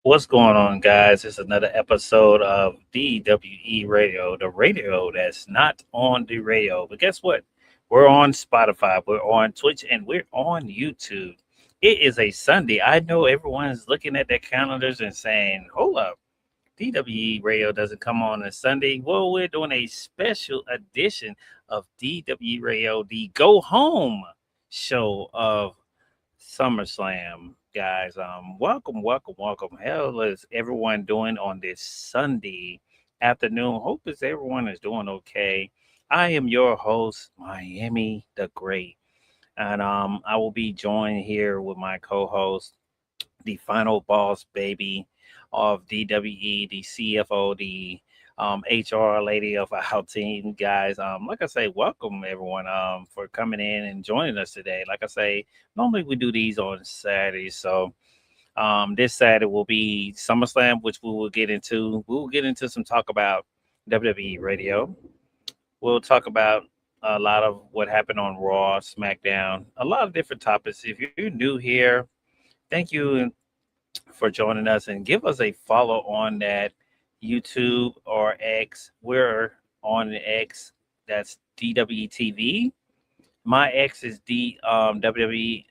What's going on, guys? It's another episode of DWE Radio, the radio that's not on the radio. But guess what? We're on Spotify, we're on Twitch, and we're on YouTube. It is a Sunday. I know everyone's looking at their calendars and saying, hold up, DWE Radio doesn't come on Sunday. Well, we're doing a special edition of DWE Radio, the Go Home show of SummerSlam, guys. Welcome. How is everyone doing on this Sunday afternoon? Hope everyone is doing okay. I am your host, Miami the Great, and I will be joined here with my co-host, the final boss baby of DWE, the CFO, the HR lady of our team, guys. Like I say, welcome everyone for coming in and joining us today. Like I say, normally we do these on Saturdays, so this Saturday will be SummerSlam, which we will get into. We will get into some talk about WWE Radio. We'll talk about a lot of what happened on Raw, SmackDown, a lot of different topics. If you're new here, thank you for joining us, and give us a follow on that YouTube or X. We're on X. That's DWETV. My X is WWE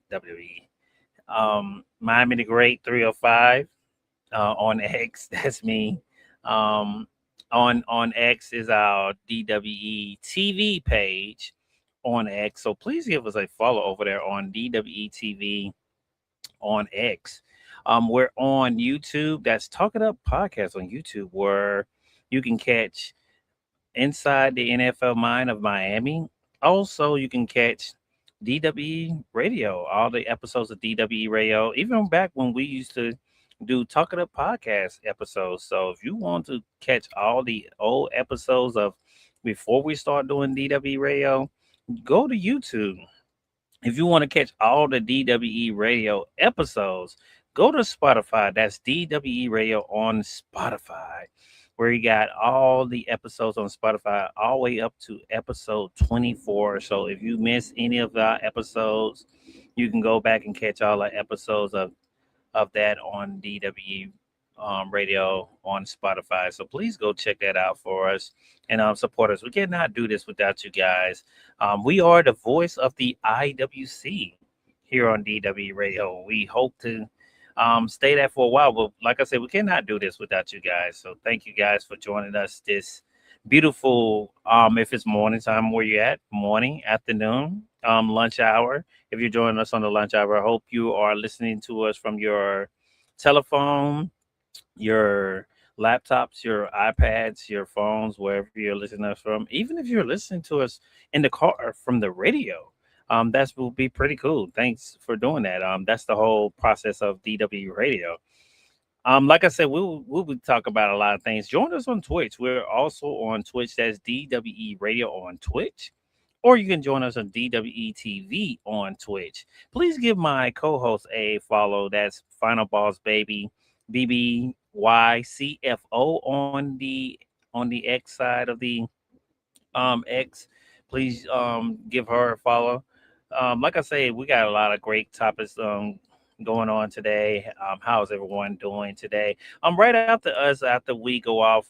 WWE. Miami the Great 305 on X. That's me. On X is our DWE TV page on X. So please give us a follow over there on DWE TV on X. We're on YouTube. That's Talk It Up Podcast on YouTube, where you can catch Inside the NFL Mind of Miami. Also, you can catch DWE Radio, all the episodes of DWE Radio, even back when we used to do Talk It Up Podcast episodes. So if you want to catch all the old episodes of before we start doing DWE Radio, go to YouTube. If you want to catch all the DWE Radio episodes, go to Spotify. That's DWE Radio on Spotify, where you got all the episodes on Spotify, all the way up to episode 24. So if you miss any of our episodes, you can go back and catch all the episodes of that on DWE Radio on Spotify. So please go check that out for us and support us. We cannot do this without you guys. We are the voice of the IWC here on DWE Radio. We hope to stay that for a while, but like I said, we cannot do this without you guys. So thank you guys for joining us this beautiful, if it's morning time where you're at, morning, afternoon, lunch hour. If you're joining us on the lunch hour, I hope you are listening to us from your telephone, your laptops, your iPads, your phones, wherever you're listening to us from. Even if you're listening to us in the car from the radio, that will be pretty cool. Thanks for doing that. That's the whole process of DW Radio. Like I said, we'll be talk about a lot of things. Join us on Twitch. We're also on Twitch. That's DWE Radio on Twitch. Or you can join us on DWE TV on Twitch. Please give my co-host a follow. That's Final Boss Baby BBYCFO on the X side of the X. Please give her a follow. Like I say, we got a lot of great topics going on today. How's everyone doing today? Right after us, after we go off,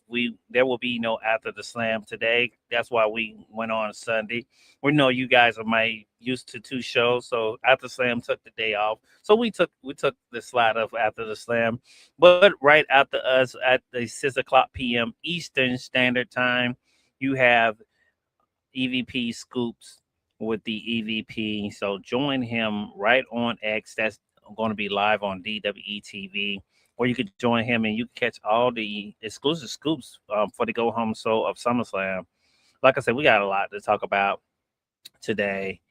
there will be no after the slam today. That's why we went on Sunday. We know you guys are used to two shows, so after slam took the day off. So we took the slide of after the slam. But right after us at the 6:00 p.m. Eastern Standard Time, you have EVP Scoops with the EVP. So join him right on X. That's going to be live on DWE TV, or you could join him and you can catch all the exclusive scoops for the go home show of SummerSlam. Like I said, we got a lot to talk about today.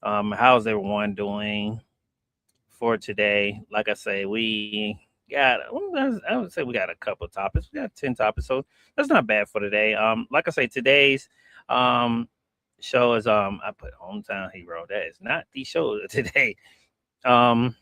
How's everyone doing for today? Like I say, we got, I would say we got a couple of topics. We got 10 topics, so that's not bad for today. Like I say, today's show is I put Hometown Hero. That is not the show today. Um,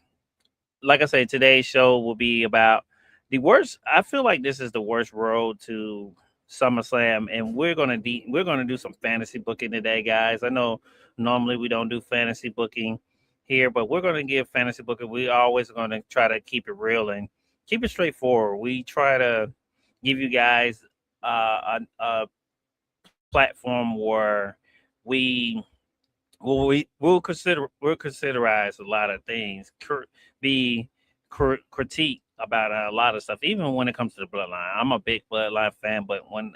like I said, today's show will be about the worst. I feel like this is the worst road to SummerSlam, and we're gonna do some fantasy booking today, guys. I know normally we don't do fantasy booking here, but we're gonna give fantasy booking. We always gonna try to keep it real and keep it straightforward. We try to give you guys a platform where we we'll considerize a lot of things, be critique about a lot of stuff, even when it comes to the bloodline. I'm a big bloodline fan, but when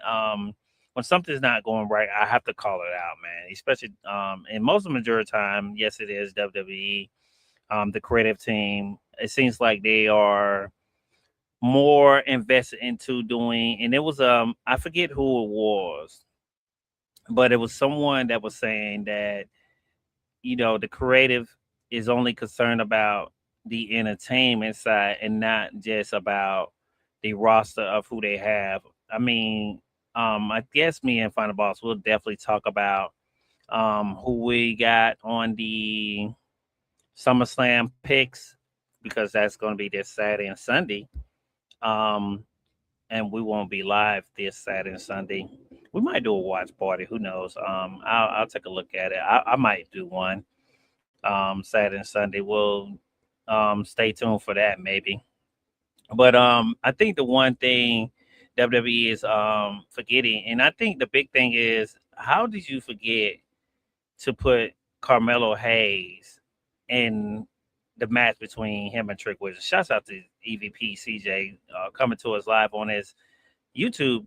something's not going right, I have to call it out, man. Especially and most of the majority of the time, yes, it is WWE, the creative team. It seems like they are more invested into doing, and it was I forget who it was, but it was someone that was saying that the creative is only concerned about the entertainment side and not just about the roster of who they have. I mean, I guess me and Final Boss will definitely talk about who we got on the SummerSlam picks because that's going to be this Saturday and Sunday. Um, and we won't be live this Saturday and Sunday. We might do a watch party. Who knows? I'll take a look at it. I might do one Saturday and Sunday. We'll stay tuned for that maybe. But I think the one thing WWE is forgetting, and I think the big thing is, how did you forget to put Carmelo Hayes in the match between him and Trick Williams? Shouts out to EVP CJ coming to us live on his YouTube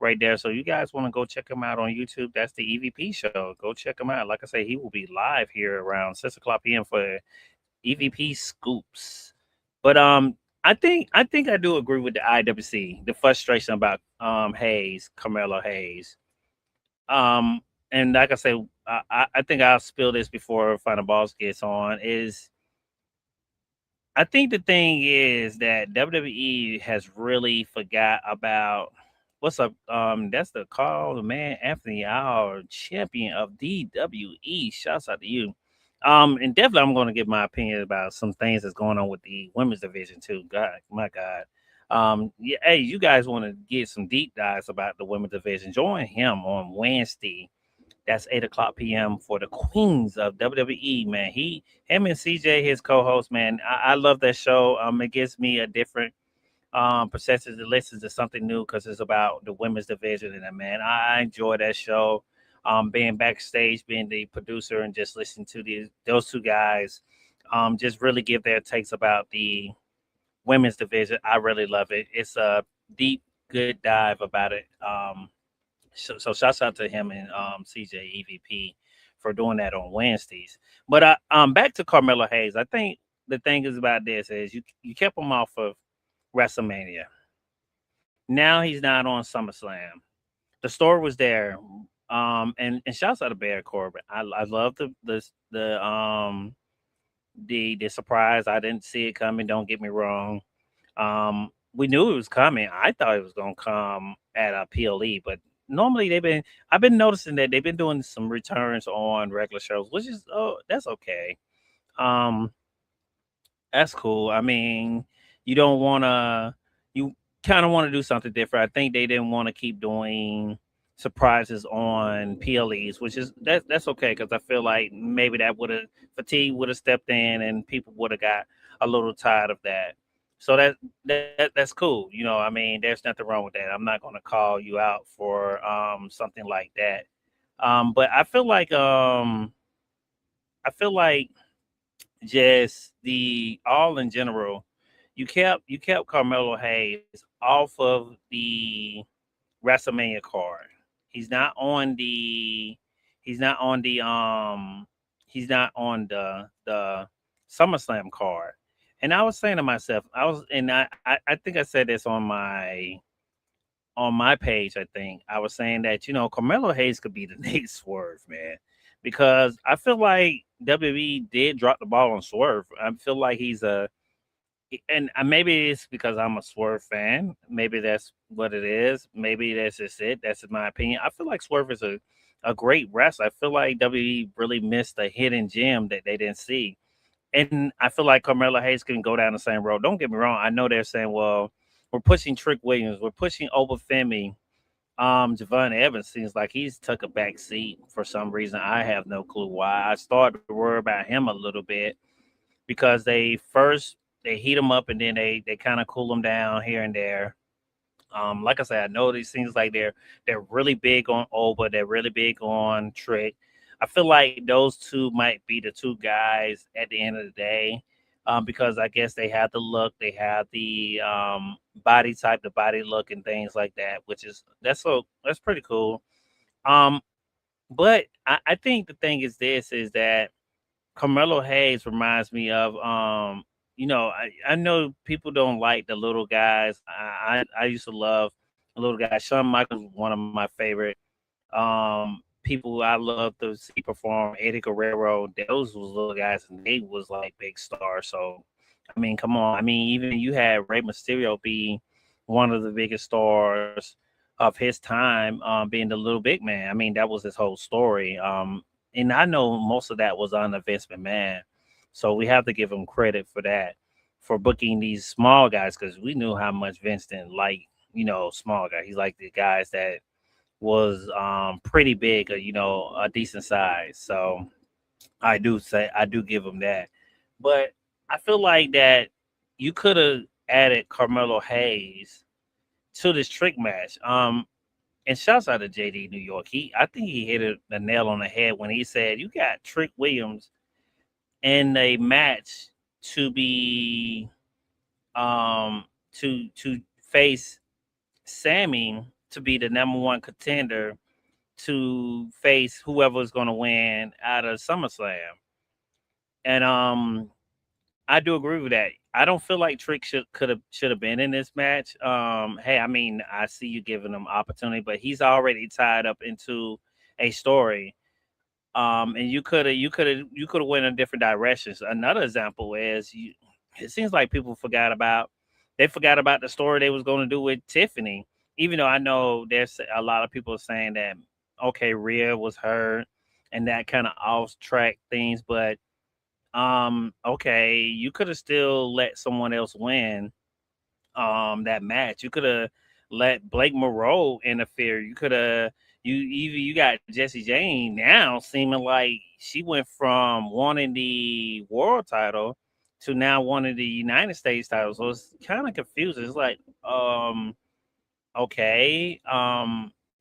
right there. So you guys want to go check him out on YouTube? That's the EVP show. Go check him out. Like I say, he will be live here around 6 o'clock p.m. for EVP Scoops. But I think I do agree with the IWC, the frustration about Hayes, Carmelo Hayes. Um, and like I say, I think I'll spill this before Final Boss gets on. Is I think the thing is that WWE has really forgot about what's up. That's the call, the man Anthony, our champion of DWE. Shouts out to you. And definitely I'm gonna give my opinion about some things that's going on with the women's division too. God, my God. Yeah, hey, you guys want to get some deep dives about the women's division? Join him on Wednesday. That's 8 o'clock p.m. for the Queens of WWE. Man, him and CJ, his co-host. Man, I love that show. It gives me a different perception to listen to something new because it's about the women's division. And man, I enjoy that show. Being backstage, being the producer, and just listening to those two guys, just really give their takes about the women's division. I really love it. It's a deep, good dive about it. So shouts out to him and CJ EVP for doing that on Wednesdays. But back to Carmelo Hayes. I think the thing is about this is you kept him off of WrestleMania. Now he's not on SummerSlam. The story was there. And shouts out to Bear Corbin. I love the surprise. I didn't see it coming. Don't get me wrong. We knew it was coming. I thought it was gonna come at a PLE, but normally I've been noticing that they've been doing some returns on regular shows, which is that's okay. Um, that's cool. I mean, you don't wanna you kind of want to do something different. I think they didn't want to keep doing surprises on PLEs, which is that's okay because I feel like maybe that would have fatigue would have stepped in and people would have got a little tired of that. So that's cool. I mean, there's nothing wrong with that. I'm not going to call you out for something like that. But I feel like just the all in general, you kept Carmelo Hayes off of the WrestleMania card. He's not on the he's not on the he's not on the SummerSlam card. And I was saying to myself, I think I said this on my page. I think I was saying that Carmelo Hayes could be the next Swerve, man, because I feel like WWE did drop the ball on Swerve. I feel like he's a and maybe it's because I'm a Swerve fan. Maybe that's what it is. Maybe that's just it. That's my opinion. I feel like Swerve is a great wrestler. I feel like WWE really missed a hidden gem that they didn't see. And I feel like Carmelo Hayes can go down the same road. Don't get me wrong. I know they're saying, well, we're pushing Trick Williams, we're pushing Obafemi. Javon Evans seems like he's took a back seat for some reason. I have no clue why. I started to worry about him a little bit because they heat him up and then they kind of cool him down here and there. Like I said, I know these things like they're really big on Oba, they're really big on Trick. I feel like those two might be the two guys at the end of the day, because I guess they have the look, they have the body type, the body look, and things like that, which is that's pretty cool. Um, but I think the thing is this is that Carmelo Hayes reminds me of I know people don't like the little guys. I used to love the little guys. Shawn Michaels was one of my favorite people I love to see perform. Eddie Guerrero, those was little guys and they was like big stars. So I mean, come on. I mean, even you had Rey Mysterio be one of the biggest stars of his time, being the little big man. I mean, that was his whole story. And I know most of that was on the Vince McMahon. So we have to give him credit for that, for booking these small guys, because we knew how much Vince didn't like, small guy. He's like the guys that was pretty big, or a decent size. So I do give him that. But I feel like that you could have added Carmelo Hayes to this trick match. And shouts out to JD New York. I think he hit the nail on the head when he said you got Trick Williams in a match to be to face Sammy to be the number one contender to face whoever's going to win out of SummerSlam. And I do agree with that. I don't feel like Trick should have been in this match. Hey, I mean, I see you giving him opportunity, but he's already tied up into a story. And you could have went in different directions. Another example is it seems like people forgot about the story they was going to do with Tiffany. Even though I know there's a lot of people saying that okay, Rhea was hurt and that kind of off track things, but okay, you could have still let someone else win that match. You could have let Blake Moreau interfere. You got Jesse Jane now seeming like she went from wanting the world title to now wanting the United States title. So it's kind of confusing. It's like okay,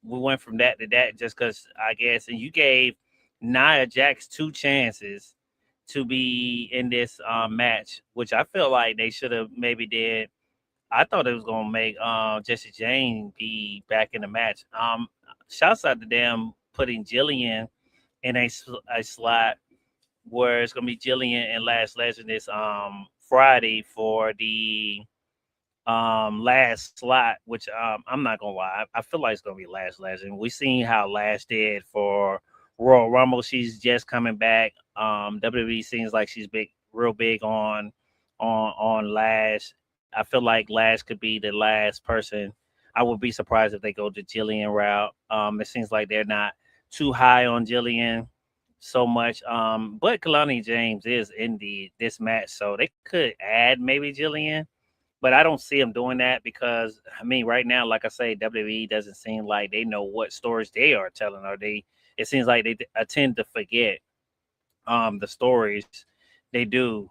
we went from that to that just because I guess, and you gave Nia Jax two chances to be in this match, which I feel like they should have maybe did. I thought it was gonna make Jesse Jane be back in the match. Shouts out to them putting Jillian in a slot where it's gonna be Jillian and Last Legend this Friday for the last slot, which I'm not gonna lie, I feel like it's gonna be Last Legend. We seen how Lash did for Royal Rumble. She's just coming back. WWE seems like she's real big on Lash. I feel like Lash could be the last person. I would be surprised if they go the Jillian route. It seems like they're not too high on Jillian so much. But Kalani James is in this match, so they could add maybe Jillian, but I don't see them doing that because I mean, right now, like I say, WWE doesn't seem like they know what stories they are telling, or they. It seems like they tend to forget the stories they do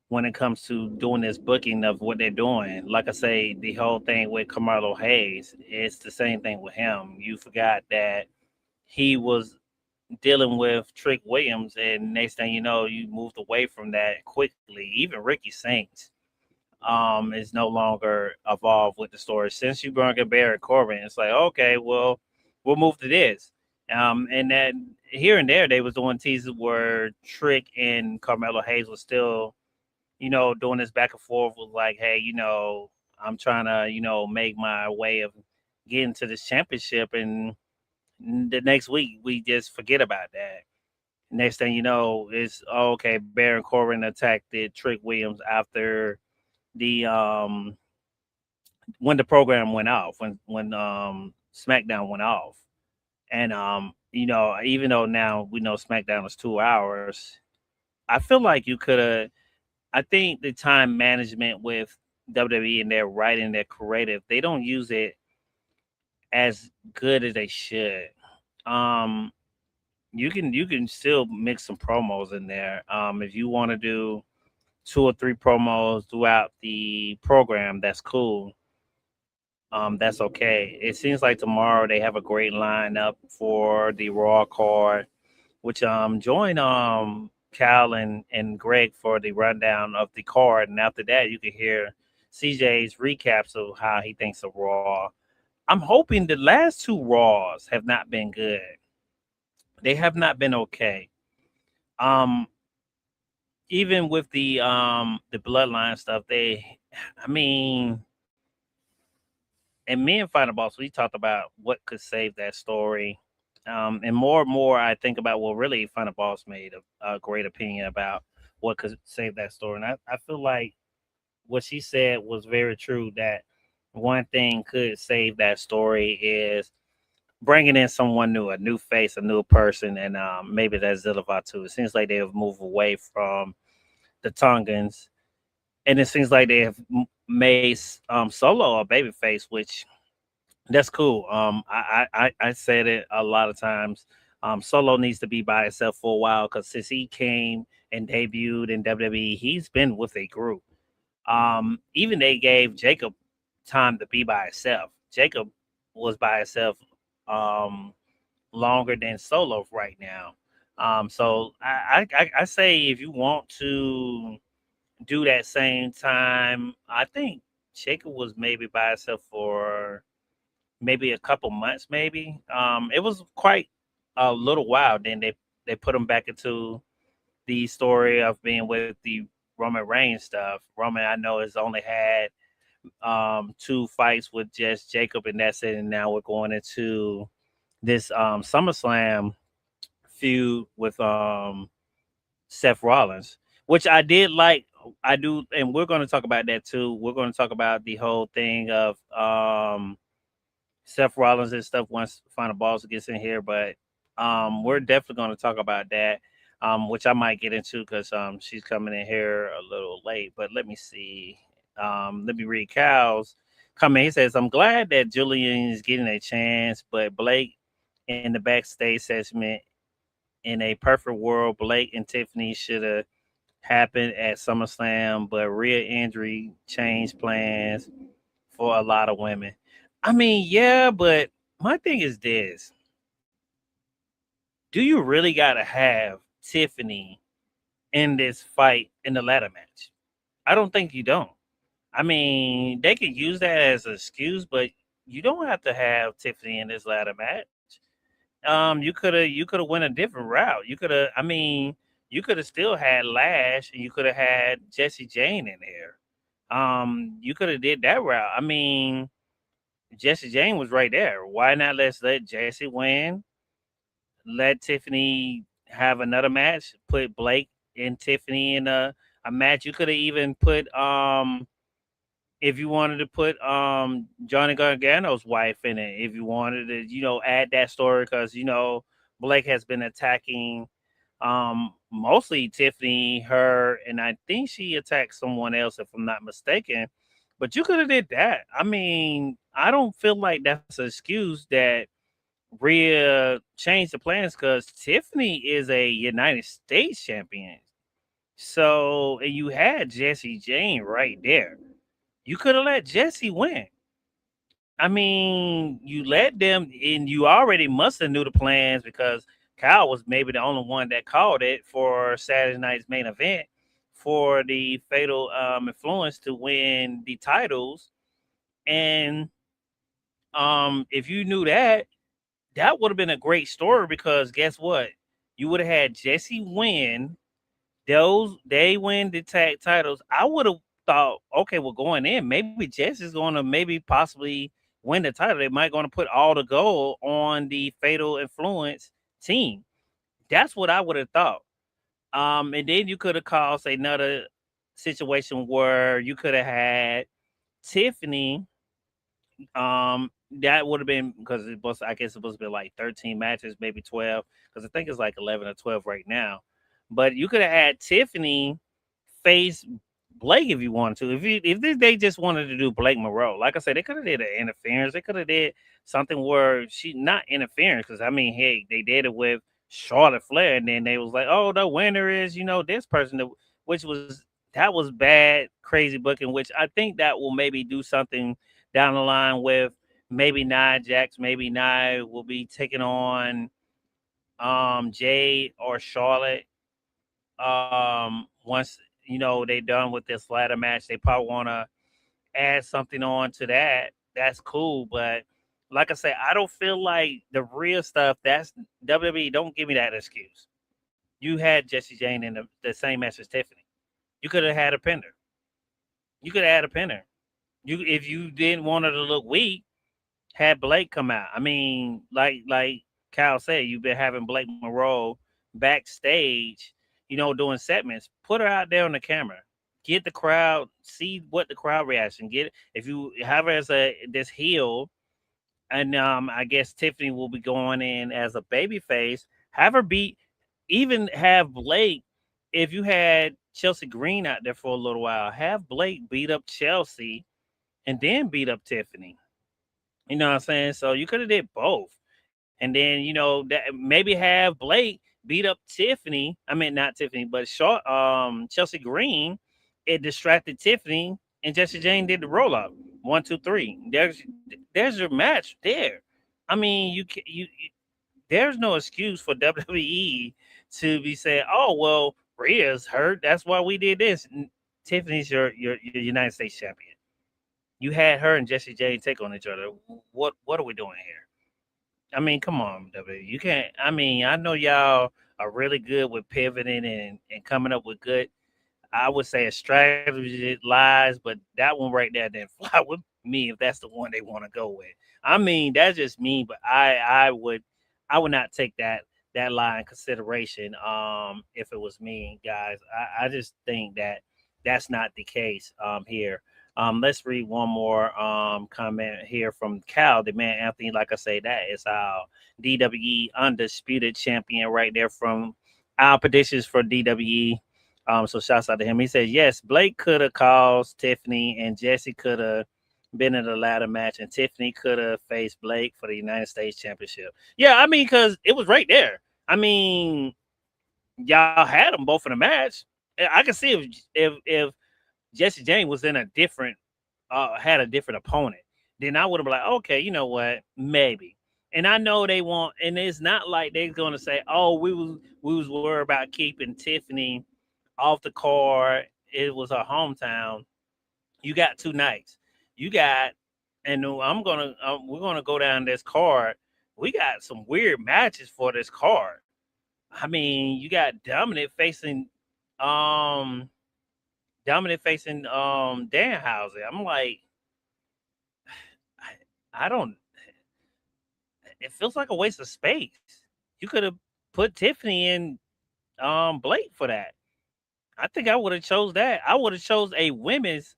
when it comes to doing this booking of what they're doing. Like I say, the whole thing with Carmelo Hayes, it's the same thing with him. You forgot that he was dealing with Trick Williams, and next thing you know, you moved away from that quickly. Even Ricky Saints is no longer involved with the story. Since you brought in Barry Corbin, it's like, okay, well, we'll move to this. And then here and there they was doing teases where Trick and Carmelo Hayes was still, doing this back and forth with like, hey, I'm trying to, make my way of getting to this championship, and the next week we just forget about that. Next thing you know, it's okay. Baron Corbin attacked the Trick Williams after the when the program went off, when SmackDown went off, and even though now we know SmackDown is 2 hours, I feel like you could have. I think the time management with WWE and their writing, their creative, they don't use it as good as they should. Um, you can still mix some promos in there. If you want to do two or three promos throughout the program, that's cool. That's okay. It seems like tomorrow they have a great lineup for the Raw card, which join Cal and Greg for the rundown of the card, and after that you can hear CJ's recaps of how he thinks of Raw. I'm hoping the last two Raws have not been good. They have not been okay. Um, Even with the bloodline stuff, I mean, and me and Final Boss, we talked about what could save that story. And more, I think about, well, really, Final Boss made a great opinion about what could save that story. And I feel like what she said was very true, that one thing could save that story is bringing in someone new, a new face, a new person, and maybe that's Zilla Vatu. It seems like they have moved away from the Tongans, and it seems like they have made Solo a babyface, which that's cool. I said it a lot of times. Solo needs to be by himself for a while because since he came and debuted in WWE, he's been with a group. Even they gave Jacob time to be by himself. Jacob was by himself um, longer than Solo right now. So I say if you want to do that same time, I think Jacob was maybe by himself for maybe a couple months, maybe. It was quite a little while. Then they put him back into the story of being with the Roman Reigns stuff. Roman, I know, has only had two fights with just Jacob, and that's it. And now we're going into this SummerSlam feud with Seth Rollins, which I did like. I do, and we're going to talk about that too. We're going to talk about the whole thing of Seth Rollins and stuff once Final Balls gets in here, but we're definitely going to talk about that, which I might get into because she's coming in here a little late. But let me see. Let me read Cal's comment. He says, "I'm glad that Julian is getting a chance, but Blake in the backstage segment, in a perfect world, Blake and Tiffany should have happened at SummerSlam, but Rhea injury changed plans for a lot of women." I mean, yeah, but my thing is this: do you really got to have Tiffany in this fight in the ladder match? I don't think you don't. I mean, they could use that as an excuse, but you don't have to have Tiffany in this ladder match. You could have went a different route. You could have. I mean, you could have still had Lash, and you could have had Jesse Jane in there. You could have did that route. I mean, Jesse Jane was right there. Why not let Jesse win? Let Tiffany have another match. Put Blake and Tiffany in a match. You could have even put if you wanted to put Johnny Gargano's wife in it. If you wanted to, add that story because Blake has been attacking mostly Tiffany, her, and I think she attacked someone else if I'm not mistaken. But you could have did that. I mean, I don't feel like that's an excuse that Rhea changed the plans because Tiffany is a United States champion. So, and you had Jesse Jane right there. You could have let Jesse win. I mean, you let them, and you already must have knew the plans because Kyle was maybe the only one that called it for Saturday night's main event for the Fatal Influence to win the titles. And if you knew that, that would have been a great story because guess what? You would have had Jesse win. They win the tag titles. I would have thought, okay, well, going in, maybe Jesse's going to maybe possibly win the title. They might going to put all the gold on the Fatal Influence team. That's what I would have thought. And then you could have caused another situation where you could have had Tiffany. That would have been because it was, I guess, it supposed to be like 13 matches, maybe 12, because I think it's like 11 or 12 right now. But you could have had Tiffany face Blake if you wanted to. They just wanted to do Blake Monroe, like I said, they could have did an interference. They could have did something where she not interference because I mean, hey, they did it with Charlotte Flair, and then they was like, oh, the winner is this person, which was that was bad, crazy booking. Which I think that will maybe do something down the line with maybe Nia Jax, maybe Nia will be taking on Jade or Charlotte once they done with this ladder match. They probably want to add something on to that. That's cool, but like I say, I don't feel like the real stuff. That's WWE. Don't give me that excuse. You had Jesse Jane in the same match as Tiffany. You could have had a pinner. You could have had a pinner. You if you didn't want her to look weak, had Blake come out. I mean, like Kyle said, you've been having Blake Monroe backstage, doing segments. Put her out there on the camera. Get the crowd, see what the crowd reaction. Get it. If you have her as this heel, and I guess Tiffany will be going in as a baby face. Have her beat, even have Blake. If you had Chelsea Green out there for a little while, have Blake beat up Chelsea, and then beat up Tiffany. You know what I'm saying? So you could have did both. And then, that maybe have Blake beat up Tiffany. I mean not Tiffany, but Chelsea Green. It distracted Tiffany and Jesse Jane did the roll up. 1, 2, 3. There's your match there. I mean, there's no excuse for WWE to be saying, "Oh well, Rhea's hurt. That's why we did this." Tiffany's your United States champion. You had her and Jesse Jane take on each other. What are we doing here? I mean, come on, W. You can't. I mean, I know y'all are really good with pivoting and coming up with good. I would say a strategy lies, but that one right there didn't fly with me if that's the one they want to go with. I mean, that's just me, but I would not take that line in consideration. If it was me, guys, I just think that that's not the case here. Let's read one more comment here from Cal, the man Anthony. Like I say, that is our DWE undisputed champion right there from our predictions for DWE. So shouts out to him. He says, yes, Blake could have caused Tiffany and Jesse could have been in the ladder match and Tiffany could have faced Blake for the United States Championship. Yeah, I mean, because it was right there. I mean, y'all had them both in the match. I can see if Jesse James was in a different had a different opponent, then I would have been like, okay, you know what, maybe. And I know they want, and it's not like they're going to say, oh, we was worried about keeping Tiffany off the card. It was her hometown. You got 2 nights. You got, and we're gonna go down this card. We got some weird matches for this card. I mean, you got um Dominant facing Danhausen. I'm like, I don't. It feels like a waste of space. You could have put Tiffany in Blake for that. I think I would have chose that. I would have chose a women's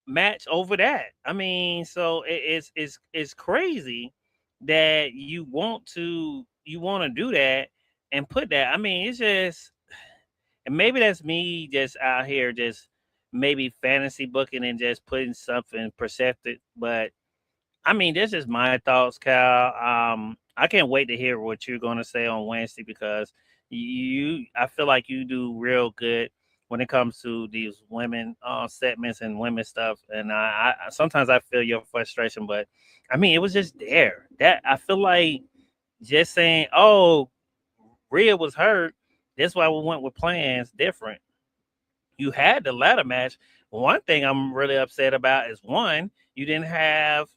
match over that. I mean, so it's crazy that you want to do that and put that. I mean, it's just, and maybe that's me just out here just maybe fantasy booking and just putting something perceptive. But I mean, this is my thoughts, Kyle. I can't wait to hear what you're going to say on Wednesday because I feel like you do real good when it comes to these women segments and women stuff. And I sometimes I feel your frustration, but I mean, it was just there. That I feel like just saying, "Oh, Rhea was hurt. That's why we went with plans different." You had the ladder match. One thing I'm really upset about is one, you didn't have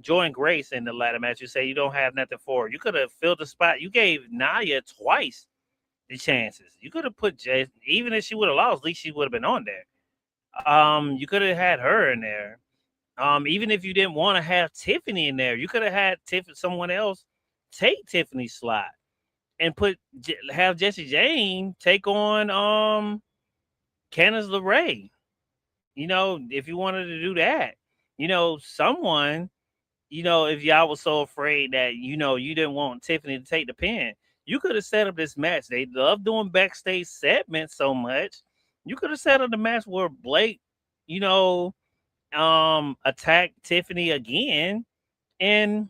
Joy and Grace in the ladder match. You say you don't have nothing for her. You could have filled the spot. You gave Nia twice the chances. You could have put Jay, even if she would have lost, at least she would have been on there. You could have had her in there. Even if you didn't want to have Tiffany in there, you could have had someone else take Tiffany's slot and have Jesse Jane take on Candice LeRae. If you wanted to do that, someone, if y'all was so afraid that you didn't want Tiffany to take the pin, You could have set up this match. They love doing backstage segments so much. You could have set up the match where Blake, you know, attack Tiffany again and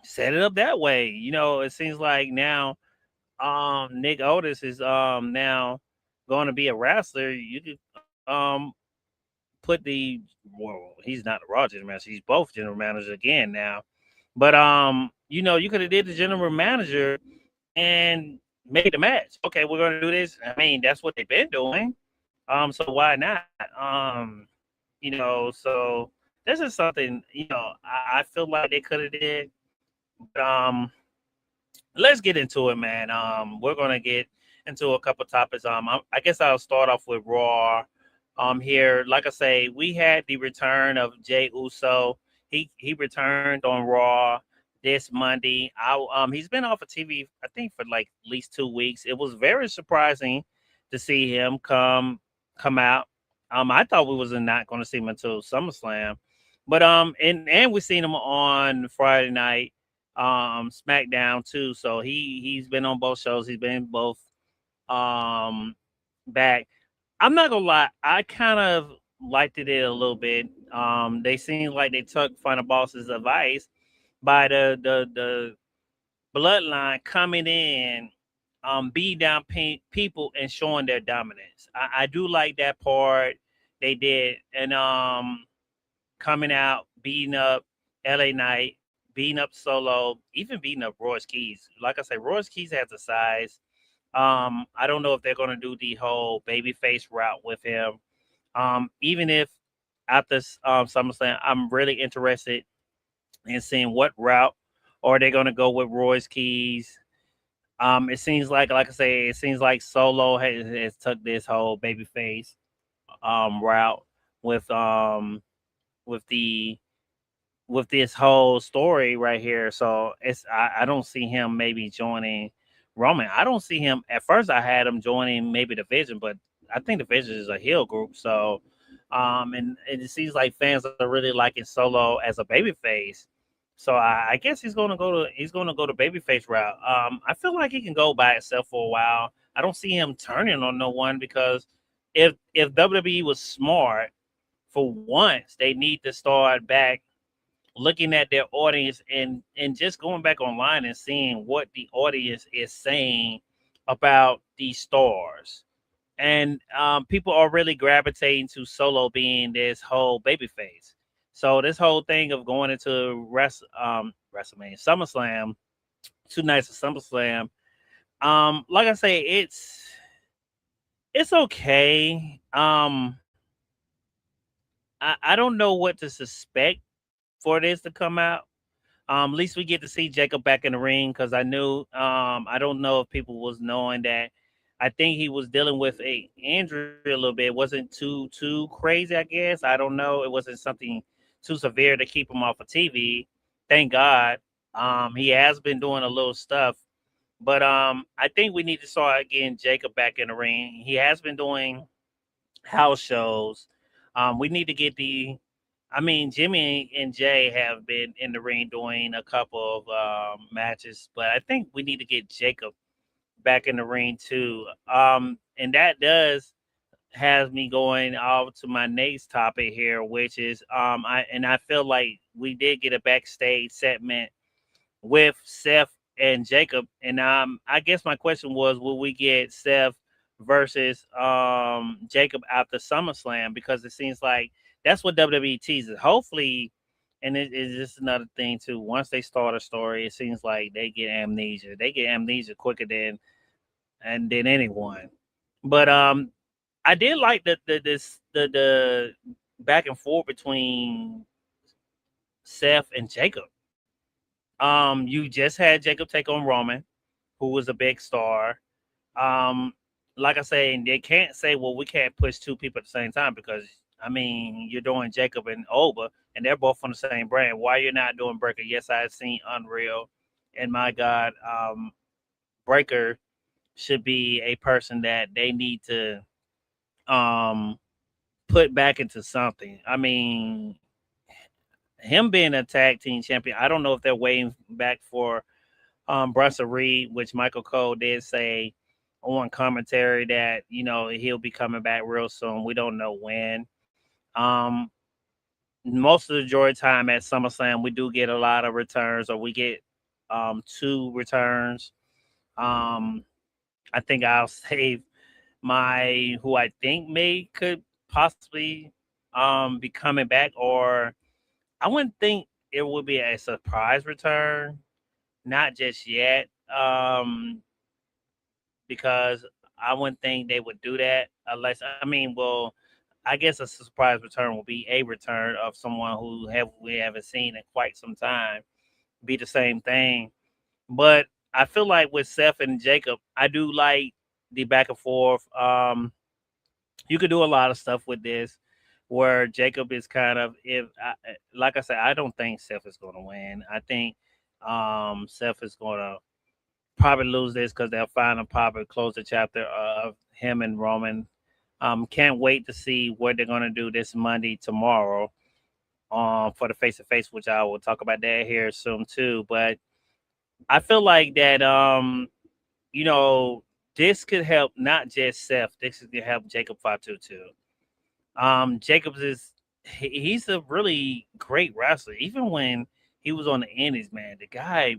set it up that way. It seems like now Nick Otis is now going to be a wrestler. You could put he's not the Raw general manager, he's both general managers again now. But you could have did the general manager and made the match. Okay, we're gonna do this. I mean, that's what they've been doing. So why not? So this is something, I feel like they could have did. But let's get into it, man. We're gonna get into a couple topics. I guess I'll start off with Raw. Here, like I say, we had the return of Jey Uso. He returned on Raw this Monday. He's been off of TV, I think, for like at least 2 weeks. It was very surprising to see him come out. I thought we was not going to see him until SummerSlam, but and we seen him on Friday night, SmackDown too. So he's been on both shows. He's been both back. I'm not gonna lie, I kind of liked it a little bit. They seemed like they took Final Boss's advice by the bloodline coming in, beating down people and showing their dominance. I do like that part they did, and coming out, beating up LA Knight, beating up Solo, even beating up Royce Keys. Like I said, Royce Keys has the size. I don't know if they're going to do the whole babyface route with him. Even if after SummerSlam, I'm really interested in seeing what route are they going to go with Royce Keys. It seems like I say, it seems like Solo has took this whole babyface route with with the with this whole story right here. So I don't see him maybe joining Roman. I don't see him at first. I had him joining maybe the Vision, but I think the Vision is a heel group. So and it seems like fans are really liking Solo as a babyface. So I guess he's gonna go to babyface route. I feel like he can go by himself for a while. I don't see him turning on no one because if WWE was smart, for once they need to start back looking at their audience and just going back online and seeing what the audience is saying about these stars. And people are really gravitating to Solo being this whole babyface. So this whole thing of going into WrestleMania, SummerSlam, 2 nights of SummerSlam, like I say, it's okay. I don't know what to suspect for this to come out. At least we get to see Jacob back in the ring because I knew. I don't know if people was knowing that. I think he was dealing with a injury a little bit. It wasn't too crazy. I guess I don't know. It wasn't something too severe to keep him off of TV. Thank God. He has been doing a little stuff, but I think we need to start getting Jacob back in the ring. He has been doing house shows. We need to get I mean, Jimmy and Jay have been in the ring doing a couple of matches, but I think we need to get Jacob back in the ring too. And that does has me going off to my next topic here, which is I feel like we did get a backstage segment with Seth and Jacob. And I guess my question was, will we get Seth versus Jacob after SummerSlam? Because it seems like that's what WWE teases. Hopefully, and it is just another thing too. Once they start a story, it seems like they get amnesia. They get amnesia quicker than anyone. But I did like the back and forth between Seth and Jacob. You just had Jacob take on Roman, who was a big star. Um, like I say, they can't say, well, we can't push two people at the same time because I mean you're doing Jacob and Oba, and they're both on the same brand. Why you're not doing Breaker? Yes, I've seen Unreal, and my God, Breaker should be a person that they need to um put back into something. I mean, him being a tag team champion, I don't know if they're waiting back for Bronson Reed, which Michael Cole did say on commentary that he'll be coming back real soon. We don't know when. Um, Most of the joy time at SummerSlam, we do get a lot of returns, or we get two returns. Um, I think I'll save my who I think may could possibly be coming back, or I wouldn't think it would be a surprise return, not just yet, because I wouldn't think they would do that unless I guess a surprise return will be a return of someone who have we haven't seen in quite some time. Be the same thing, but I feel like with Seth and Jacob, I do like the back and forth. You could do a lot of stuff with this, where Jacob is kind of like I said, I don't think Seth is going to win. I think Seth is going to probably lose this because they'll finally probably close the chapter of him and Roman. Can't wait to see what they're going to do this Monday tomorrow for the face to face, which I will talk about that here soon too. But I feel like that you know this could help not just Seth. This could help Jacob Fatu too. Jacobs he's a really great wrestler. Even when he was on the Indies, man, the guy,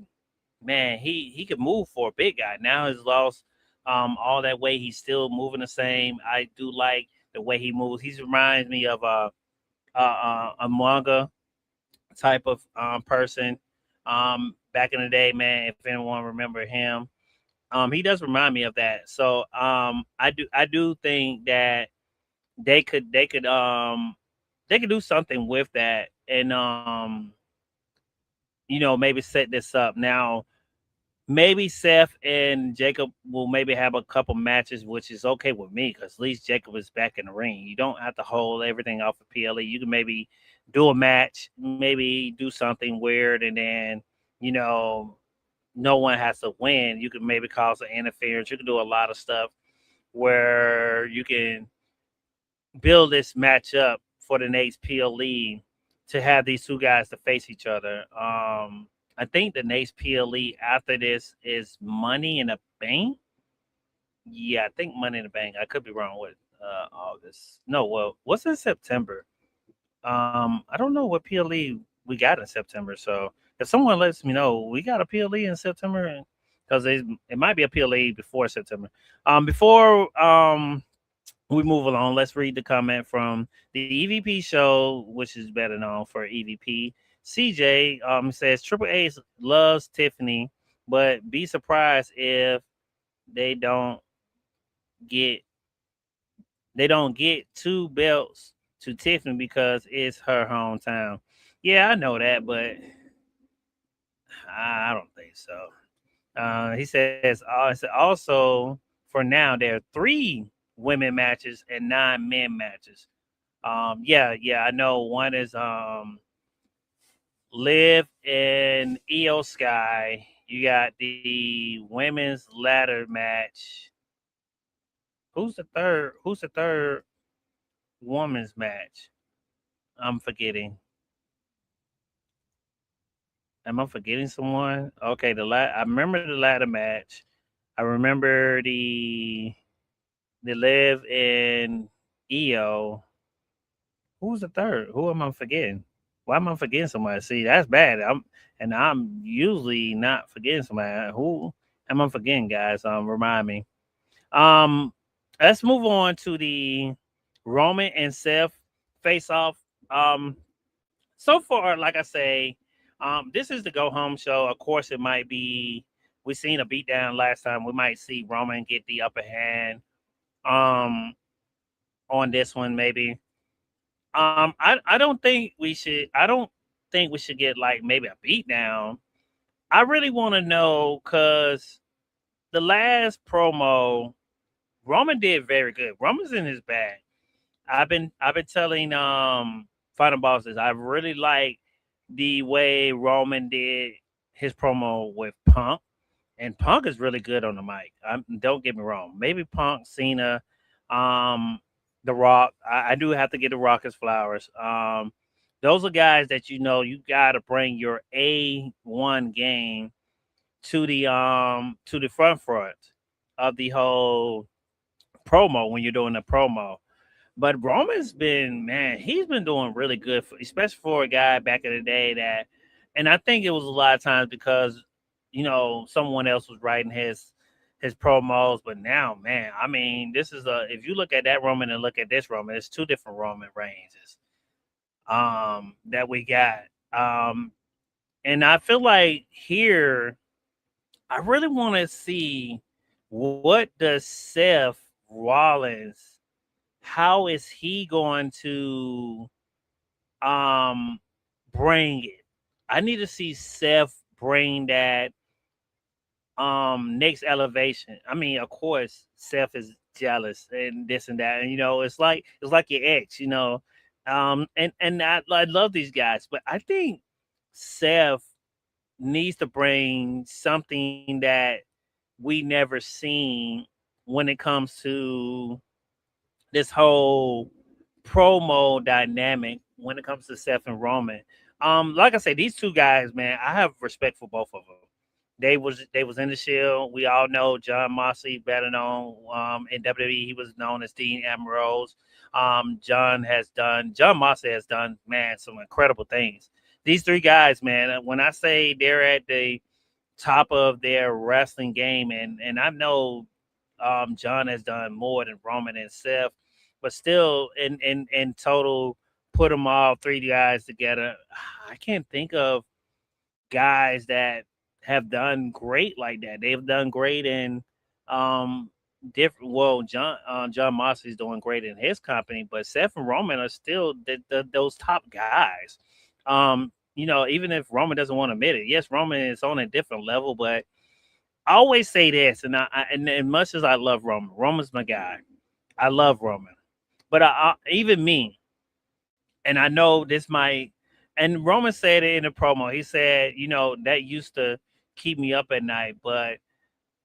man, he could move for a big guy. Now he's lost all that weight. He's still moving the same. I do like the way he moves. He reminds me of a manga type of person. Back in the day, man, if anyone remember him, he does remind me of that. So I do think that they could do something with that, and maybe set this up. Now maybe Seth and Jacob will maybe have a couple matches, which is okay with me because at least Jacob is back in the ring. You don't have to hold everything off of PLE. You can maybe do a match, maybe do something weird, and then you know no one has to win. You can maybe cause an interference. You can do a lot of stuff where you can build this match up for the next PLE to have these two guys to face each other. I think the next PLE after this is Money in the Bank. Yeah, I think Money in the Bank. I could be wrong with August. No, well, what's in September? I don't know what PLE we got in September. So if someone lets me know, we got a PLE in September because it might be a PLE before September. Before we move along, let's read the comment from the EVP show, which is better known for EVP. CJ says Triple H loves Tiffany, but be surprised if they don't get two belts to Tiffany because it's her hometown. Yeah, I know that, but I don't think so. He says also for now there are 3 women matches and 9 men matches. Yeah, I know one is Liv and Io Sky. You got the women's ladder match. Who's the third? Who's the third women's match? I'm forgetting. Am I forgetting someone? Okay, I remember the ladder match. I remember the Liv and Io. Who's the third? Who am I forgetting? Why am I forgetting somebody? See, that's bad. I'm usually not forgetting somebody. Who am I forgetting, guys? Remind me. Um, let's move on to the Roman and Seth face off. So far, like I say, this is the go home show. Of course, it might be. We seen a beatdown last time. We might see Roman get the upper hand. On this one, maybe. I don't think we should. I don't think we should get like maybe a beat down. I really want to know because the last promo, Roman did very good. Roman's in his bag. I've been telling Final Bosses I really like the way Roman did his promo with Punk, and Punk is really good on the mic. Don't get me wrong. Maybe Punk, Cena, um, The Rock. I do have to get The Rock his flowers. Those are guys that you got to bring your A1 game to the front of the whole promo when you're doing the promo. But Roman's been, man, he's been doing really good, especially for a guy back in the day that, and I think it was a lot of times because, someone else was writing his promos. But now, man, I mean, this is if you look at that Roman and look at this Roman, it's two different Roman Reigns that we got. And I feel like here, I really want to see what does Seth Rollins, how is he going to um bring it? I need to see Seth bring that next elevation. I mean, of course, Seth is jealous and this and that, and it's like your ex, and I love these guys, but I think Seth needs to bring something that we never seen when it comes to this whole promo dynamic when it comes to Seth and Roman. Like I said, these two guys, man, I have respect for both of them. They was in the Shield. We all know John Moxley, better known in WWE. He was known as Dean Ambrose. John Moxley has done, man, some incredible things. These three guys, man, when I say they're at the top of their wrestling game, and I know John has done more than Roman and Seth, but still, in total, put them all three guys together. I can't think of guys that have done great like that. They've done great in different. Well, John Moxley's doing great in his company, but Seth and Roman are still those top guys. Even if Roman doesn't want to admit it, yes, Roman is on a different level, but I always say this, and as much as I love Roman, Roman's my guy. I love Roman, but even me, and I know this might, and Roman said it in the promo. He said, that used to keep me up at night, but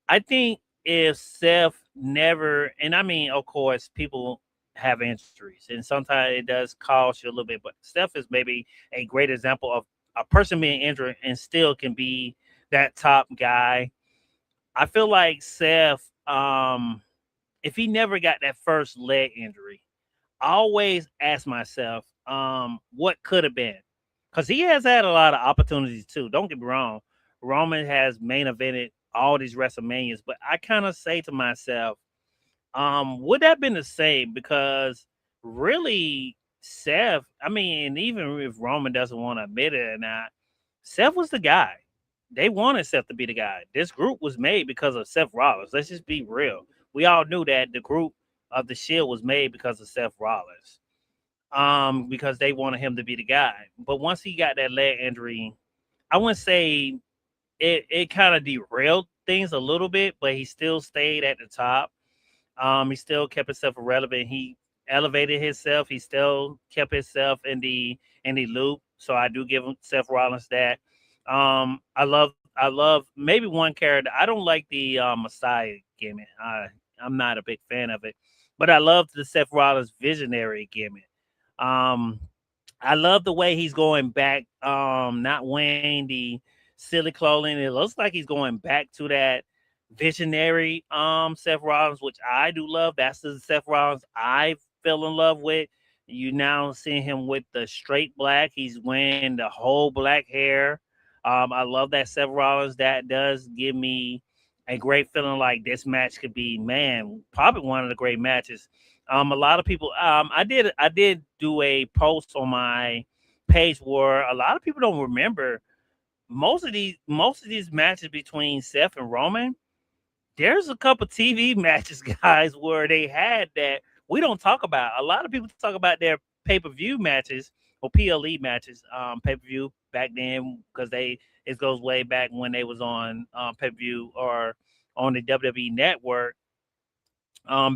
I think if Seth never, and I mean, of course, people have injuries, and sometimes it does cost you a little bit, but Seth is maybe a great example of a person being injured and still can be that top guy. I feel like Seth, if he never got that first leg injury, I always ask myself, what could have been? Because he has had a lot of opportunities too. Don't get me wrong. Roman has main evented all these WrestleManias, but I kind of say to myself, would that have been the same? Because really, Seth, I mean, even if Roman doesn't want to admit it or not, Seth was the guy. They wanted Seth to be the guy. This group was made because of Seth Rollins. Let's just be real. We all knew that the group of the Shield was made because of Seth Rollins. Because they wanted him to be the guy. But once he got that leg injury, I wouldn't say it kind of derailed things a little bit, but he still stayed at the top. He still kept himself relevant. He elevated himself. He still kept himself in the loop. So I do give him Seth Rollins that. I love maybe one character. I don't like the Messiah gimmick. I'm not a big fan of it, but I love the Seth Rollins visionary gimmick. Um, I love the way he's going back, not wearing the silly clothing. It looks like he's going back to that visionary Seth Rollins, which I do love. That's the Seth Rollins I fell in love with. You now see him with the straight black. He's wearing the whole black hair. I love that Seth Rollins. That does give me a great feeling like this match could be, man, probably one of the great matches. A lot of people, I did do a post on my page where a lot of people don't remember most of these matches between Seth and Roman. There's a couple TV matches, guys, where they had that we don't talk about. A lot of people talk about their pay-per-view matches or PLE matches, pay-per-view back then, because it goes way back when they was on pay-per-view or on the WWE network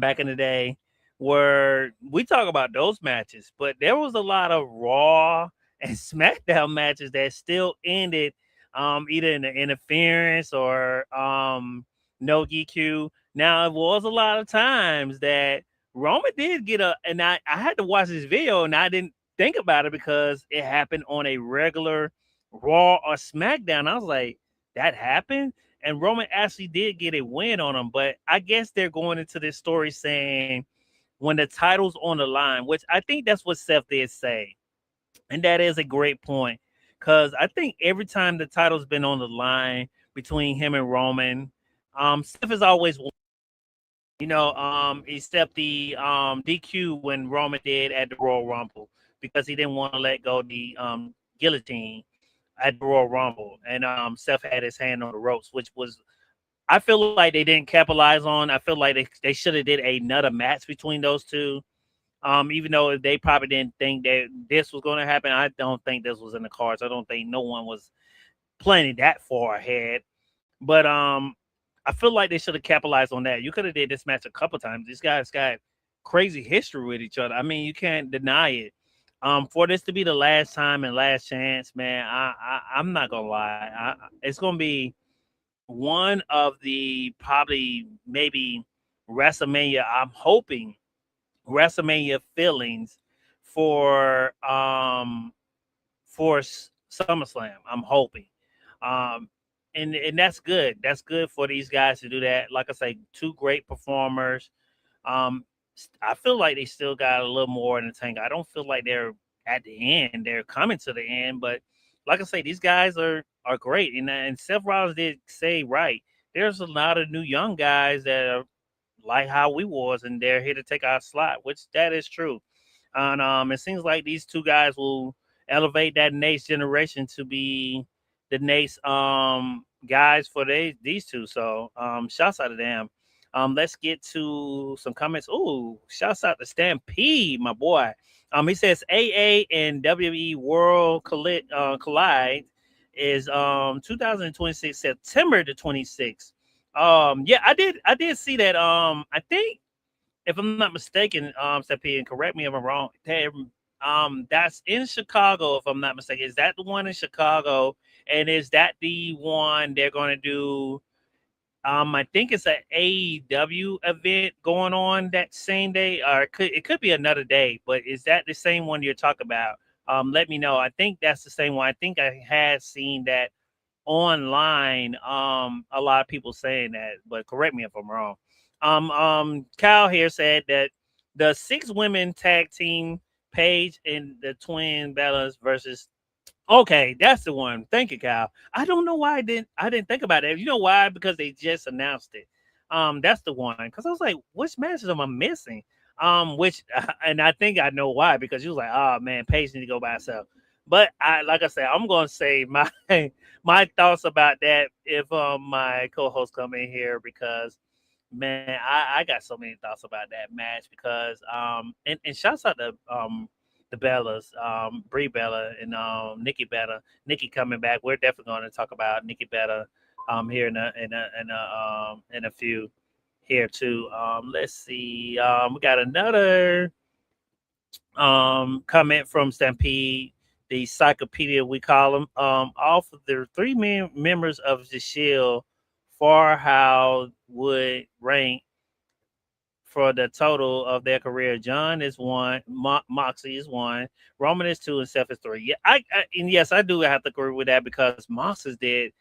back in the day, where we talk about those matches, but there was a lot of Raw and SmackDown matches that still ended either in the interference or no DQ. Now it was a lot of times that Roman did get and I had to watch this video and I didn't think about it because it happened on a regular Raw or SmackDown. I was like, that happened? and Roman actually did get a win on him. But I guess they're going into this story saying when the title's on the line, which I think that's what Seth did say, and that is a great point because I think every time the title's been on the line between him and Roman, Seth has always won. Except the DQ when Roman did at the Royal Rumble because he didn't want to let go the guillotine at the Royal Rumble, and Seth had his hand on the ropes, which was I feel like they didn't capitalize on. I feel like they should have did another match between those two. Even though they probably didn't think that this was going to happen, I don't think this was in the cards. I don't think no one was planning that far ahead. But I feel like they should have capitalized on that. You could have did this match a couple times. These guys got crazy history with each other. I mean, you can't deny it. For this to be the last time and last chance, man, I'm not gonna lie. It's gonna be one of the probably maybe WrestleMania. I'm hoping WrestleMania feelings for SummerSlam. I'm hoping. Um, and that's good. That's good for these guys to do that. Like I say, two great performers. Um, I feel like they still got a little more in the tank. I don't feel like they're at the end. They're coming to the end, but like I say, these guys are great. And Seth Rollins did say right. There's a lot of new young guys that are like how we was, and they're here to take our slot, which that is true. And it seems like these two guys will elevate that next generation to be the next guys for these two. So shouts out to them. Let's get to some comments. Ooh, shouts out to Stampede, my boy. He says AA and WWE World Collide is 2026 September the 26th. Yeah, I did see that. I think if I'm not mistaken, Stampede, and correct me if I'm wrong. That's in Chicago, if I'm not mistaken. Is that the one in Chicago? And is that the one they're going to do? I think it's an AEW event going on that same day, or it could be another day. But is that the same one you're talking about? Let me know. I think that's the same one. I think I had seen that online. A lot of people saying that, but correct me if I'm wrong. Kyle here said that the 6 women tag team Paige and the Twin Bellas versus. Okay, that's the one. Thank you, Kyle. I don't know why I didn't think about it. You know why? Because they just announced it. That's the one. Because I was like, which matches am I missing? Which and I think I know why, because you was like, oh man, Paige need to go by herself. But like I said, I'm gonna say my my thoughts about that if my co-host come in here, because man, I got so many thoughts about that match, because and shouts out to the Bellas, Brie Bella and Nikki Bella. Nikki coming back. We're definitely going to talk about Nikki Bella here in a few here too. Let's see. We got another comment from Stampede, the encyclopedia we call them. Off of the 3 members of the Shield, for how would rank for the total of their career. John is 1, Moxley is 1, Roman is 2, and Seth is 3. Yeah, and yes, I do have to agree with that, because Mox did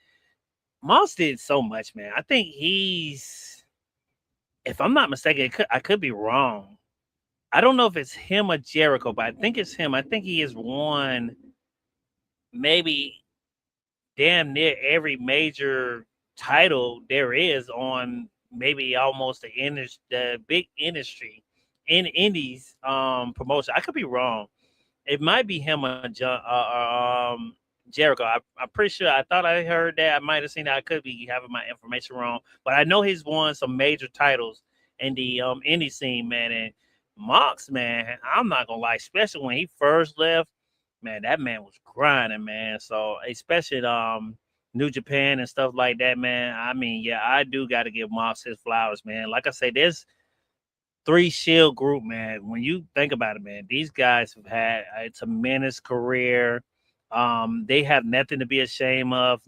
so much, man. I think he's, if I'm not mistaken, I could be wrong. I don't know if it's him or Jericho, but I think it's him. I think he has won maybe damn near every major title there is on maybe almost the big industry in indies promotion. I could be wrong. It might be him or Jericho. I'm pretty sure. I thought I heard that. I might have seen that. I could be having my information wrong, but I know he's won some major titles in the indie scene, man. And Mox, man, I'm not gonna lie, especially when he first left, man, that man was grinding, man. So especially New Japan and stuff like that, man. I mean, yeah, I do got to give Mox his flowers, man. Like I say, there's 3 Shield group, man. When you think about it, man, these guys have had a tremendous career. They have nothing to be ashamed of.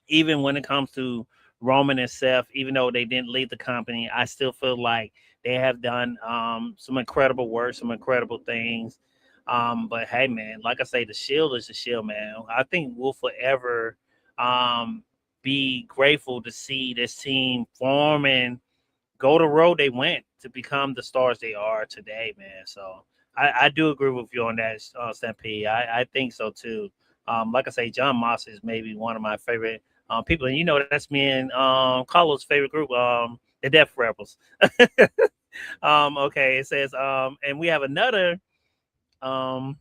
Even when it comes to Roman and Seth, even though they didn't leave the company, I still feel like they have done some incredible work, some incredible things. But hey, man, like I say, the Shield is the Shield, man. I think we'll forever be grateful to see this team form and go the road they went to become the stars they are today, man. So I do agree with you on that, Stampede. I think so too. Like I say, John Moss is maybe one of my favorite people, and that's me and Carlos' favorite group, the Death Rebels. Okay, it says, and we have another um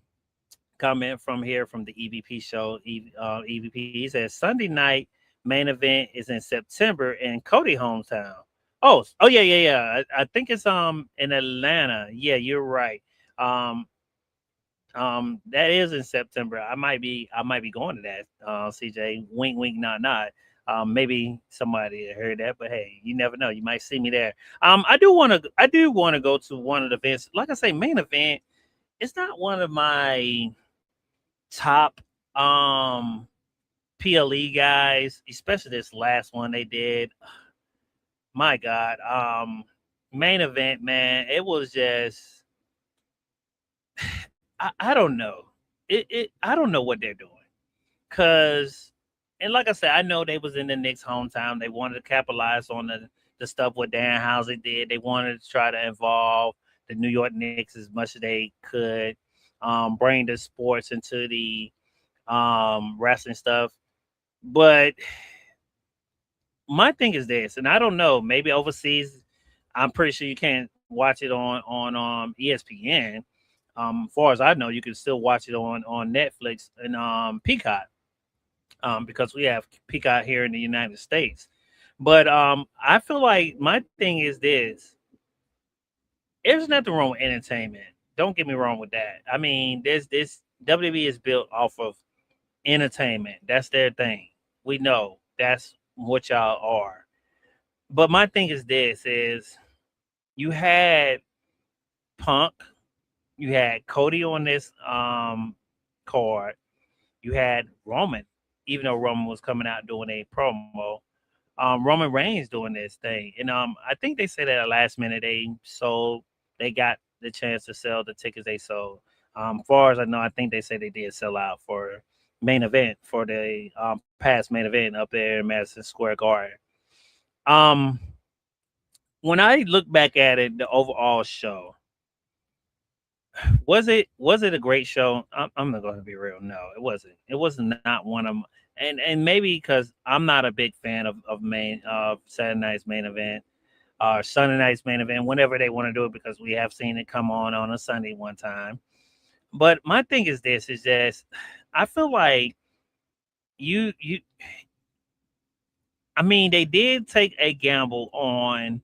comment from here from the EVP show. EVP, he says Sunday night main event is in September in Cody hometown. Oh yeah, yeah, yeah. I think it's in Atlanta. Yeah, you're right. Um, that is in September. I might be going to that. CJ, wink, wink, not, not. Maybe somebody heard that, but hey, you never know. You might see me there. I do want to go to one of the events. Like I say, main event. It's not one of my top PLE guys, especially this last one they did. My God, main event, man. It was just I don't know. I don't know what they're doing. Cause and like I said, I know they was in the Knicks' hometown. They wanted to capitalize on the stuff what Dan Houser did. They wanted to try to involve the New York Knicks as much as they could, bring the sports into the wrestling stuff. But my thing is this, and I don't know, maybe overseas, I'm pretty sure you can't watch it on ESPN. As far as I know, you can still watch it on Netflix and Peacock, because we have Peacock here in the United States. But I feel like my thing is this: there's nothing wrong with entertainment. Don't get me wrong with that. I mean, there's this WWE is built off of entertainment. That's their thing. We know that's what y'all are. But my thing is this: is you had Punk, you had Cody on this card, you had Roman, even though Roman was coming out doing a promo. Roman Reigns doing this thing, and I think they said at the last minute they got the chance to sell the tickets they sold. Far as I know, I think they said they did sell out for main event for the past main event up there in Madison Square Garden. Um, when I look back at it, the overall show, was it a great show? I'm not going to be real. No, it wasn't. It was not one of and maybe because I'm not a big fan of Saturday night's main event or Sunday night's main event whenever they want to do it, because we have seen it come on a Sunday one time. But my thing is this: is just I feel like you I mean, they did take a gamble on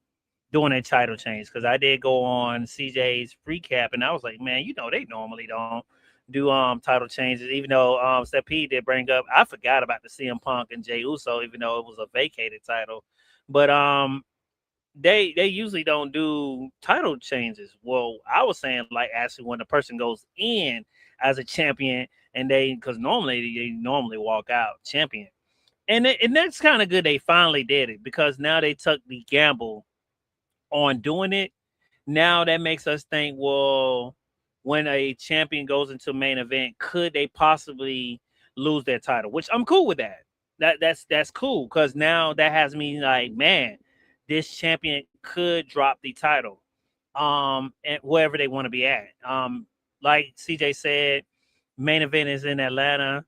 doing a title change, because I did go on CJ's recap and I was like, man, they normally don't do title changes, even though Step P did bring up. I forgot about the CM Punk and Jey Uso, even though it was a vacated title. But they usually don't do title changes. Well, I was saying like actually when the person goes in as a champion, and because they normally walk out champion. And that's kind of good they finally did it, because now they took the gamble on doing it. Now that makes us think, well, when a champion goes into main event, could they possibly lose their title? Which I'm cool with that. That's cool, because now that has me like, man, this champion could drop the title, and wherever they want to be at. Like CJ said, main event is in Atlanta.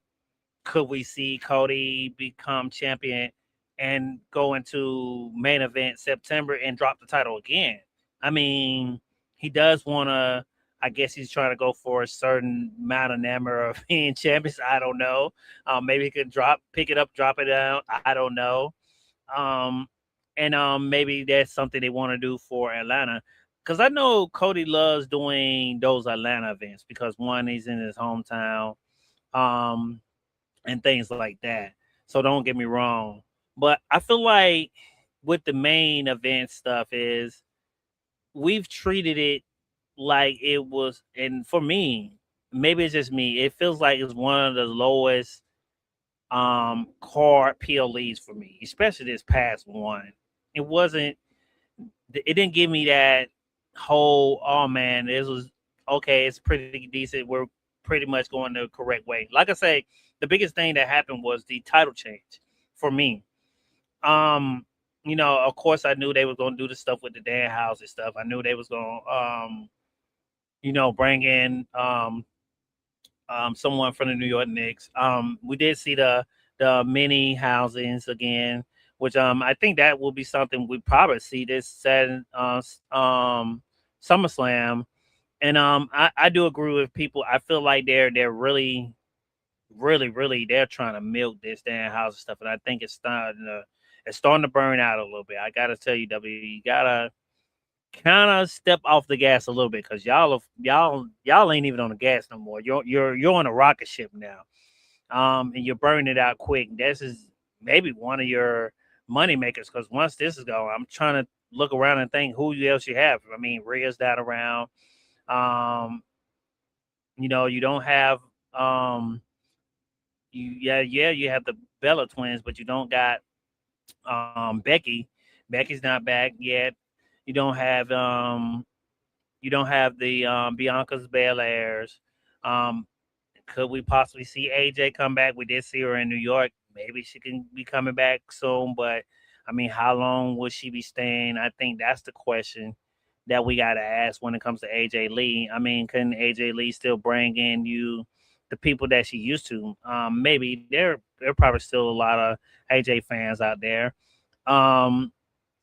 Could we see Cody become champion and go into main event September and drop the title again? I mean, he does want to. I guess he's trying to go for a certain amount of number of being champions. I don't know. Maybe he could pick it up, drop it down. I don't know. Um, and maybe that's something they want to do for Atlanta, because I know Cody loves doing those Atlanta events, because one, he's in his hometown. Um, and things like that. So don't get me wrong. But I feel like with the main event stuff is we've treated it like it was, and for me, maybe it's just me, it feels like it's one of the lowest card PLEs for me, especially this past one. It wasn't it didn't give me that whole, oh man, this was okay, it's pretty decent. We're pretty much going the correct way. Like I say, the biggest thing that happened was the title change for me. You know, of course, I knew they was gonna do the stuff with the Dan House and stuff. I knew they was gonna, you know, bring in someone from the New York Knicks. We did see the mini housings again, which I think that will be something we probably see this Saturday, SummerSlam. And I do agree with people. I feel like they're really, really they're trying to milk this damn house and stuff, and I think it's starting to burn out a little bit. I gotta tell you, W, you gotta kind of step off the gas a little bit because y'all ain't even on the gas no more. You're on a rocket ship now, and you're burning it out quick. This is maybe one of your money makers because once this is going, I'm trying to look around and think who else you have. I mean, Rhea's not around. Um, you know, you don't have you have the Bella twins, but you don't got Becky. Becky's not back yet. You don't have the Bianca's Belairs. Um, could we possibly see AJ come back? We did see her in New York. Maybe she can be coming back soon, but I mean, how long will she be staying? I think that's the question that we got to ask when it comes to AJ Lee. I mean, can AJ Lee still bring in the people that she used to? Maybe there are probably still a lot of AJ fans out there. Um,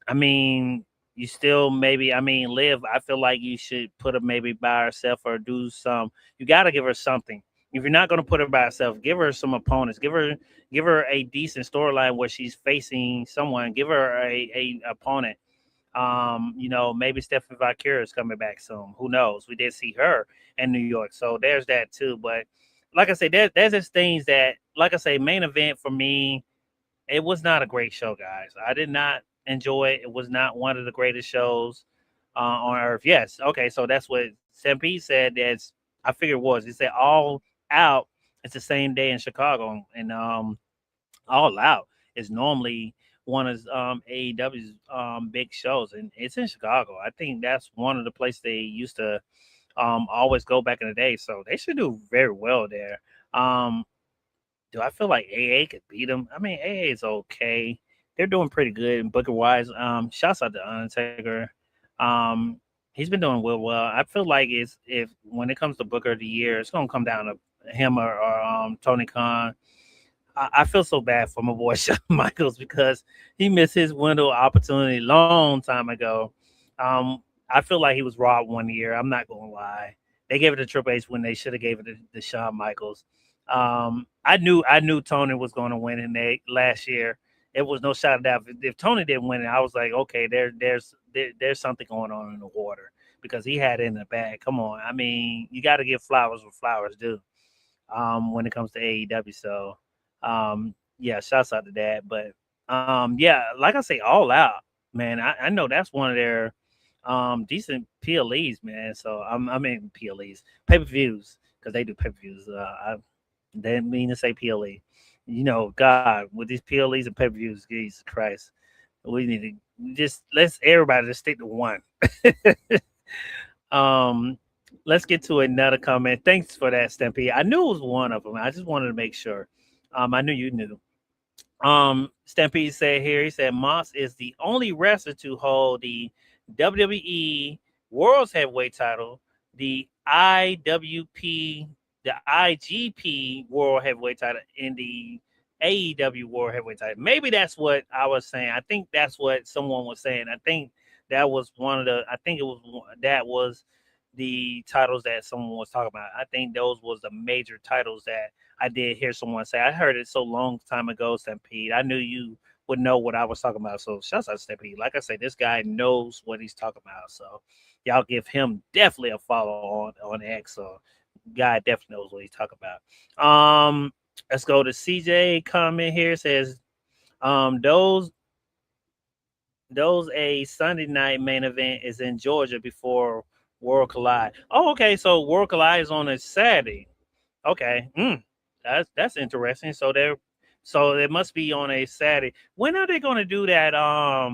I mean, you still maybe. I mean, Liv. I feel like you should put her maybe by herself or do some. You got to give her something. If you're not going to put her by herself, give her some opponents. Give her a decent storyline where she's facing someone. Give her a opponent. You know, maybe Stephanie Valkyrie is coming back soon. Who knows? We did see her in New York, so there's that too. But like I say, there's just things that, like I say, main event for me, it was not a great show, guys. I did not enjoy it. It was not one of the greatest shows on earth. Yes, okay, so that's what Stampede said. That's I figured it was. He said all out. It's the same day in Chicago, and all out is normally one of AEW's big shows, and it's in Chicago. I think that's one of the places they used to always go back in the day. So they should do very well there. Um, do I feel like AA could beat them? I mean, AA is okay. They're doing pretty good Booker wise. Shouts out to Undertaker. Um, he's been doing well. I feel like it's if when it comes to Booker of the year, it's gonna come down to him or Tony Khan. I feel so bad for my boy Shawn Michaels because he missed his window of opportunity long time ago. I feel like he was robbed one year. I'm not gonna lie. They gave it to Triple H when they should have gave it to Shawn Michaels. I knew Tony was going to win in last year. It was no shot of doubt. If Tony didn't win it, I was like, okay, there's something going on in the water because he had it in the bag. Come on, I mean, you got to give flowers what flowers do when it comes to AEW. So, yeah, shouts out to that. But yeah, like I say, all out, man. I know that's one of their decent PLEs, man. So I mean PLEs, pay per views because they do pay per views. I didn't mean to say PLE. You know, God, with these PLEs and pay per views, Jesus Christ, we need to just let's everybody just stick to one. um, let's get to another comment. Thanks for that, Stampede. I knew it was one of them. I just wanted to make sure. I knew you knew. Stampede said here, he said Moss is the only wrestler to hold the WWE World's Heavyweight title, the IWP, the IGP World Heavyweight title, and the AEW World Heavyweight title. Maybe that's what I was saying. I think that's what someone was saying. I think that was one of the. I think it was that was the titles that someone was talking about. I think those was the major titles that I did hear someone say. I heard it so long time ago, Stampede. I knew you would know what I was talking about. So shouts out to Stampede. Like I say, this guy knows what he's talking about. So y'all give him definitely a follow on X. So guy definitely knows what he's talking about. Let's go to CJ comment here. It says those a Sunday night main event is in Georgia before World Collide. Oh, okay. So World Collide is on a Saturday. Okay. That's interesting. So it must be on a Saturday. When are they going to do that? I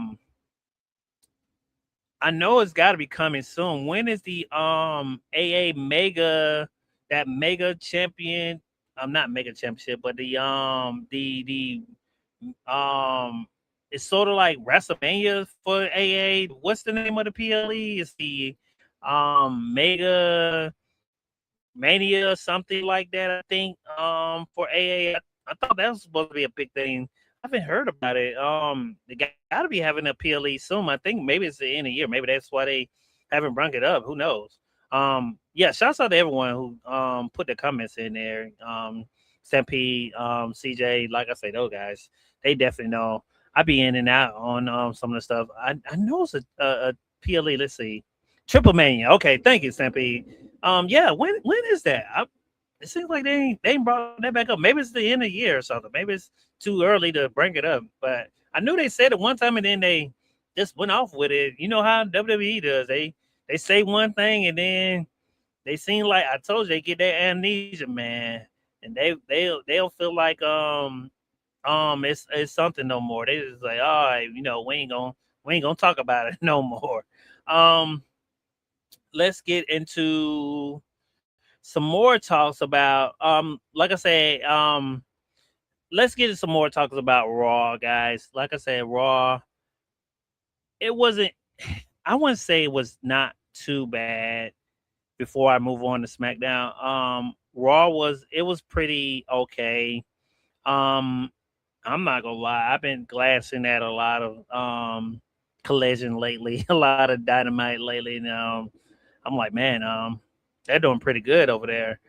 know it's got to be coming soon. When is the AA Mega that Mega Champion? I'm not Mega Championship, but the um it's sort of like WrestleMania for AA. What's the name of the PLE? It's the Mega Mania or something like that, I think. For AA. I thought that was supposed to be a big thing. I haven't heard about it. They gotta be having a PLE soon. I think maybe it's the end of the year. Maybe that's why they haven't brung it up. Who knows? Yeah, shouts out to everyone who put the comments in there. Stampede, CJ, like I say, those guys, they definitely know. I be in and out on some of the stuff. I know it's a PLE. Let's see, Triple Mania. Okay, thank you, Stampede. Yeah, when is that? It seems like they ain't brought that back up. Maybe it's the end of the year or something. Maybe it's too early to bring it up. But I knew they said it one time and then they just went off with it. You know how WWE does. They say one thing and then they seem like I told you they get that amnesia, man, and they'll feel like it's something no more. They just like, all right, we ain't gonna talk about it no more. Um, let's get into some more talks about like I said, let's get into some more talks about Raw, guys. Like I said, Raw, it wasn't I wouldn't say it was not too bad before I move on to SmackDown. Raw was pretty okay. Um I'm not gonna lie, I've been glancing at a lot of collision lately, a lot of dynamite lately, and I'm like, man, they're doing pretty good over there.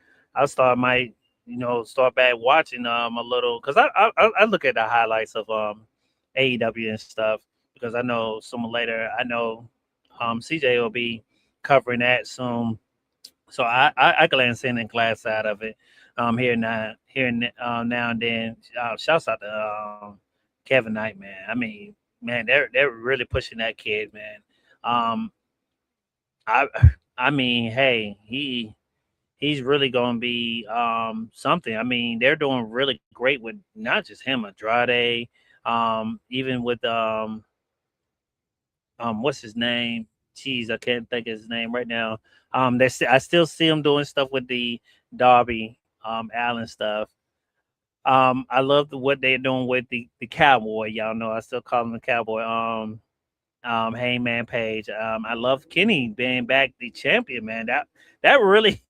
Might start back watching a little because I look at the highlights of AEW and stuff because I know sooner or later I know CJ will be covering that soon. So I glance in and glance out of it now and then. Shouts out to Kevin Knight, man. I mean, man, they're really pushing that kid, man. Um, I I mean, hey, he's really going to be something. I mean, they're doing really great with not just him, Andrade, even with what's his name? Jeez, I can't think of his name right now. I still see him doing stuff with the Darby Allen stuff. I love what they're doing with the Cowboy. Y'all know I still call him the Cowboy. Heyman Page. I love Kenny being back the champion, man. That really,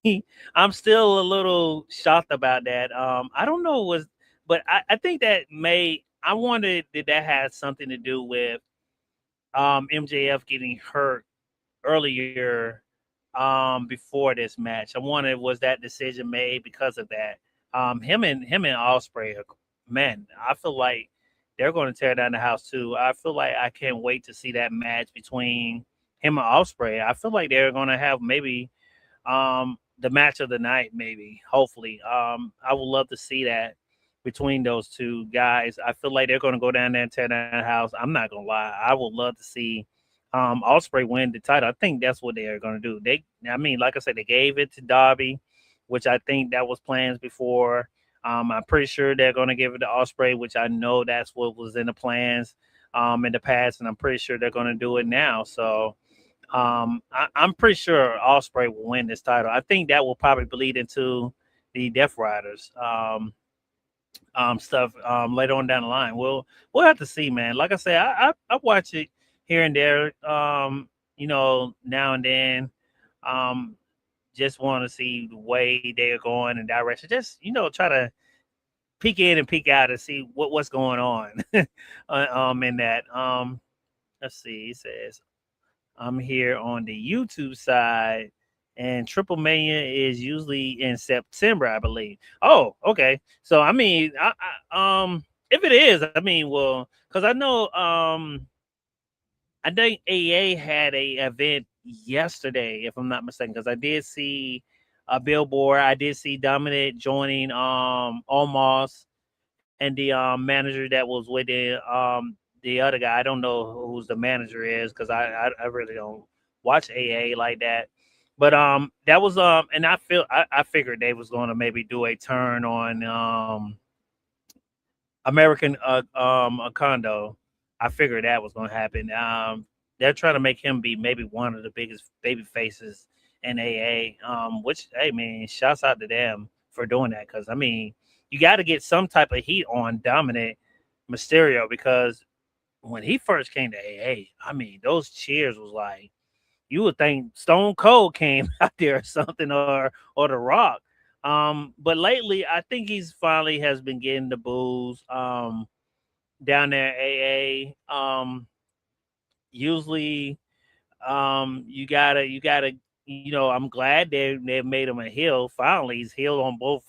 I'm still a little shocked about that. I don't know but I think that I wondered did that have something to do with MJF getting hurt earlier before this match. I wondered was that decision made because of that. Him and Osprey, man, I feel like they're going to tear down the house too. I feel like I can't wait to see that match between him and Osprey. I feel like they're going to have maybe the match of the night, maybe hopefully. I would love to see that between those two guys. I feel like they're going to go down there and tear down the house. I'm not going to lie. I would love to see Osprey win the title. I think that's what they are going to do. I mean, like I said, they gave it to Darby, which I think that was plans before. I'm pretty sure they're going to give it to Osprey, which I know that's what was in the plans in the past, and I'm pretty sure they're going to do it now. So I'm pretty sure Osprey will win this title. I think that will probably bleed into the Death Riders stuff later on down the line. We'll have to see, man. Like I said, I watch it here and there, now and then. Just want to see the way they're going and direction. Just try to peek in and peek out and see what's going on. In that. Let's see. It says I'm here on the YouTube side, and Triple Mania is usually in September, I believe. Oh, okay. So I mean, if it is, I mean, well, because I know, I think AA had a event yesterday, if I'm not mistaken, because I did see a billboard. I did see Dominic joining Omos and the manager that was with the other guy. I don't know who's the manager is because I really don't watch AA like that. But that was and I figured they was going to maybe do a turn on American Condo. I figured that was going to happen. They're trying to make him be maybe one of the biggest baby faces in AA. Which, hey man, shouts out to them for doing that because I mean, you got to get some type of heat on Dominic Mysterio because when he first came to AA, I mean, those cheers was like you would think Stone Cold came out there or something, or The Rock. But lately, I think he's finally has been getting the boos. Down there, at AA. Usually, you gotta, I'm glad they made him a heel. Finally, he's healed on both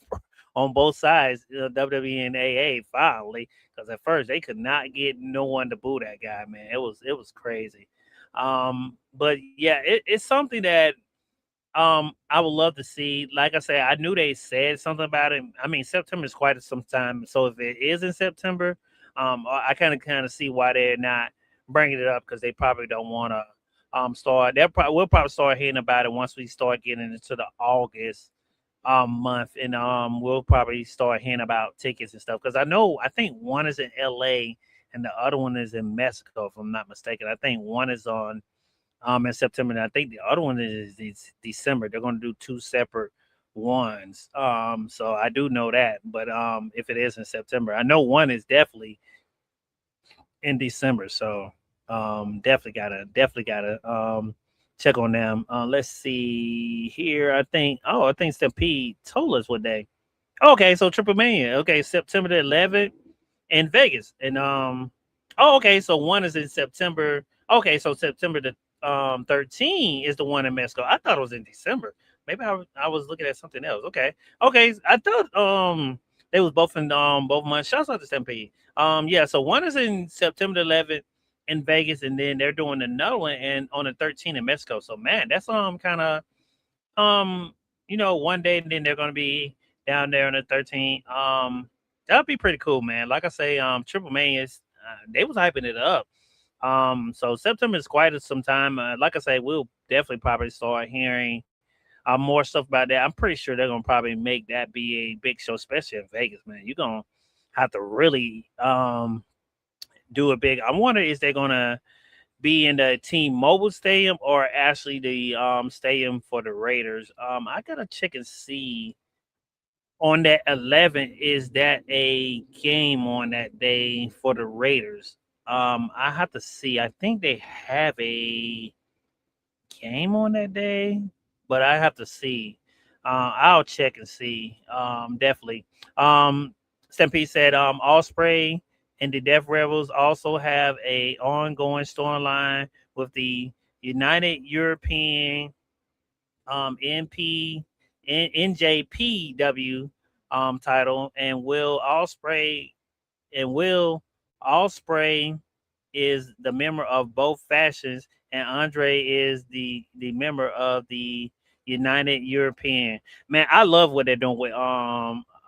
on both sides, WWE and AA. Finally, because at first they could not get no one to boo that guy. Man, it was crazy. But yeah, it's something that I would love to see. Like I said, I knew they said something about it. I mean, September is quite some time, so if it is in September, I kind of see why they're not bringing it up because they probably don't want to start. We'll probably start hearing about it once we start getting into the August month, and we'll probably start hearing about tickets and stuff because I think one is in LA and the other one is in Mexico, if I'm not mistaken. I think one is on in September. And I think the other one is December. They're going to do two separate ones. So I do know that, but if it is in September, I know one is definitely in December. So definitely gotta check on them. Let's see here. I think Stampede told us what day. Okay, so Triple Mania. Okay, September the 11th in Vegas. And okay, so one is in September. Okay, so September the 13 is the one in Mexico. I thought it was in December. Maybe I was looking at something else. Okay, I thought they was both in both months. Shouts out to Stampede. Yeah, so one is in September the 11th in Vegas, and then they're doing another one and on the 13th in Mexico. So man, that's kind of um one day, and then they're gonna be down there on the 13th. That'd be pretty cool, man. Like I say, Triple Mania, they was hyping it up. So September is quite some time. Like I say, we'll definitely probably start hearing more stuff about that. I'm pretty sure they're gonna probably make that be a big show, especially in Vegas, man. You're gonna have to really do it big. I wonder is they gonna be in the Team Mobile Stadium or actually the stadium for the Raiders. I gotta check and see on that 11. Is that a game on that day for the Raiders? I have to see. I think they have a game on that day, but I have to see. I'll check and see. Definitely. Stampede said Osprey and the Death Rebels also have a ongoing storyline with the United European NP NJPW title, and Will Osprey is the member of both factions, and Andre is the member of the United European. Man, I love what they're doing with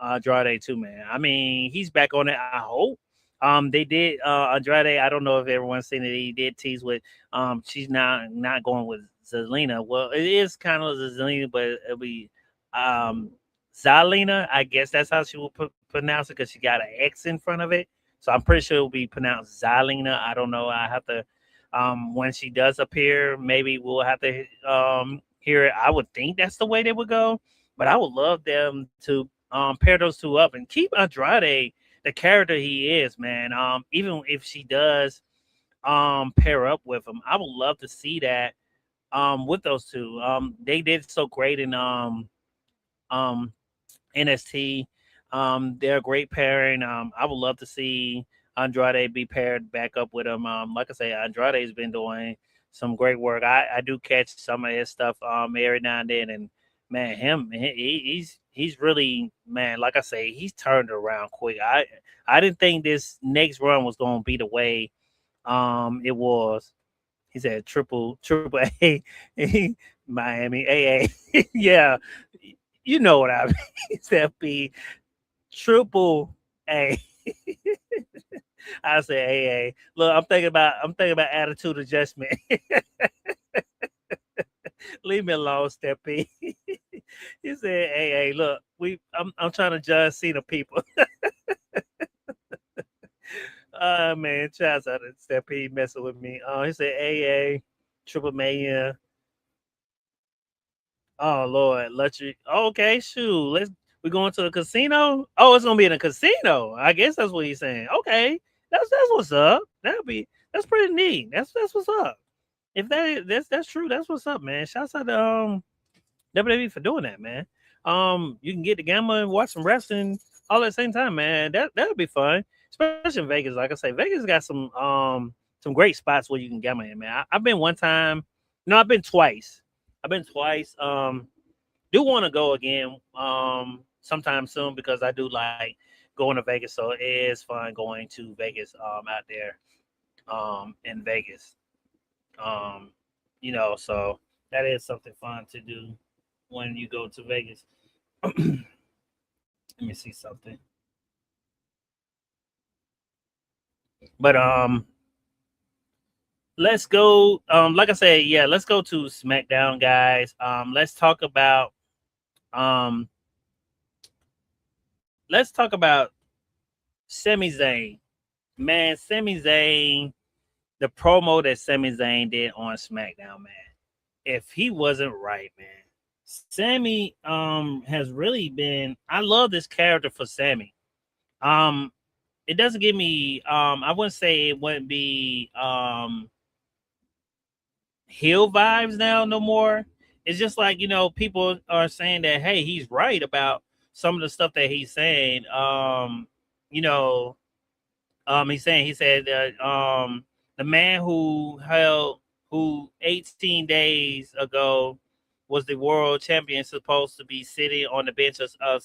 Andrade too, man. I mean, he's back on it. I hope. They did Andrade. I don't know if everyone's seen it. He did tease with she's not going with Zelina. Well, it is kind of Zelina, but it'll be um Zalina. I guess that's how she will pronounce it because she got an X in front of it. So I'm pretty sure it will be pronounced Zalina. I don't know. I have to when she does appear, maybe we'll have to hear it. I would think that's the way they would go, but I would love them to pair those two up and keep Andrade the character he is, man. Even if she does pair up with him, I would love to see that with those two. They did so great in um NST. They're a great pairing. I would love to see Andrade be paired back up with him. Like I say, Andrade's been doing some great work. I do catch some of his stuff every now and then, and man, he's really, man. Like I say, he's turned around quick. I didn't think this next run was going to be the way it was. He said triple A, Miami AA. Yeah, you know what I mean. He said B triple A. I say AA. Look, I'm thinking about attitude adjustment. Leave me alone, Steppy. He said, "Hey, look, I'm trying to judge see the people." Man, chance out of Steppy messing with me. He said, "AA, Triple Mania." Oh Lord, luxury. Okay, shoot. We going to a casino. Oh, it's gonna be in a casino. I guess that's what he's saying. Okay, That's what's up. That's pretty neat. That's what's up. If that's true, that's what's up, man. Shouts out to WWE for doing that, man. You can get the gamma and watch some wrestling all at the same time, man. That would be fun, especially in Vegas. Like I say, Vegas got some great spots where you can gamma in, man. I've been one time. No, I've been twice. I've been twice. Do want to go again sometime soon because I do like going to Vegas. So it is fun going to Vegas out there in Vegas. Um, so that is something fun to do when you go to Vegas. Let me see something. But let's go. Like I said, yeah, let's go to SmackDown, guys. Um let's talk about Sami Zayn. Man, Sami Zayn, the promo that Sami Zayn did on SmackDown, man. If he wasn't right, man. Sammy has really been I love this character for Sammy. Um it doesn't give me I wouldn't say it wouldn't be heel vibes now no more. It's just like, people are saying that hey, he's right about some of the stuff that he's saying. You know, he said that the man who 18 days ago was the world champion supposed to be sitting on the bench of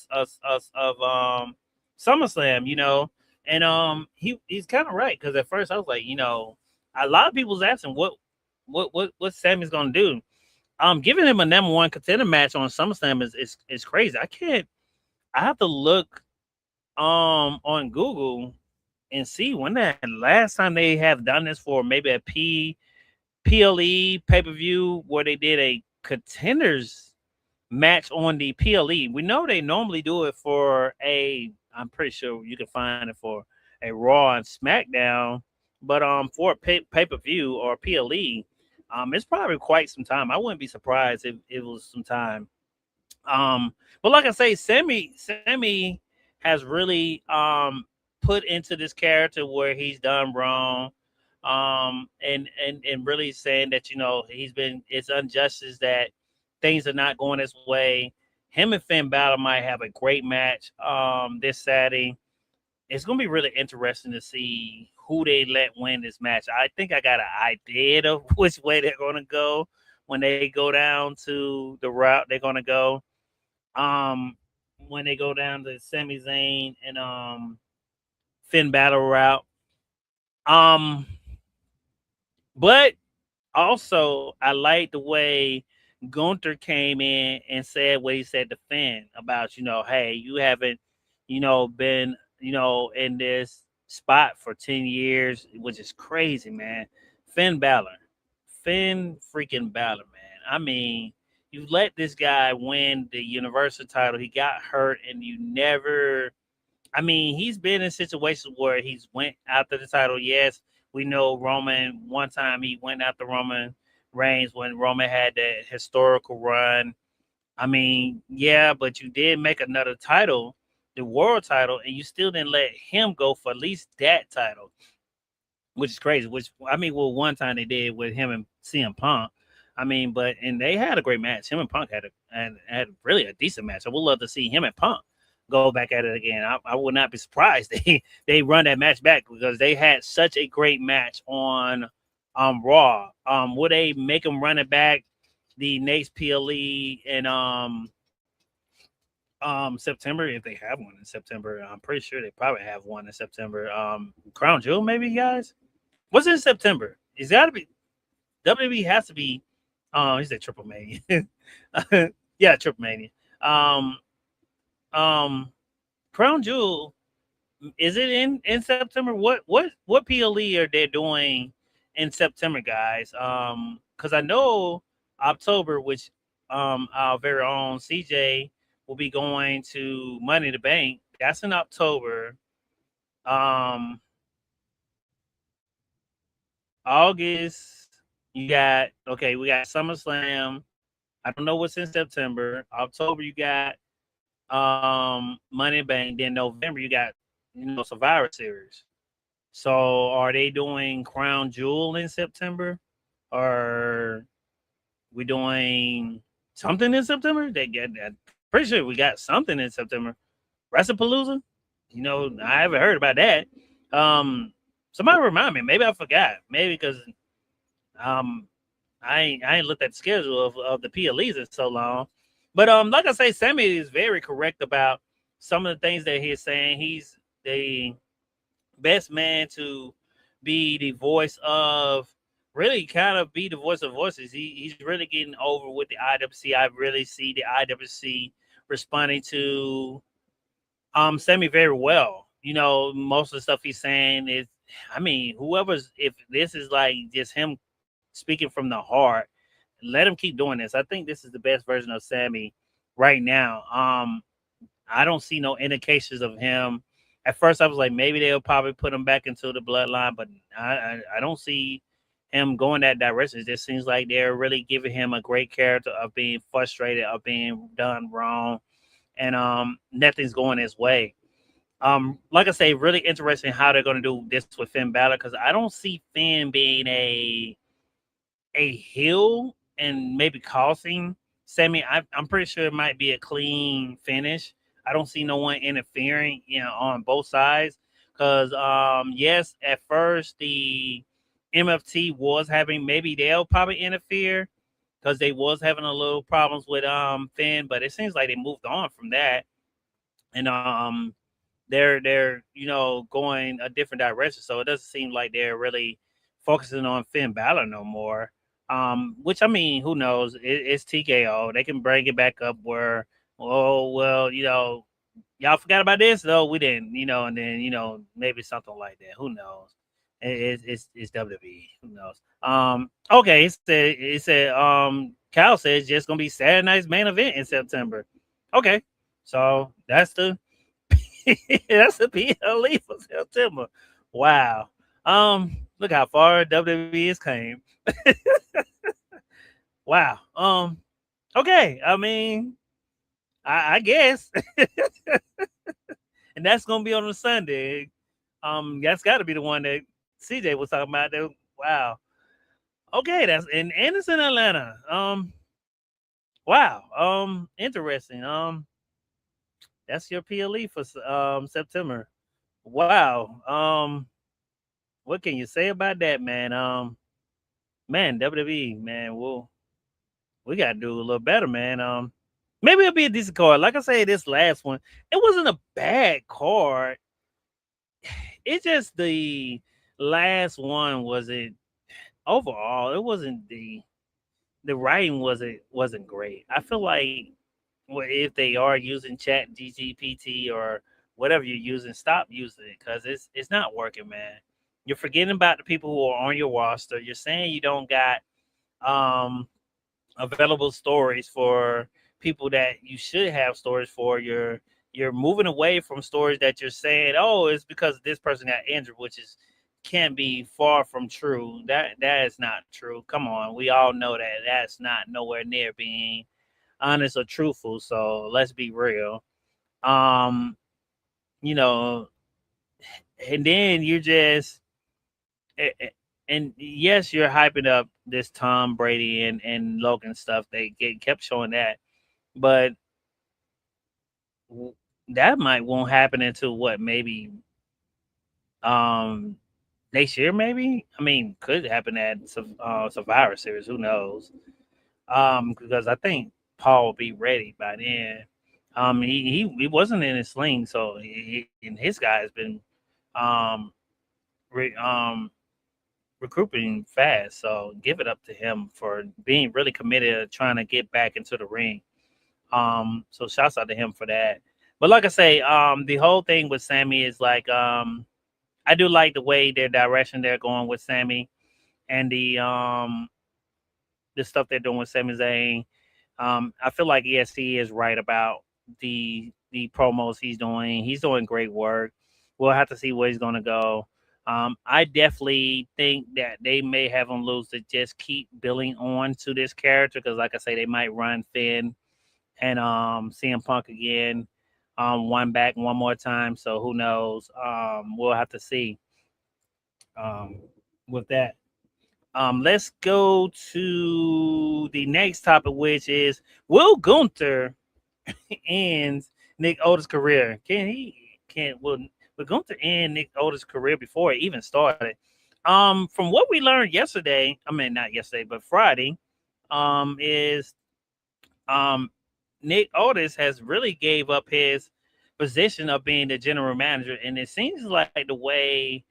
SummerSlam, and he's kind of right because at first I was like, a lot of people's asking what Sammy's gonna do. Giving him a number one contender match on SummerSlam is crazy. I have to look on Google and see when that last time they have done this for maybe a PLE pay-per-view where they did a contenders match on the PLE. We know they normally do it for I'm pretty sure you can find it for a Raw and SmackDown, but for a pay-per-view or PLE, it's probably quite some time. I wouldn't be surprised if it was some time. But like I say, Sammy has really put into this character where he's done wrong, and really saying that it's injustice that things are not going his way. Him and Finn Balor might have a great match this Saturday. It's gonna be really interesting to see who they let win this match. I think I got an idea of which way they're gonna go when they go down to the route they're gonna go. Um, when they go down to Sami Zayn and Finn Balor route. Um, but also I like the way Gunther came in and said what he said to Finn about, hey, you haven't, been, in this spot for 10 years, which is crazy, man. Finn Balor. Finn freaking Balor, man. I mean, you let this guy win the Universal title. He got hurt and you never I mean, he's been in situations where he's went after the title. Yes, we know Roman. One time he went after Roman Reigns when Roman had that historical run. I mean, yeah, but you did make another title, the world title, and you still didn't let him go for at least that title, which is crazy. Which I mean, well, one time they did with him and CM Punk. I mean, and they had a great match. Him and Punk had really a decent match. I would love to see him and Punk go back at it again. I would not be surprised they run that match back because they had such a great match on Raw. Would they make them run it back the next PLE in September if they have one in September? I'm pretty sure they probably have one in September. Crown Jewel, maybe, guys. What's in September? It's got to be WWE has to be. He said Triple Mania. Yeah, Triple Mania. Um, Crown Jewel, is it in September? What PLE are they doing in September, guys? Because I know October, which our very own CJ will be going to Money in the Bank. That's in October. Um, August, you got we got SummerSlam. I don't know what's in September. October, you got Money in Bank. Then November, you got Survivor Series. So are they doing Crown Jewel in September? Or we doing something in September? They get that. Pretty sure we got something in September. WrestlePalooza? I haven't heard about that. Um, Somebody remind me. Maybe I forgot. Maybe because um, I ain't looked at the schedule of the PLEs in so long. But like I say, Sammy is very correct about some of the things that he's saying. He's the best man to be the voice of really kind of be the voice of voices. He's really getting over with the IWC. I really see the IWC responding to Sammy very well. Most of the stuff he's saying is, I mean, if this is like just him speaking from the heart, let him keep doing this. I think this is the best version of Sammy right now. I don't see no indications of him. At first, I was like, maybe they'll probably put him back into the bloodline, but I don't see him going that direction. It just seems like they're really giving him a great character of being frustrated, of being done wrong, and nothing's going his way. Like I say, really interesting how they're going to do this with Finn Balor because I don't see Finn being a heel and maybe costing Sammy. I'm pretty sure it might be a clean finish. I don't see no one interfering, on both sides. Because yes, at first the MFT was having maybe they'll probably interfere because they was having a little problems with Finn, but it seems like they moved on from that, and they're going a different direction. So it doesn't seem like they're really focusing on Finn Balor no more. Which I mean, who knows? It's TKO. They can bring it back up where, oh well, y'all forgot about this though. We didn't, and then maybe something like that. Who knows? It's WWE. Who knows? Okay. It said Cal says just gonna be Saturday night's main event in September. Okay, so that's the that's the PLE for September. Wow. Look how far WWE has came. Wow. Okay. I mean, I guess, and that's gonna be on a Sunday. That's got to be the one that CJ was talking about. That, wow. Okay, that's and it's in Atlanta. Wow. Interesting. That's your PLE for September. Wow. What can you say about that, man? Man, WWE, man, we gotta do a little better, man. Maybe it'll be a decent card. Like I say, this last one, it wasn't a bad card. It's just the last one wasn't overall. It wasn't the writing wasn't great. I feel like if they are using Chat GGPT or whatever you're using, stop using it because it's not working, man. You're forgetting about the people who are on your roster. You're saying you don't got um available stories for people that you should have stories for. You're moving away from stories that you're saying, oh, it's because this person got injured, which is can be far from true. That is not true. Come on, we all know that that's not nowhere near being honest or truthful. So let's be real. Um, you know, and then you just and yes, you're hyping up this Tom Brady and Logan stuff. They kept showing that, but that might won't happen until what maybe um next year. Maybe I mean could happen at Survivor Series. Who knows? Because I think Paul will be ready by then. He wasn't in his sling, so and his guy has been um re, recruiting fast. So give it up to him for being really committed to trying to get back into the ring. So shouts out to him for that. But like I say, the whole thing with Sammy is like, I do like the way their direction they're going with Sammy and the stuff they're doing with Sami Zayn. I feel like ESC is right about the promos he's doing. He's doing great work. We'll have to see where he's going to go. I definitely think that they may have him lose to just keep building on to this character because, like I say, they might run Finn and CM Punk again, one back one more time. So who knows? We'll have to see. um, with that. Let's go to the next topic, which is will Gunther end Nick Otis' career? Can will Gunther end Nick Otis' career before it even started? From what we learned yesterday, I mean not yesterday, but Friday, is um Nick Otis has really gave up his position of being the general manager, and it seems like the way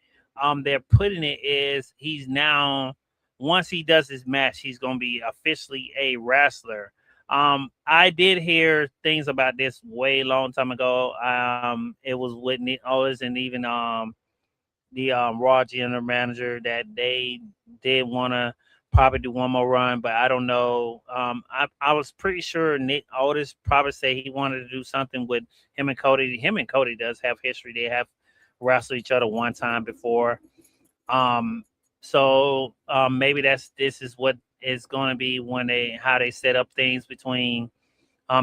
they're putting it is he's now once he does his match, he's gonna be officially a wrestler. I did hear things about this way long time ago. It was with Nick Otis and even the Raw general manager that they did want to probably do one more run, but I don't know. I was pretty sure Nick Otis probably said he wanted to do something with him and Cody. Him and Cody does have history. They have wrestled each other one time before. Um, so maybe this is what is going to be when they how they set up things between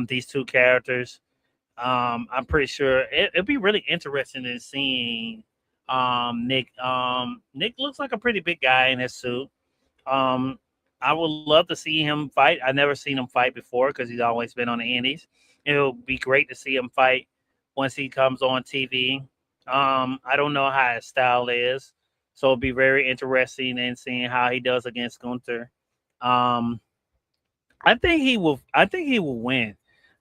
these two characters. I'm pretty sure it'd be really interesting in seeing Nick. Nick looks like a pretty big guy in his suit. Um, I would love to see him fight. I never seen him fight before because he's always been on the Indies. It'll be great to see him fight once he comes on TV. I don't know how his style is, so it'll be very interesting in seeing how he does against Gunther. Um, I think he will. I think he will win.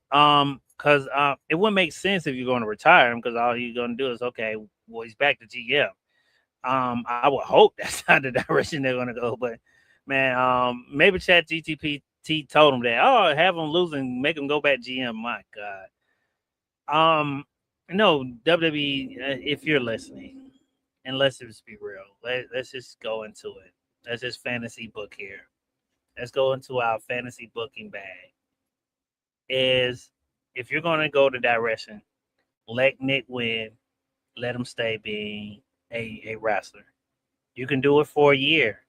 Because it wouldn't make sense if you're going to retire him because all you're going to do is okay. Well, he's back to GM. I would hope that's not the direction they're going to go, but man, maybe Chat GTP told him that. Oh, have him lose and make him go back GM. My God. No, WWE, if you're listening, and let's just be real, let's just go into it. Let's just fantasy book here. Let's go into our fantasy booking bag. Is if you're going to go the direction, let Nick win, let him stay being a wrestler. You can do it for a year.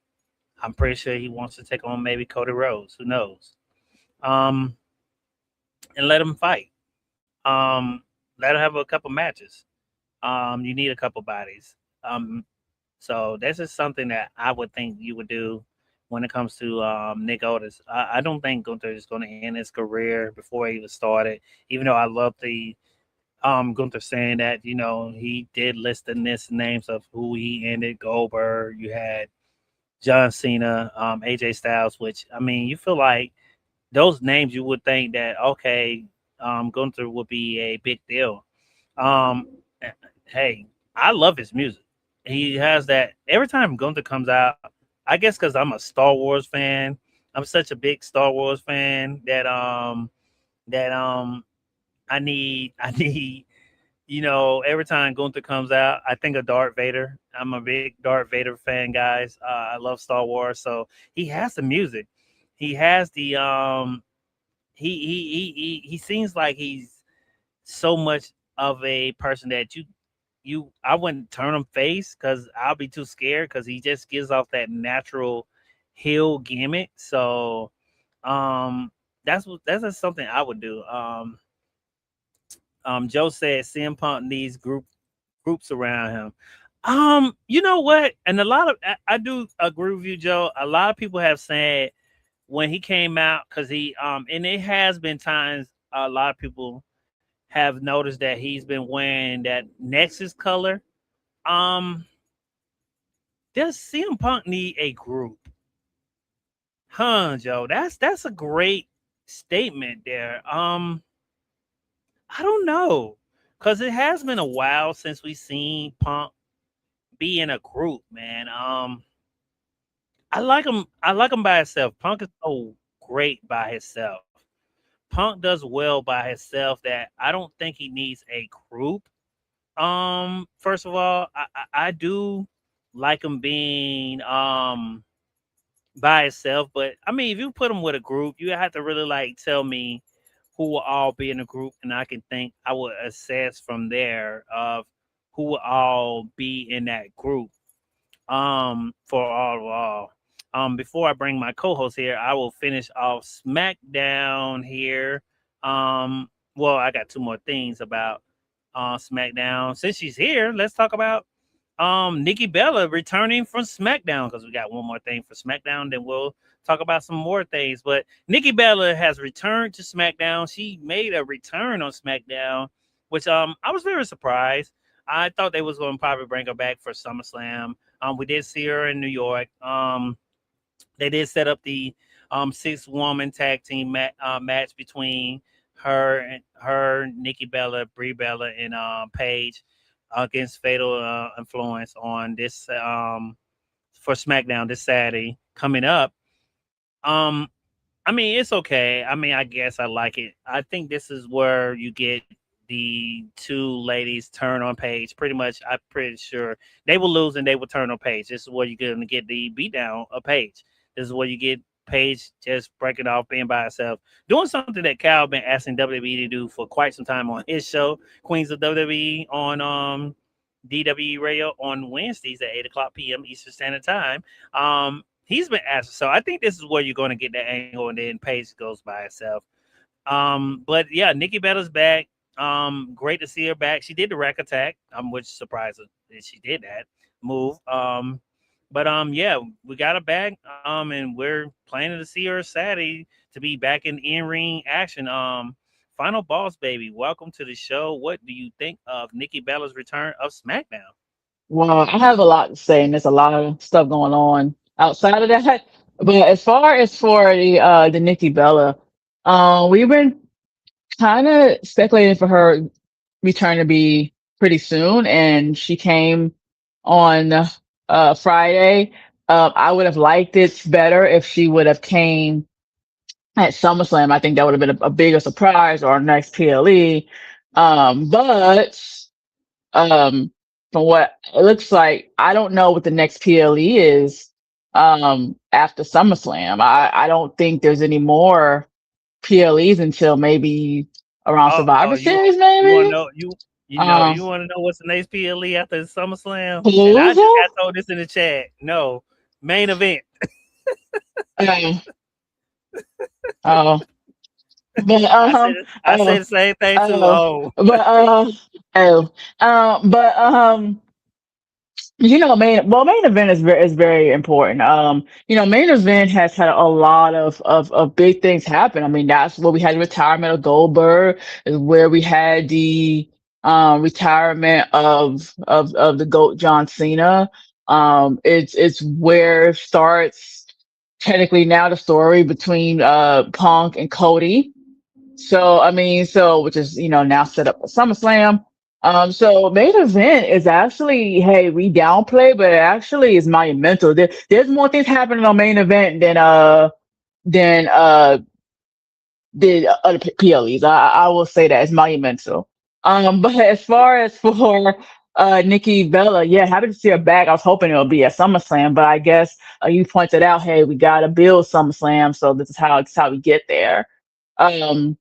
I'm pretty sure he wants to take on maybe Cody Rhodes. Who knows? Um, and let him fight. Let him have a couple matches. You need a couple bodies. So this is something that I would think you would do when it comes to Nick Otis. I don't think Gunther is going to end his career before he even started. Even though I love the Gunther saying that he did list the list names of who he ended. Goldberg, you had John Cena, AJ Styles, which I mean, you feel like those names you would think that okay, Gunther would be a big deal. Um, hey, I love his music. He has that every time Gunther comes out. I guess because I'm a Star Wars fan. I'm such a big Star Wars fan that I need every time Gunther comes out, I think of Darth Vader. I'm a big Darth Vader fan, guys. I love Star Wars, so he has the music. He has the he seems like he's so much of a person that you I wouldn't turn him face because I'll be too scared because he just gives off that natural heel gimmick. So that's just something I would do. Joe said CM Punk needs groups around him. You know what? And a lot of I do agree with you, Joe. A lot of people have said when he came out because and it has been times a lot of people have noticed that he's been wearing that Nexus color. Um, does CM Punk need a group? Huh, Joe? That's a great statement there. I don't know. Cause it has been a while since we seen Punk be in a group, man. I like him. I like him by himself. Punk is so great by himself. Punk does well by himself. That I don't think he needs a group. First of all, I do like him being by himself, but I mean, if you put him with a group, you have to really like tell me who will all be in a group, and I can think I would assess from there of who will all be in that group. For all. Before I bring my co-host here, I will finish off SmackDown here. Well, I got two more things about SmackDown. Since she's here, let's talk about Nikki Bella returning from SmackDown because we got one more thing for SmackDown. Then we'll talk about some more things. But Nikki Bella has returned to SmackDown. She made a return on SmackDown, which I was very surprised. I thought they was going to probably bring her back for SummerSlam. We did see her in New York. They did set up the 6-woman tag team match between Nikki Bella, Brie Bella, and Paige against Fatal Influence on this for SmackDown this Saturday coming up. Um, I mean, it's okay. I mean, I guess I like it. I think this is where you get the two ladies turn on Paige. Pretty much, I'm pretty sure they will lose and they will turn on Paige. This is where you're going to get the beatdown of Paige. This is where you get Paige just breaking off, being by herself, doing something that Cal been asking WWE to do for quite some time on his show, Queens of WWE on DWE Radio on Wednesdays at 8:00 p.m. Eastern Standard Time. He's been asking, so I think this is where you're going to get that angle, and then Paige goes by herself. But yeah, Nikki Bella's back. Great to see her back. She did the rack attack, which surprised that she did that move. But yeah, we got her back. And we're planning to see her Saturday to be back in ring action. Final boss baby, welcome to the show. What do you think of Nikki Bella's return of SmackDown? Well, I have a lot to say, and there's a lot of stuff going on outside of that. But as far as for the Nikki Bella, we've been kind of speculating for her return to be pretty soon, and she came on Friday. I would have liked it better if she would have came at SummerSlam. I think that would have been a bigger surprise or next PLE. But um, from what it looks like, I don't know what the next PLE is after SummerSlam. I don't think there's any more PLEs until maybe around Oh, Survivor Series, you want to maybe. know Um, you want to know what's the next PLE after SummerSlam? And I just Palooza? got told this in the chat. No, main event. Um, oh, but I oh, said the same thing too. oh, Oh, but oh, but main event is very important. Main event has had a lot of big things happen. I mean, that's where we had the retirement of Goldberg, is where we had the retirement of the GOAT John Cena. It's where starts technically now the story between Punk and Cody. So I mean, so which is now set up for SummerSlam. So main event is actually, hey, we downplay, but it actually is monumental. There's more things happening on main event than did other PLEs. I will say that it's monumental. But as far as for Nikki Bella, yeah, happy to see her back. I was hoping it would be at SummerSlam, but I guess you pointed out, hey, we gotta build SummerSlam, so this is how we get there. Um,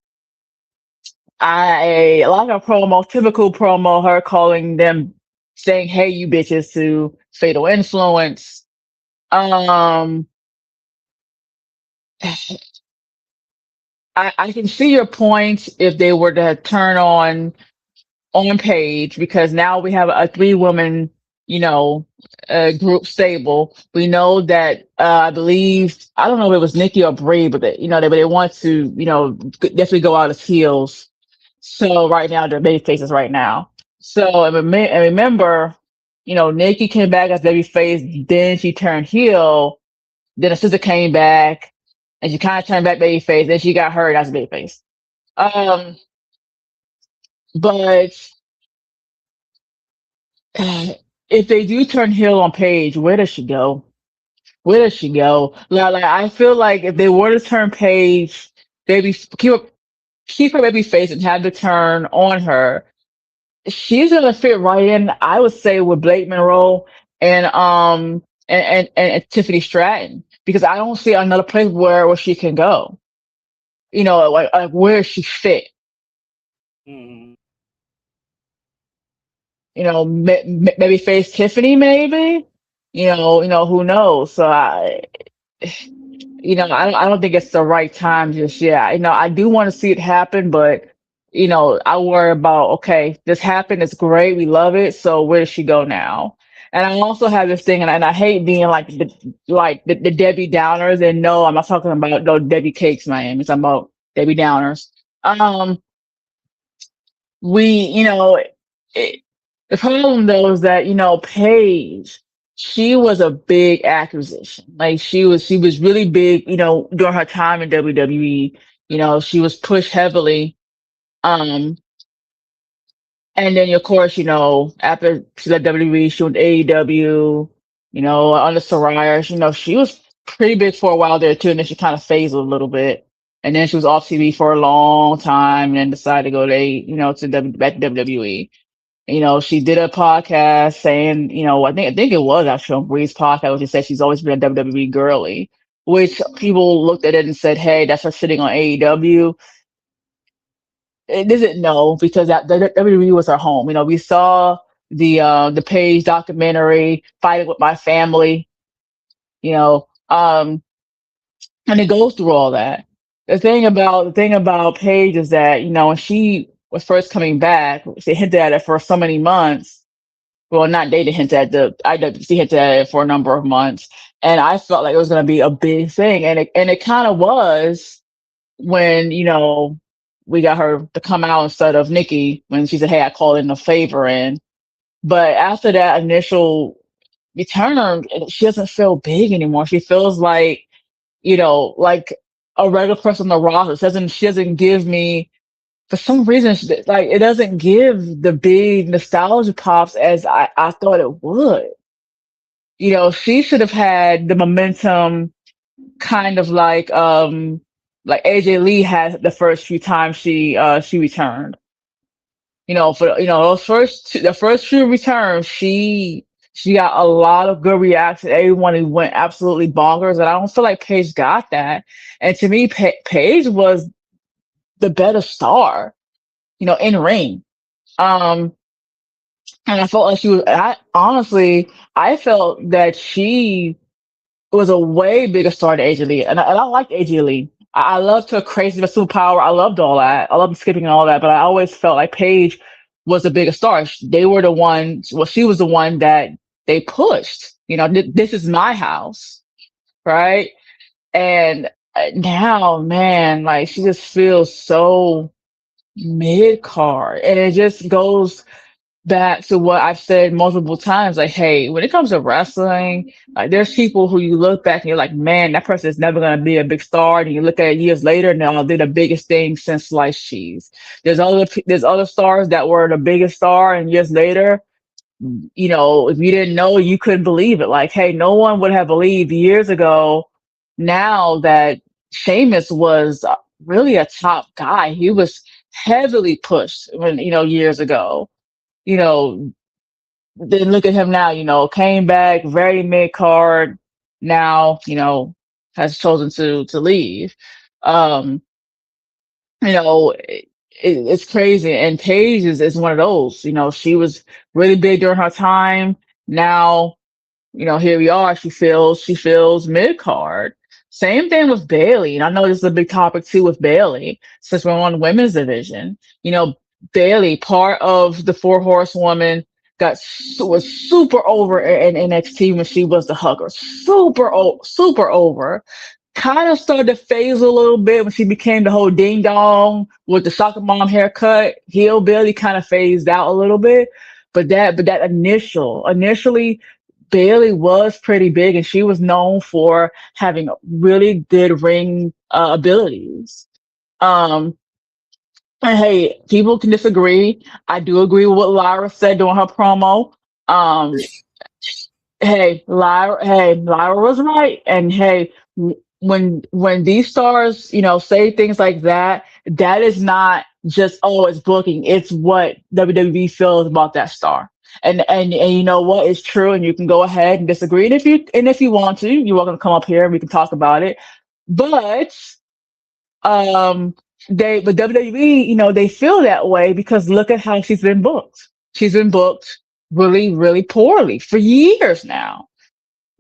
I like a promo, typical promo, her calling them, saying, "Hey, you bitches," to Fatal Influence. Um, I can see your point if they were to turn on page, because now we have a 3 woman, you know, group stable. We know that I believe, I don't know if it was Nikki or Brie, but they want to definitely go out as heels. So right now they're baby faces right now. So and remember, Nikki came back as baby face, then she turned heel, then her sister came back and she kind of turned back baby face, then she got hurt as a baby face. Um, but if they do turn heel on Paige, where does she go? Where does she go? Like I feel like if they were to turn Paige, baby keep her baby face and have the turn on her, she's gonna fit right in, I would say, with Blake Monroe and Tiffany Stratton, because I don't see another place where she can go. Like where she fit. mm, Maybe face Tiffany, maybe. Who knows? So I don't think it's the right time just yet. I do want to see it happen, but I worry about, okay, this happened, it's great, we love it. So where does she go now? And I also have this thing, and I hate being the Debbie Downers. And no, I'm not talking about no Debbie Cakes, Miami. I'm talking about Debbie Downers. Um, we, it, the problem though is that Paige, she was a big acquisition. Like she was really big. During her time in WWE, she was pushed heavily. Um, And then, of course, after she left WWE, she went to AEW, under Soraya. She was pretty big for a while there too. And then she kind of phased a little bit. And then she was off TV for a long time and then decided to go to, back to WWE. She did a podcast saying, I think it was actually on Bree's podcast where she said she's always been a WWE girly, which people looked at it and said, hey, that's her sitting on AEW. It doesn't know because that the WWE was our home. We saw the Paige documentary, Fighting with My Family, you know, um, and it goes through all that. The thing about Paige is that, when she was first coming back, they hinted at it for so many months. Well, not they didn't hint at the IWC hinted at it for a number of months. And I felt like it was gonna be a big thing. And it kinda was when, we got her to come out instead of Nikki when she said, hey, I called in a favor in. But after that initial return, she doesn't feel big anymore. She feels like a regular person on the roster. She doesn't give me, for some reason, like it doesn't give the big nostalgia pops as I thought it would. She should have had the momentum kind of like AJ Lee had the first few times she returned. For the first few returns, she got a lot of good reaction. Everyone who went absolutely bonkers, and I don't feel like Paige got that. And to me, Paige was the better star, in ring. Um, and I felt like she was. I felt that she was a way bigger star than AJ Lee, and I liked AJ Lee. I loved her crazy the superpower. I loved all that. I loved skipping and all that, but I always felt like Paige was the bigger star. They were the ones. Well, she was the one that they pushed. This is my house, right? And now, man, like she just feels so mid card, and it just goes back to what I've said multiple times. Like, hey, when it comes to wrestling, like there's people who you look back and you're like, man, that person is never gonna be a big star. And you look at it years later, now they're the biggest thing since sliced cheese. There's other stars that were the biggest star, and years later, if you didn't know, you couldn't believe it. Like, hey, no one would have believed years ago now that Sheamus was really a top guy. He was heavily pushed when, years ago. You know, then look at him now, came back very mid card, now, has chosen to leave. Um, it's crazy. And Paige is one of those, she was really big during her time. Now, here we are. She feels mid card. Same thing with Bailey. And I know this is a big topic too with Bailey, since we're on women's division. Bailey, part of the Four Horsewoman, was super over in NXT when she was the hugger. Super over. Kind of started to phase a little bit when she became the whole ding dong with the soccer mom haircut. Hillbilly kind of phased out a little bit, but that initially Bailey was pretty big, and she was known for having really good ring abilities. Um, and hey, people can disagree. I do agree with what Lyra said during her promo. Um, Lyra was right. And hey, when these stars, say things like that, that is not just, oh, it's booking. It's what WWE feels about that star. And you know what is true, and you can go ahead and disagree. And if you want to, you're welcome to come up here and we can talk about it. But um but WWE, they feel that way because look at how she's been booked. She's been booked really, really poorly for years now.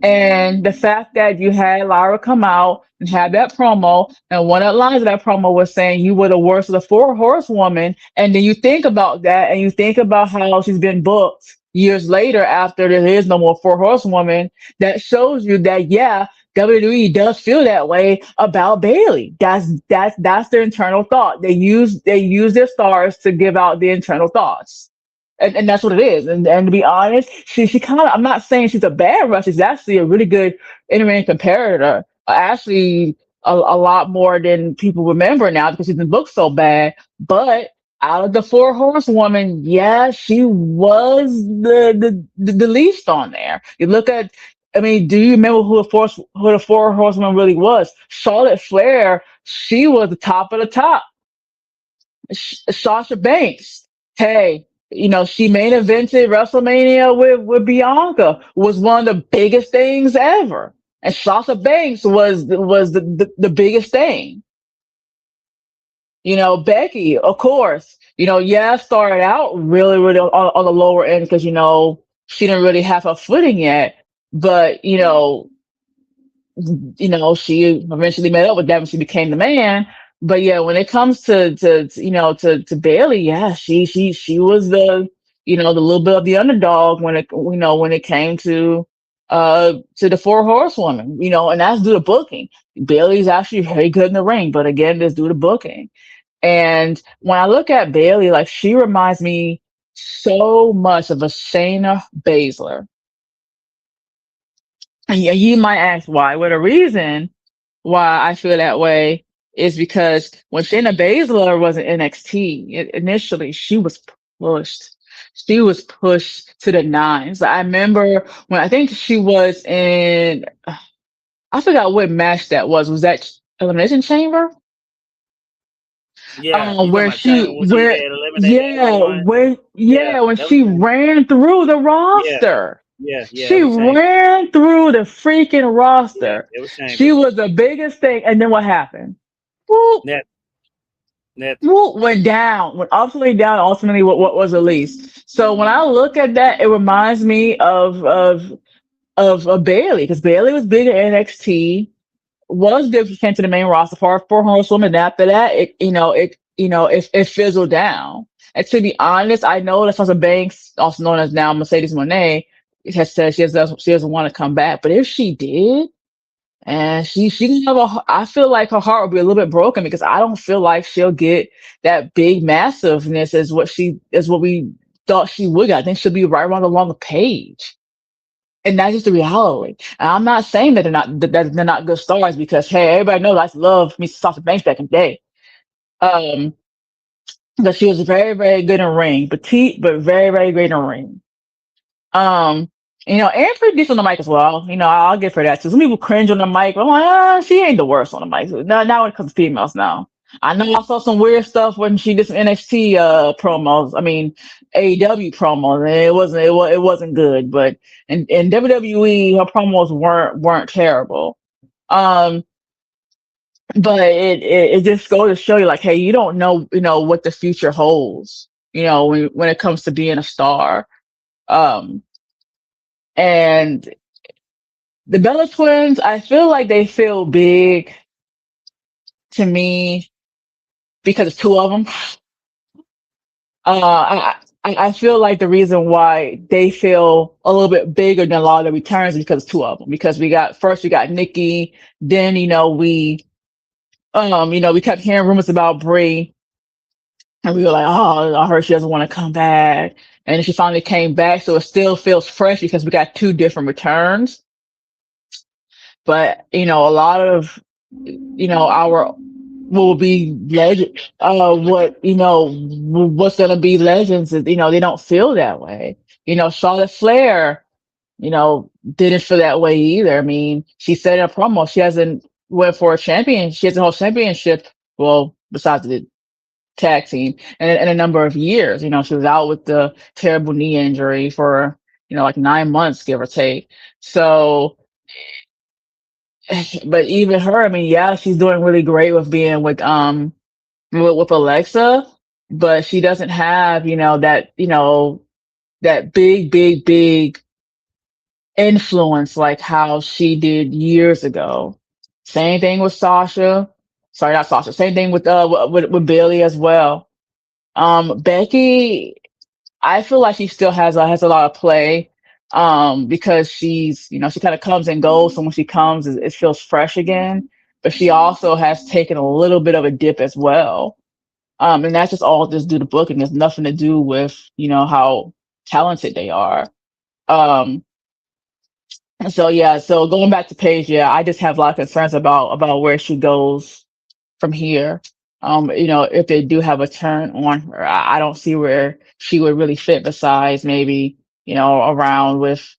And the fact that you had Lyra come out and have that promo, and one of the lines of that promo was saying you were the worst of the Four Horsewoman, and then you think about that and you think about how she's been booked years later, after there is no more Four Horsewoman, that shows you that yeah, WWE does feel that way about Bailey. That's their internal thought. They use their stars to give out the internal thoughts. And that's what it is. And to be honest, she kind of, I'm not saying she's a bad wrestler. She's actually a really good in-ring competitor. Actually, a lot more than people remember now because she's been booked so bad. But out of the Four Horsewoman, yeah, she was the least on there. You look at, I mean, do you remember who the Four Horsewoman really was? Charlotte Flair, she was the top of the top. Sasha Banks, hey, she main evented WrestleMania with Bianca, was one of the biggest things ever. And Sasha Banks was the biggest thing. Becky, of course, yeah, started out really, really on the lower end because, she didn't really have her footing yet. But, she eventually met up with that when she became the man. But yeah, when it comes to Bailey, yeah, she was the little bit of the underdog when it came to the Four Horsewomen, and that's due to booking. Bailey's actually very good in the ring, but again, that's due to booking. And when I look at Bailey, like she reminds me so much of a Shayna Baszler. And yeah, you might ask why. Well, the reason why I feel that way is because when Shayna Baszler was in NXT, initially she was pushed. She was pushed to the nines. I remember when I think she was in, I forgot what match that was. Was that Elimination Chamber? Yeah, you talking Where about China when she had eliminated everyone? Yeah, when that was she ran through the yeah, roster. yeah, She that was shameful. ran through the freaking Yeah, roster. it was She shameful. was the biggest thing. And then what happened? Whoop, Net, net. whoop, went ultimately down, ultimately what was released. So when I look at that, it reminds me of Bailey, because Bailey was big in NXT, was good when she came to the main roster for Horsewoman. And after that, it fizzled down. And to be honest, I know that Sasha Banks, also known as now Mercedes Moné, has said she doesn't want to come back. But if she did, and she can have I feel like her heart would be a little bit broken because I don't feel like she'll get that big massiveness as what we thought she would get. I think she'll be right around along the page. And that's just the reality. And I'm not saying that they're not good stars because hey, everybody knows I love me Sasha Banks back in the day. Um, but she was very, very good in ring, petite, but very, very great in ring. Um, and pretty decent on the mic as well. I'll give her that too. Some people cringe on the mic, but I'm like, she ain't the worst on the mic. Now when it comes to females now. I know I saw some weird stuff when she did some NXT promos. I mean AEW promos, and it wasn't good. But in WWE, her promos weren't terrible. Um, but it just goes to show you, like, hey, you don't know, what the future holds. When it comes to being a star. Um, and the Bella Twins, I feel like they feel big to me because it's two of them. I feel like the reason why they feel a little bit bigger than a lot of the returns is because it's two of them. Because we got NIKKI, then we kept hearing rumors about Brie, and we were like, oh, I heard she doesn't want to come back, and then she finally came back, so it still feels fresh because we got two different returns. But a lot of our will be legend. What's gonna be legends is they don't feel that way. Charlotte Flair, didn't feel that way either. I mean, she said in a promo she hasn't went for a champion. She hasn't held championship. Well, besides the tag team, in a number of years. She was out with the terrible knee injury for like 9 months, give or take. So but even her, I mean, yeah, she's doing really great with being with Alexa, but she doesn't have, that big, big, big influence like how she did years ago. Same thing with Sasha. Sorry, not Sasha. Same thing with with Bailey as well. Becky. I feel like she still has a lot of play, because she's, she kind of comes and goes. So when she comes, it feels fresh again. But she also has taken a little bit of a dip as well. And that's just due to booking. It's nothing to do with, how talented they are. Um, so yeah, so going back to Paige, yeah, I just have a lot of concerns about where she goes from here. If they do have a turn on her, I don't see where she would really fit besides maybe, around with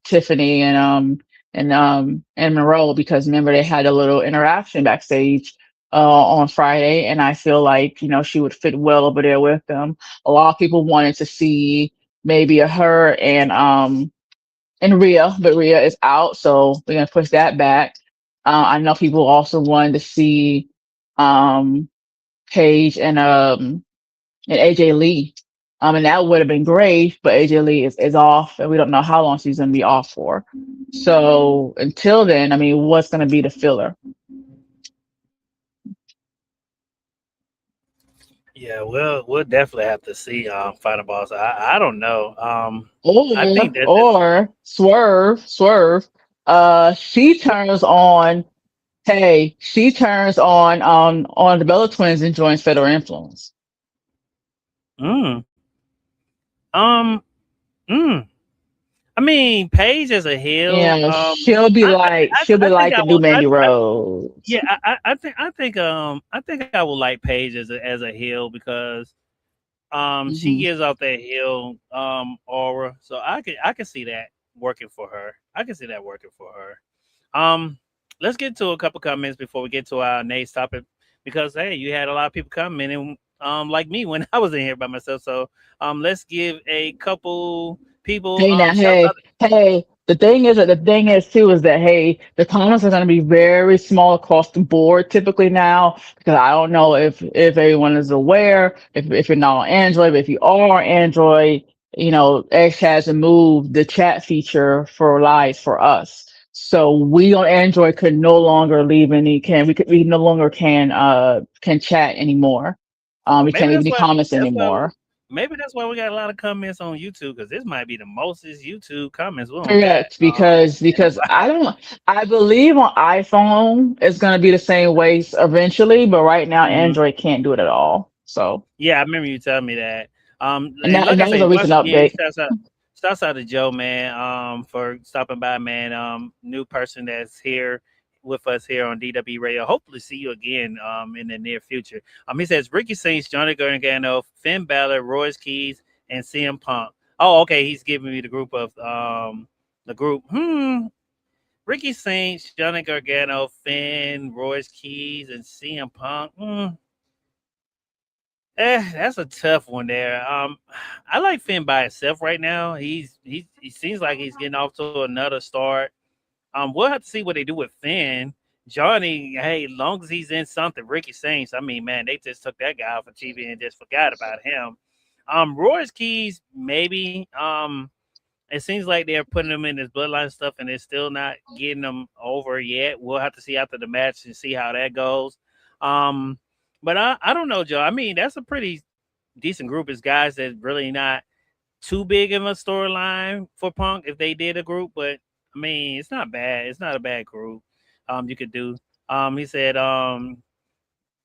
Tiffany and Monroe, because remember they had a little interaction backstage on Friday, and I feel like, she would fit well over there with them. A lot of people wanted to see maybe a her and Rhea, but Rhea is out, so we're gonna push that back. I know people also wanted to see um Paige and AJ Lee. And that would have been great, but AJ Lee is off, and we don't know how long she's gonna be off for. So until then, I mean, what's gonna be the filler? Yeah, we'll definitely have to see Final Boss. I don't know. I Or think that this or Swerve, she turns on. Hey, she turns on the Bella Twins and joins Federal Influence. mm, um mm. I mean, Paige as a heel. She'll be like I think I the new will. Mandy Rose. Yeah, I think I would like Paige as a heel because she Hmm. gives off that heel aura. So I can see that working for her. I can see that working for her. Let's get to a couple comments before we get to our next topic because hey, you had a lot of people coming and like me when I was in here by myself. So let's give a couple people Hey now, shout out. hey. The thing is too is that hey, the comments are going to be very small across the board typically now, because I don't know if everyone is aware, if you're not on Android, but if you are on Android, X has removed the chat feature for lives for us. So we on Android could no longer leave any can we no longer can chat anymore. We can't Maybe leave any comments that's why anymore. maybe that's why we got a lot of comments on YouTube because this might be the mostest YouTube comments we don't got. Correct, because I believe on iPhone it's gonna be the same way eventually, but right now Mhm. Android can't do it at all. So, Yeah, I remember you telling me that. and And that, like and I that was say, a once recent again, update. shouts out to Joe, man, for stopping by, man. New person that's here with us here on DW Radio. Hopefully, see you again in the near future. He says Ricky Saints, Johnny Gargano, Finn Balor, Royce Keys, and CM Punk. Oh, okay, he's giving me the group of the group. Ricky Saints, Johnny Gargano, Finn, Royce Keys, and CM Punk. That's a tough one there. I like Finn by himself right now. He seems like he's getting off to another start. We'll have to see what they do with Finn. Johnny, hey, long as he's in something, Ricky Saints. I mean, man, they just took that guy off of TV and just forgot about him. Royce Keys, maybe. It seems like they're putting him in this bloodline stuff, and they're still not getting him over yet. We'll have to see after the match and see how that goes. Um, but I don't know, Joe. I mean, that's a pretty decent group. It's guys that really not too big of a storyline for Punk if they did a group, but I mean, it's not bad. It's not a bad group. You could do. He said,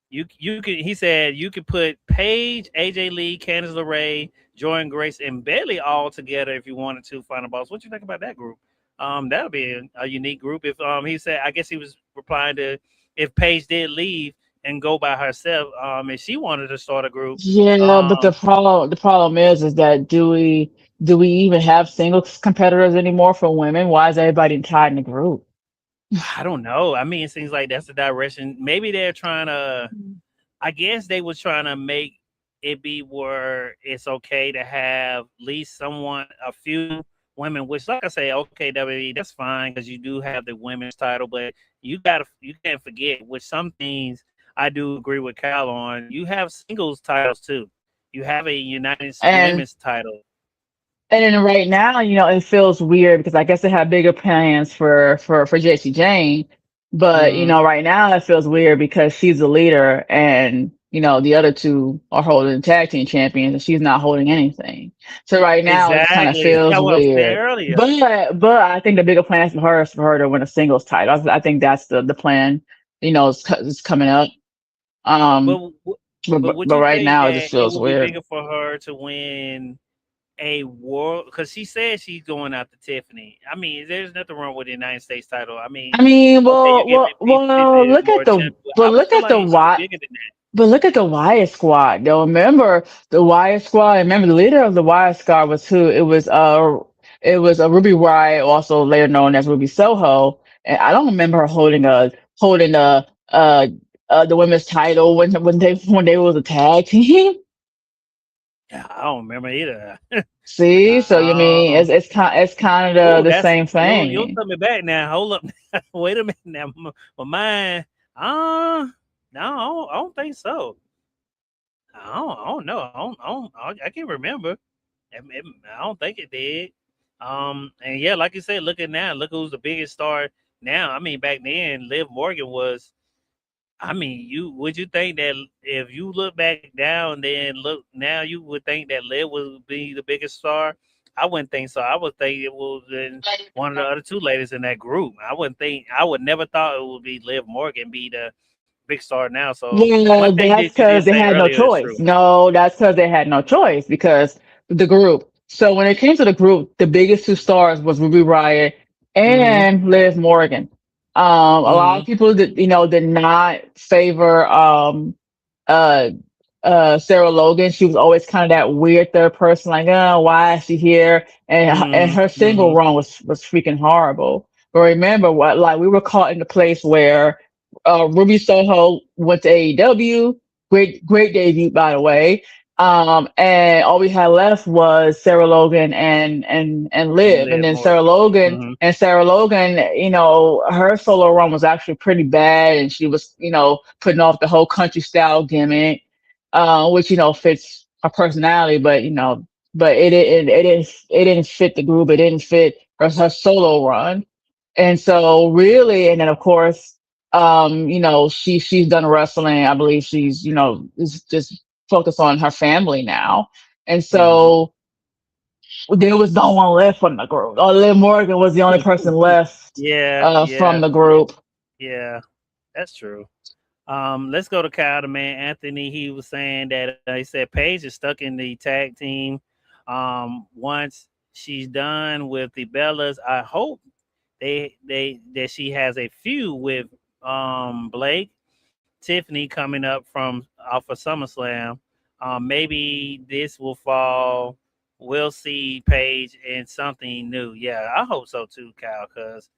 you could. He said you could put Paige, AJ Lee, Candice LeRae, Jordan Grace, and Bailey all together if you wanted to. Final boss. What you think about that group? That would be a unique group. If he said, I guess he was replying to if Paige did leave and go by herself, if she wanted to start a group, Yeah, but um, the problem is that do we even have singles competitors anymore for women? Why is everybody tied in the group? I don't know. I mean, it seems like that's the direction. Maybe they're trying to. I guess they was trying to make it be where it's okay to have at least someone, a few women. Which, like I say, okay, WWE, that's fine because you do have the women's title, but you can't forget with some things. I do agree with Kyle on. You have singles titles too. You have a United And Women's title. And then right now, it feels weird because I guess they have bigger plans for JC Jane, but Hmm. right now it feels weird because she's the leader, and the other two are holding tag team champions and she's not holding anything. So right now it kind of Exactly. feels That's what I was saying weird. earlier. But I think the bigger plan is for her to win a singles title. I think that's the plan. It's coming up. But Um, would but you right think now it just that it feels would be weird. bigger for her to win a world? Because she said she's going after Tiffany. I mean, there's nothing wrong with the United States title. I mean, I mean, okay, you give it well, 50-50 is more champ, but I would look feel at like the it should be why. bigger than that. But look at the Wyatt Squad, though. Remember the Wyatt Squad. Remember the leader of the Wyatt Squad was who? It was a Ruby Riott, also later known as Ruby Soho. And I don't remember her holding the women's title when they was a tag team. Yeah, I don't remember either. See, so you mean Oh, it's kind oh, of the that's same you'll thing. tell me back now. Hold up, wait a minute now. My mind, no, I don't think so. I don't know. I can't remember. I don't think it did. And yeah, like you said, look at now. Look who's the biggest star now. I mean, back then, Liv Morgan was. I mean, you would you think that if you look back down, then look now, you would think that Liv would be the biggest star. I wouldn't think so. I would think it would been one of the other two ladies in that group. I wouldn't think. I would never thought it would be Liv Morgan be the big star now. So one Well, thing that's that you did because they say had no earlier is true. choice. No, that's because they had no choice because the group. So when it came to the group, the biggest two stars was Ruby Riott Mm-hmm. and Liv Morgan. A lot Mm-hmm. of people did not favor uh Sarah Logan. She was always kind of that weird third person, like, oh, why is she here? And Mm-hmm. her single Mm-hmm. run was freaking horrible. But remember what, like, we were caught in the place where Ruby Soho went to AEW. Great debut, by the way. And all we had left was Sarah Logan and And Liv. And Liv then Morgan. Mm-hmm. Sarah Logan, her solo run was actually pretty bad, and she was, putting off the whole country style gimmick, which, fits her personality, but it didn't fit the group. It didn't fit her solo run. And so really, and then of course, she's done wrestling. I believe she's, is just focused on her family now. And Mm-hmm. so there was no one left from the group. Oh, Liv Morgan was the only person left Yeah, from yeah, the group. yeah. That's true. Let's go to Kyle, the man. Anthony, he was saying that he said Paige is stuck in the tag team. Once she's done with the Bellas, I hope they that she has a feud with Blake, Tiffany coming up from off of SummerSlam. Maybe this will fall. We'll see Paige in something new. Yeah, I hope so too, Kyle. Because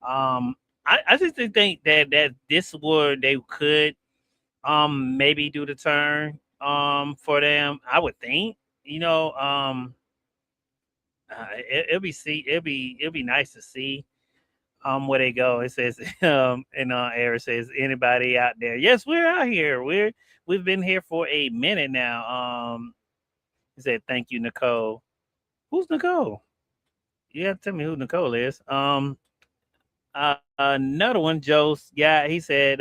I just think that this would they could maybe do the turn for them. I would think, you know, it'll be nice to see where they go. It says in air, it says anybody out there. Yes, we're out here. We've been here for a minute now. He said thank you, Nicole. Who's Nicole? You have to tell me who Nicole is. Another one, Joe's guy. He said,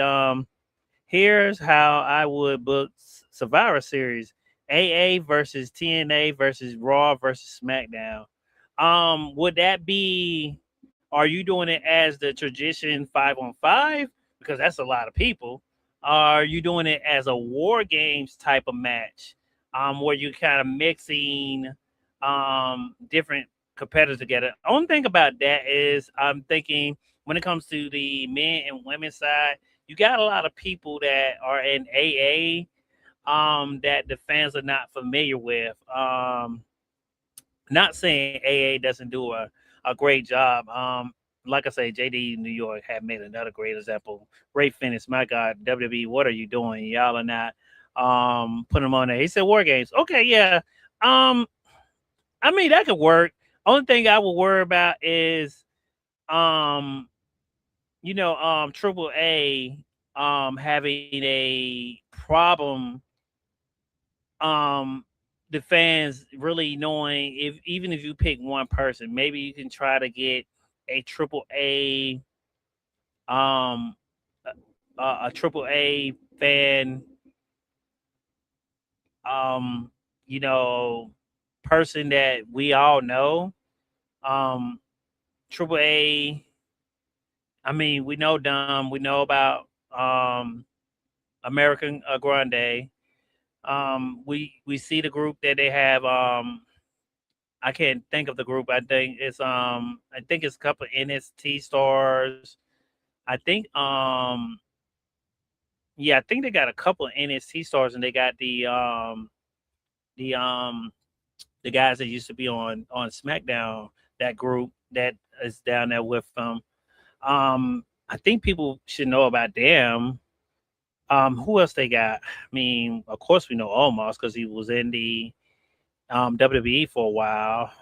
here's how I would book Survivor Series: AA versus TNA versus Raw versus SmackDown. Would that be? Are you doing it as the tradition 5-on-5 because that's a lot of people? Are you doing it as a War Games type of match, where you kind of mixing different competitors together? Only thing about that is I'm thinking when it comes to the men and women side, you got a lot of people that are in AA that the fans are not familiar with. Not saying AA doesn't do a great job. Like I say, JD New York have made another great example. Ray Fiennes, my God, WWE, what are you doing? Y'all are not putting them on there. He said War Games. Okay, yeah. Um, I mean that could work. Only thing I would worry about is um, Triple A having a problem um the fans really knowing if even if you pick one person, maybe you can try to get a triple A um a triple A fan um, you know, person that we all know. Um, Triple A. I mean, we know Dom. We know about um, American Grande. We see the group that they have. I can't think of the group. I think it's a couple of NST stars. I think yeah, I think they got a couple of NST stars, and they got the the guys that used to be on SmackDown. That group that is down there with them. I think people should know about them. Who else they got? I mean, of course we know Omos because he was in the WWE for a while.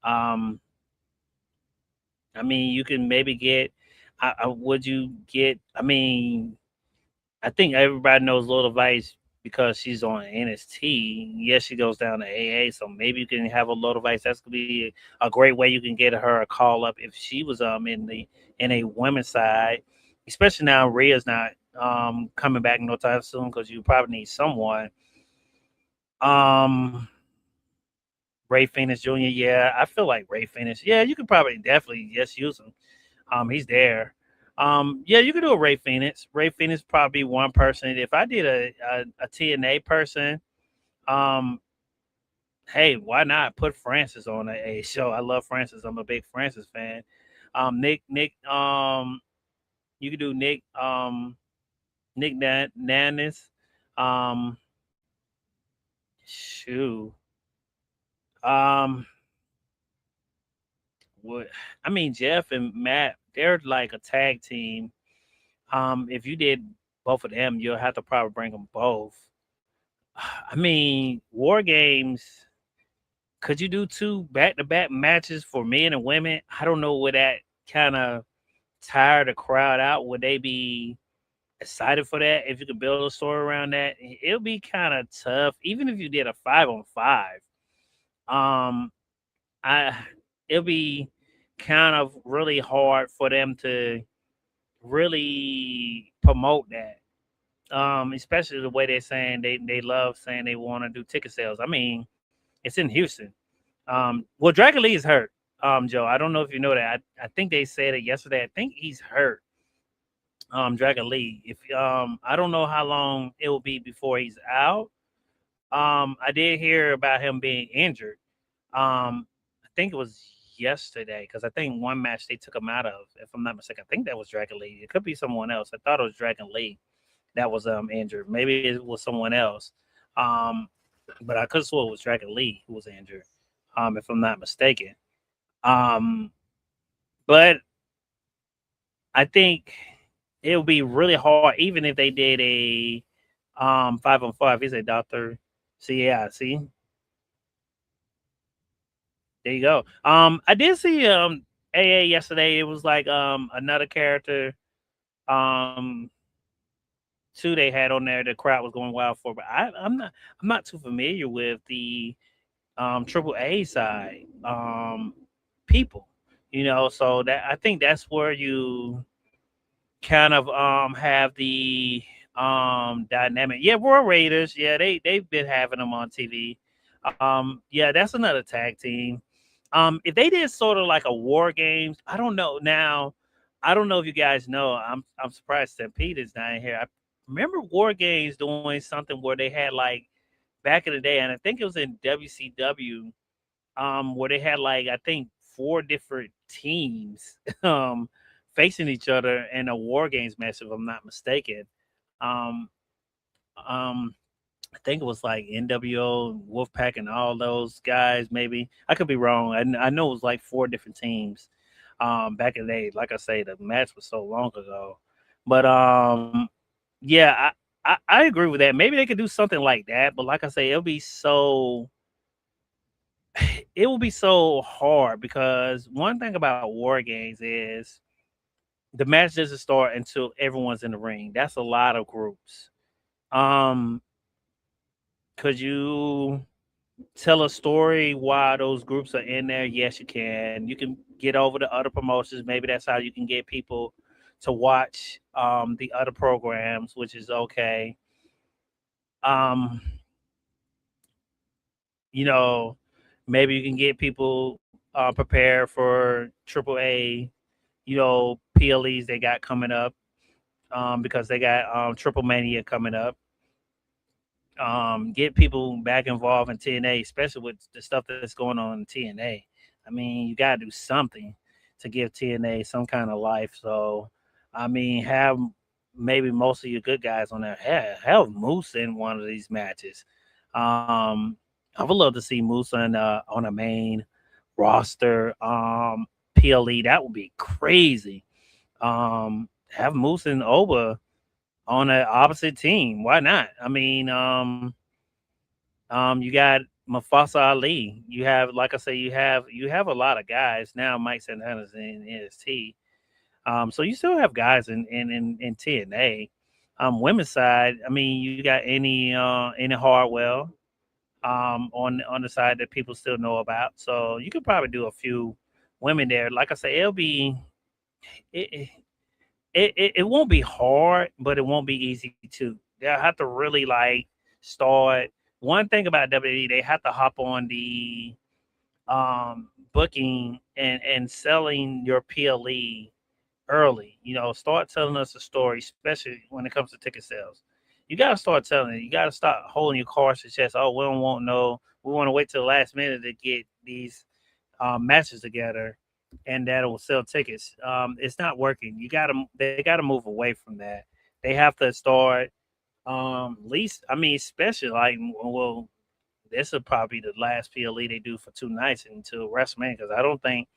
Um, I mean, you can maybe get. Would you get? I mean, I think everybody knows Lil Vice because she's on NST. Yes, she goes down to AA, so maybe you can have a Lil Vice. That's gonna be a great way you can get her a call up if she was in a women's side, especially now Rhea's not coming back no time soon because you probably need someone. Um, Ray Phoenix Jr. Yeah, I feel like Ray Phoenix. Yeah, you could probably definitely just use him. He's there. Yeah, you could do a Ray Phoenix. Ray Phoenix probably one person. If I did a TNA person, um, hey, why not put Francis on a show? I love Francis. I'm a big Francis fan. Nick, you could do Nick Nannis. Um, shoot. Um, what? I mean, Jeff and Matt, they're like a tag team. If you did both of them, you'll have to probably bring them both. I mean, War Games. Could you do two back-to-back matches for men and women? I don't know. Would that kind of tire the crowd out? Would they be excited for that? If you could build a story around that, it'll be kind of tough. Even if you did a 5-on-5, um, I it'll be kind of really hard for them to really promote that. Especially the way they're saying they love saying they want to do ticket sales. I mean, it's in Houston. Well, Dragon Lee is hurt. Joe, I don't know if you know that. I think they said it yesterday. I think he's hurt. Dragon Lee. If I don't know how long it will be before he's out. I did hear about him being injured. I think it was yesterday because I think one match they took him out of. If I'm not mistaken, I think that was Dragon Lee. It could be someone else. I thought it was Dragon Lee that was injured. Maybe it was someone else. Um, but I could have swore it was Dragon Lee who was injured. If I'm not mistaken. Um, but I think it would be really hard, even if they did a 5-on-5. He said, "Doctor." See, yeah, see, there you go. I did see AA yesterday. It was like another character um two they had on there. The crowd was going wild for, but I'm not too familiar with the triple A side people. So that I think that's where you kind of have the dynamic. Yeah, Royal Raiders. Yeah, they've been having them on TV. Yeah, that's another tag team. If they did sort of like a War Games, I don't know. Now, I don't know if you guys know. I'm surprised Stampede is not in here. I remember War Games doing something where they had like back in the day, and I think it was in WCW, where they had like I think four different teams facing each other in a War Games match, if I'm not mistaken. Um, um, I think it was like NWO, Wolfpack, and all those guys. Maybe I could be wrong. I know it was like four different teams back in the day. Like I say, the match was so long ago, but yeah, I agree with that. Maybe they could do something like that, but like I say, it will be so hard because one thing about War Games is the match doesn't start until everyone's in the ring. That's a lot of groups. Um, could you tell a story while those groups are in there? Yes, you can. You can get over the other promotions. Maybe that's how you can get people to watch the other programs, which is okay. Um, you know, maybe you can get people prepared for Triple A, PLEs they got coming up, because they got Triple Mania coming up. Get people back involved in TNA, especially with the stuff that's going on in TNA. I mean, you got to do something to give TNA some kind of life. So, I mean, have maybe most of your good guys on there. Have Moose in one of these matches. Um, I would love to see Moose on a main roster. PLE, that would be crazy. Have Moose and Oba on an opposite team. Why not? I mean, you got Mufasa Ali. You have, like I say, you have a lot of guys now. Mike Santana's in NXT. So you still have guys in TNA. Women's side, I mean, you got any Hardwell on the side that people still know about. So you could probably do a few women there. Like I say, it, it won't be hard, but it won't be easy too. They'll have to really like start. One thing about WWE, they have to hop on the booking and selling your PLE early. Start telling us a story, especially when it comes to ticket sales. You got to start telling it. You got to start holding your cards to chest. Oh, we don't want no. We want to wait till the last minute to get these matches together, and that will sell tickets. It's not working. They got to move away from that. They have to start. Least, I mean, especially like, well, this will probably be the last PLE they do for 2 nights until WrestleMania, because I don't think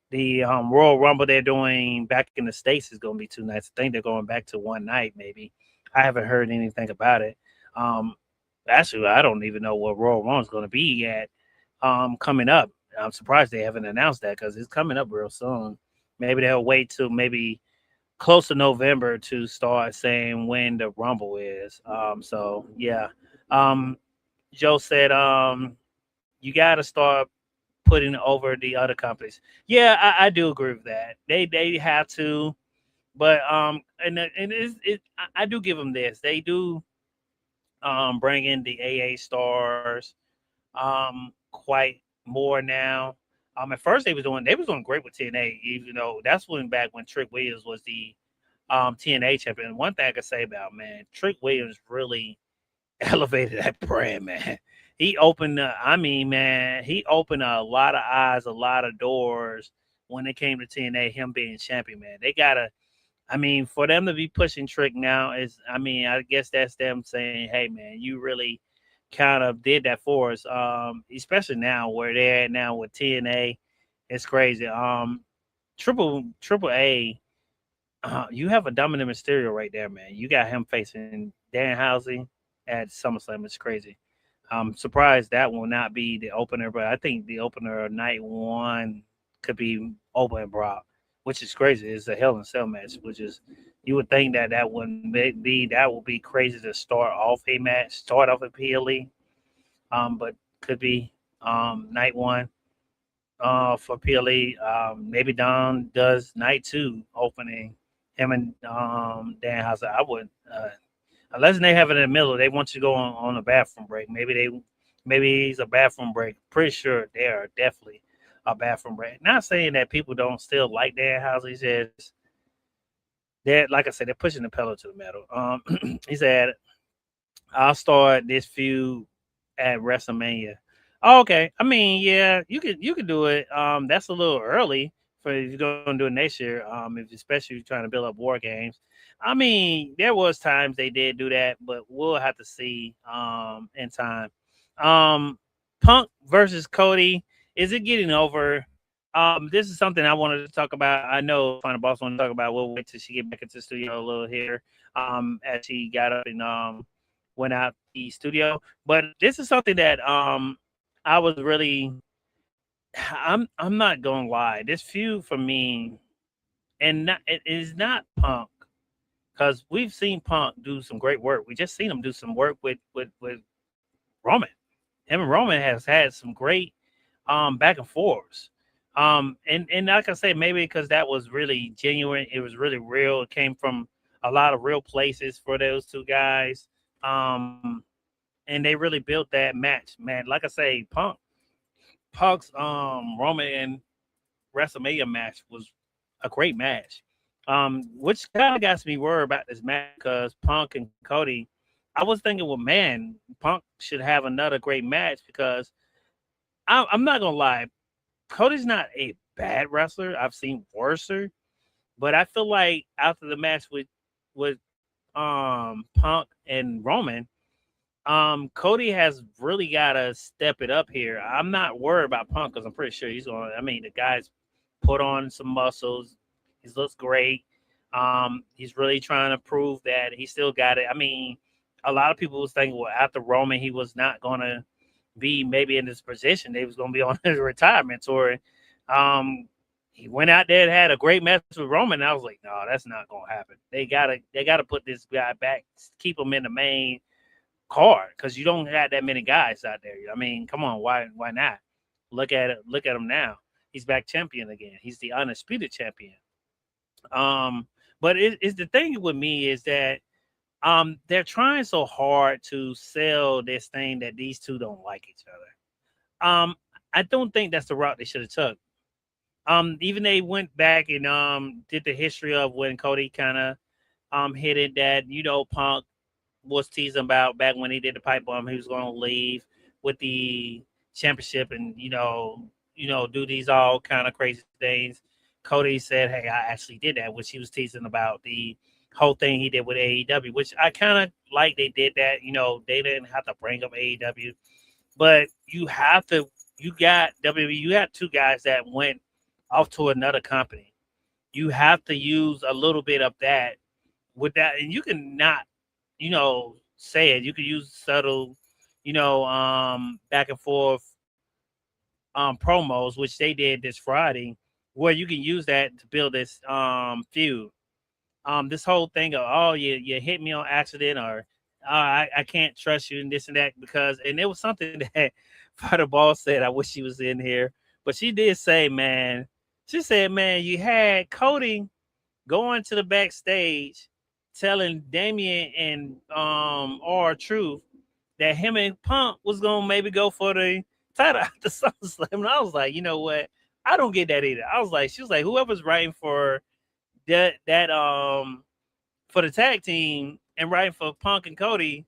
the Royal Rumble they're doing back in the States is going to be 2 nights. I think they're going back to one night, maybe. I haven't heard anything about it. Um, Actually, I don't even know what Royal Rumble is going to be yet coming up. I'm surprised they haven't announced that, because it's coming up real soon. Maybe they'll wait till maybe close to November to start saying when the Rumble is. So, yeah. Um, Joe said you got to start putting over the other companies. Yeah, I do agree with that. They have to, but I do give them this. They do bring in the AA stars quite more now. At first they was doing great with TNA, even though that's back when Trick Williams was the TNA champion. One thing I could say about, man, Trick Williams really elevated that brand, man. I mean, man, he opened a lot of eyes, a lot of doors when it came to TNA, him being champion, man. They gotta, I mean, for them to be pushing Trick now is, I mean, I guess that's them saying, hey, man, you really kind of did that for us. Especially now where they're at now with TNA. It's crazy. Triple A, you have a Dominic Mysterio right there, man. You got him facing Danhausen at SummerSlam. It's crazy. I'm surprised that will not be the opener, but I think the opener of night one could be Oba and Brock, which is crazy. It's a Hell in a Cell match, which is, you would think that that would be crazy to start off a match, start off a PLE, but could be night one for PLE. Maybe Don does night two opening him and Danhausen. I would. Unless they have it in the middle, they want you to go on a bathroom break. Maybe he's a bathroom break. Pretty sure they are definitely a bathroom break. Not saying that people don't still like Danhausen. He says they're, like I said, they're pushing the pedal to the metal. He said, "I'll start this feud at WrestleMania." Oh, okay. I mean, yeah, you could do it. That's a little early for if you're going to do it next year. If especially if you're trying to build up war games. I mean, there was times they did do that, but we'll have to see in time. Um, Punk versus Cody, is it getting over? This is something I wanted to talk about. I know Final Boss want to talk about. We'll wait till she get back into the studio a little here. As she got up and went out the studio. But this is something that I was really. I'm not gonna lie. This feud for me, and it is not Punk, because we've seen Punk do some great work. We just seen him do some work with Roman. Him and Roman has had some great back and forths. And like I say, maybe because that was really genuine, it was really real. It came from a lot of real places for those two guys. Um, and they really built that match, man. Like I say, Punk's Roman and WrestleMania match was a great match. Which kind of got me worried about this match because Punk and Cody, I was thinking, well, man, Punk should have another great match because I'm not gonna lie, Cody's not a bad wrestler. I've seen worser, but I feel like after the match with Punk and Roman, Cody has really got to step it up here. I'm not worried about Punk because I'm pretty sure he's going. I mean, the guy's put on some muscles. He looks great. He's really trying to prove that he still got it. I mean, a lot of people was thinking, well, after Roman, he was not going to be maybe in this position. They was going to be on his retirement tour. Um, he went out there and had a great match with Roman. And I was like, no, that's not going to happen. They gotta put this guy back, keep him in the main card because you don't have that many guys out there. I mean, come on, why not? Look at it. Look at him now. He's back champion again. He's the undisputed champion. Um, but it's the thing with me is that they're trying so hard to sell this thing that these two don't like each other. I don't think that's the route they should have took. Even they went back and did the history of when Cody kind of hit it that Punk was teasing about back when he did the pipe bomb. He was going to leave with the championship and do these all kind of crazy things. Cody said, "Hey, I actually did that," which he was teasing about the whole thing he did with AEW, which I kind of like. They did that. They didn't have to bring up AEW, but you have to. You got WWE. You had two guys that went off to another company. You have to use a little bit of that with that, and you can not say it. You could use subtle, back and forth promos, which they did this Friday, where you can use that to build this feud. This whole thing of you hit me on accident or I can't trust you and this and that and it was something that Father Ball said. I wish she was in here, but she did say, man, she said, man, you had Cody going to the backstage telling Damien and R-Truth that him and Punk was gonna maybe go for the title after SummerSlam. And I was like, you know what? I don't get that either. She was like, whoever's writing for that for the tag team and writing for Punk and Cody,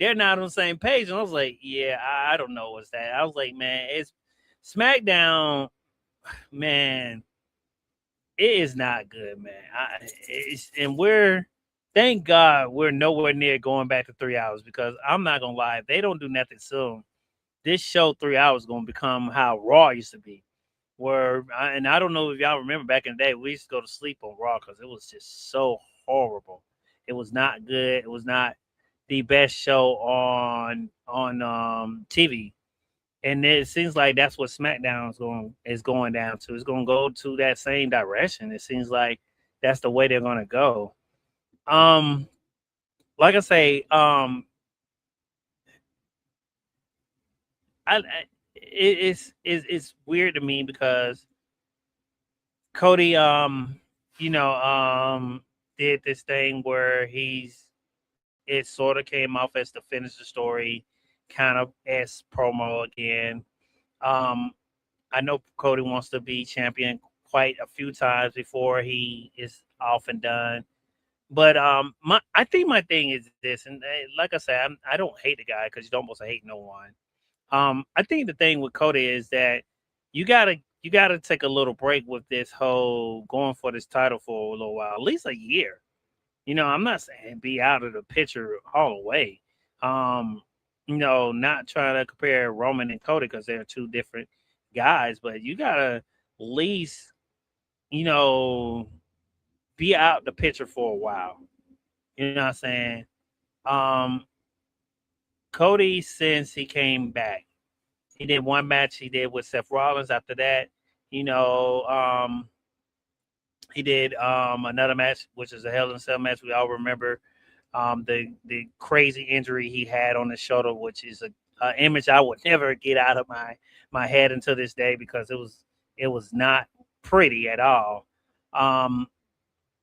they're not on the same page. And I was like, yeah, I don't know what's that. I was like, man, it's SmackDown, man. It is not good, man. Thank God we're nowhere near going back to 3 hours because I'm not gonna lie, if they don't do nothing soon, this show 3 hours is gonna become how Raw used to be. And I don't know if y'all remember back in the day, we used to go to sleep on Raw because it was just so horrible. It was not good. It was not the best show on TV. And it seems like that's what SmackDown is going down to. It's going to go to that same direction. It seems like that's the way they're going to go. Like I say, it's weird to me because Cody, did this thing where it sort of came off as to finish the story, kind of as promo again. Um, I know Cody wants to be champion quite a few times before he is off and done. But I think my thing is this, and like I said, I don't hate the guy because you don't supposed to hate no one. I think the thing with Cody is that you gotta take a little break with this whole going for this title for a little while, at least a year. I'm not saying be out of the picture all the way. Um, not trying to compare Roman and Cody because they're two different guys, but you gotta at least, you know, be out the picture for a while. You know what I'm saying? Um, Cody, since he came back, he did one match he did with Seth Rollins. After that, you know, he did another match, which is a Hell in a Cell match. We all remember the crazy injury he had on his shoulder, which is a image I would never get out of my head until this day because it was not pretty at all. Um,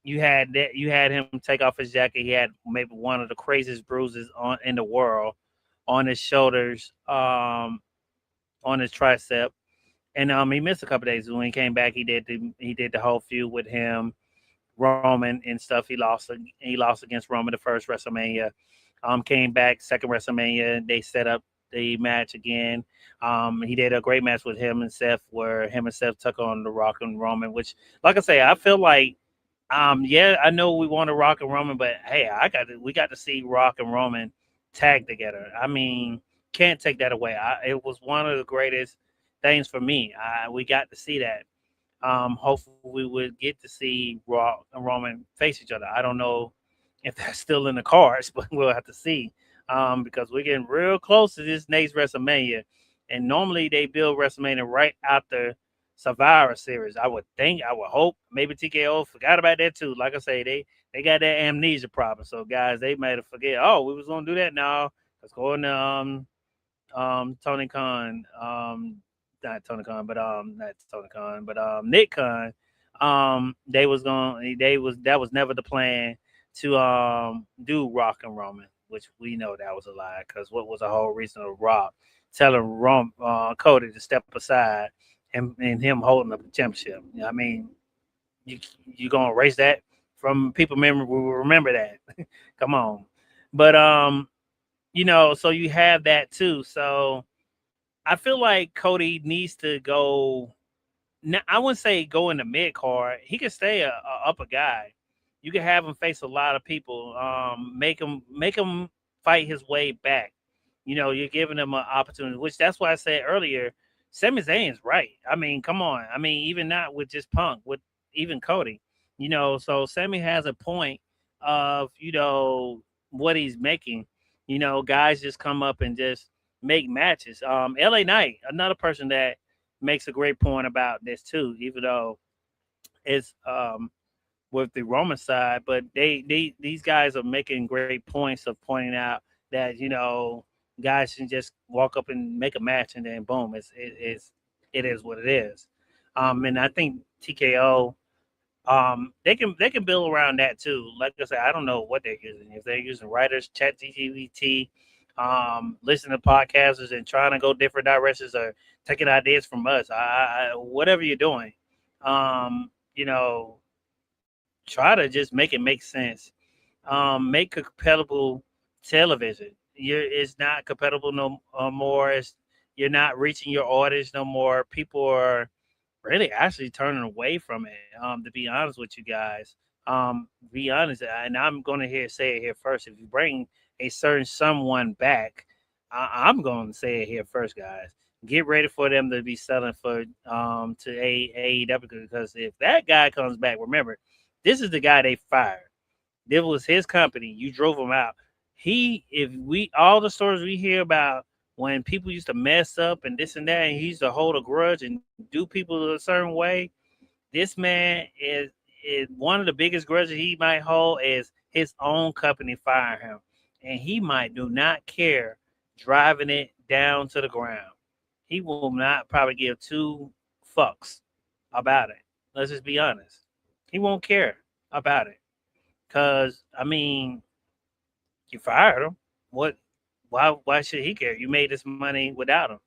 you had him take off his jacket. He had maybe one of the craziest bruises in the world. on his shoulders, on his tricep, and he missed a couple days. When he came back, he did the whole feud with him, Roman and stuff. He lost against Roman the first WrestleMania. Came back second WrestleMania. They set up the match again. He did a great match with him and Seth, where him and Seth took on the Rock and Roman. Which, like I say, I feel like, yeah, I know we want to Rock and Roman, but hey, we got to see Rock and Roman tag together. I mean, can't take that away. It was one of the greatest things for me. We got to see that. Hopefully, we would get to see Raw and Roman face each other. I don't know if that's still in the cards, but we'll have to see. Because we're getting real close to this next WrestleMania, and normally they build WrestleMania right after Survivor Series. I would think, I would hope. Maybe TKO forgot about that too. Like I say, they got that amnesia problem. So guys, they might have forget. Oh, we was gonna do that now. Let's go on to Tony Khan, not Tony Khan, but not Tony Khan, but Nick Khan. They was going they was that was never the plan to do Rock and Roman, which we know that was a lie, because what was the whole reason of Rock telling Cody to step aside, and him holding the championship? I mean, you you gonna erase that from people memory? We will remember that. Come on, but so you have that too. So I feel like Cody needs to go. Now, I wouldn't say go in the mid card. He could stay a upper guy. You can have him face a lot of people. Make him fight his way back. You're giving him an opportunity. Which, that's why I said earlier, Sami Zayn's right. I mean, come on. I mean, even not with just Punk, with even Cody. So Sami has a point of what he's making. Guys just come up and just make matches. LA Knight, another person that makes a great point about this too, even though it's with the Roman side, but these guys are making great points of pointing out that guys can just walk up and make a match, and then boom, it is what it is. And I think TKO, they can build around that too. Like I said, I don't know what they're using. If they're using writers, chat GPT, listening to podcasters and trying to go different directions, or taking ideas from us, whatever you're doing, um, you know, try to just make it make sense. Make compatible television. It's not compatible no more. You're not reaching your audience no more. People are really actually turning away from it. To be honest with you guys, be honest, and I'm going to say it here first. If you bring a certain someone back, I'm going to say it here first, guys. Get ready for them to be selling for to AEW, because if that guy comes back, remember, this is the guy they fired. This was his company. You drove him out. If we all the stories we hear about when people used to mess up and this and that, and he used to hold a grudge and do people a certain way, this man is one of the biggest grudges he might hold is his own company firing him, and he might do not care driving it down to the ground. He will not probably give two fucks about it. Let's just be honest. He won't care about it, because I mean, you fired him. What? Why should he care? You made this money without him.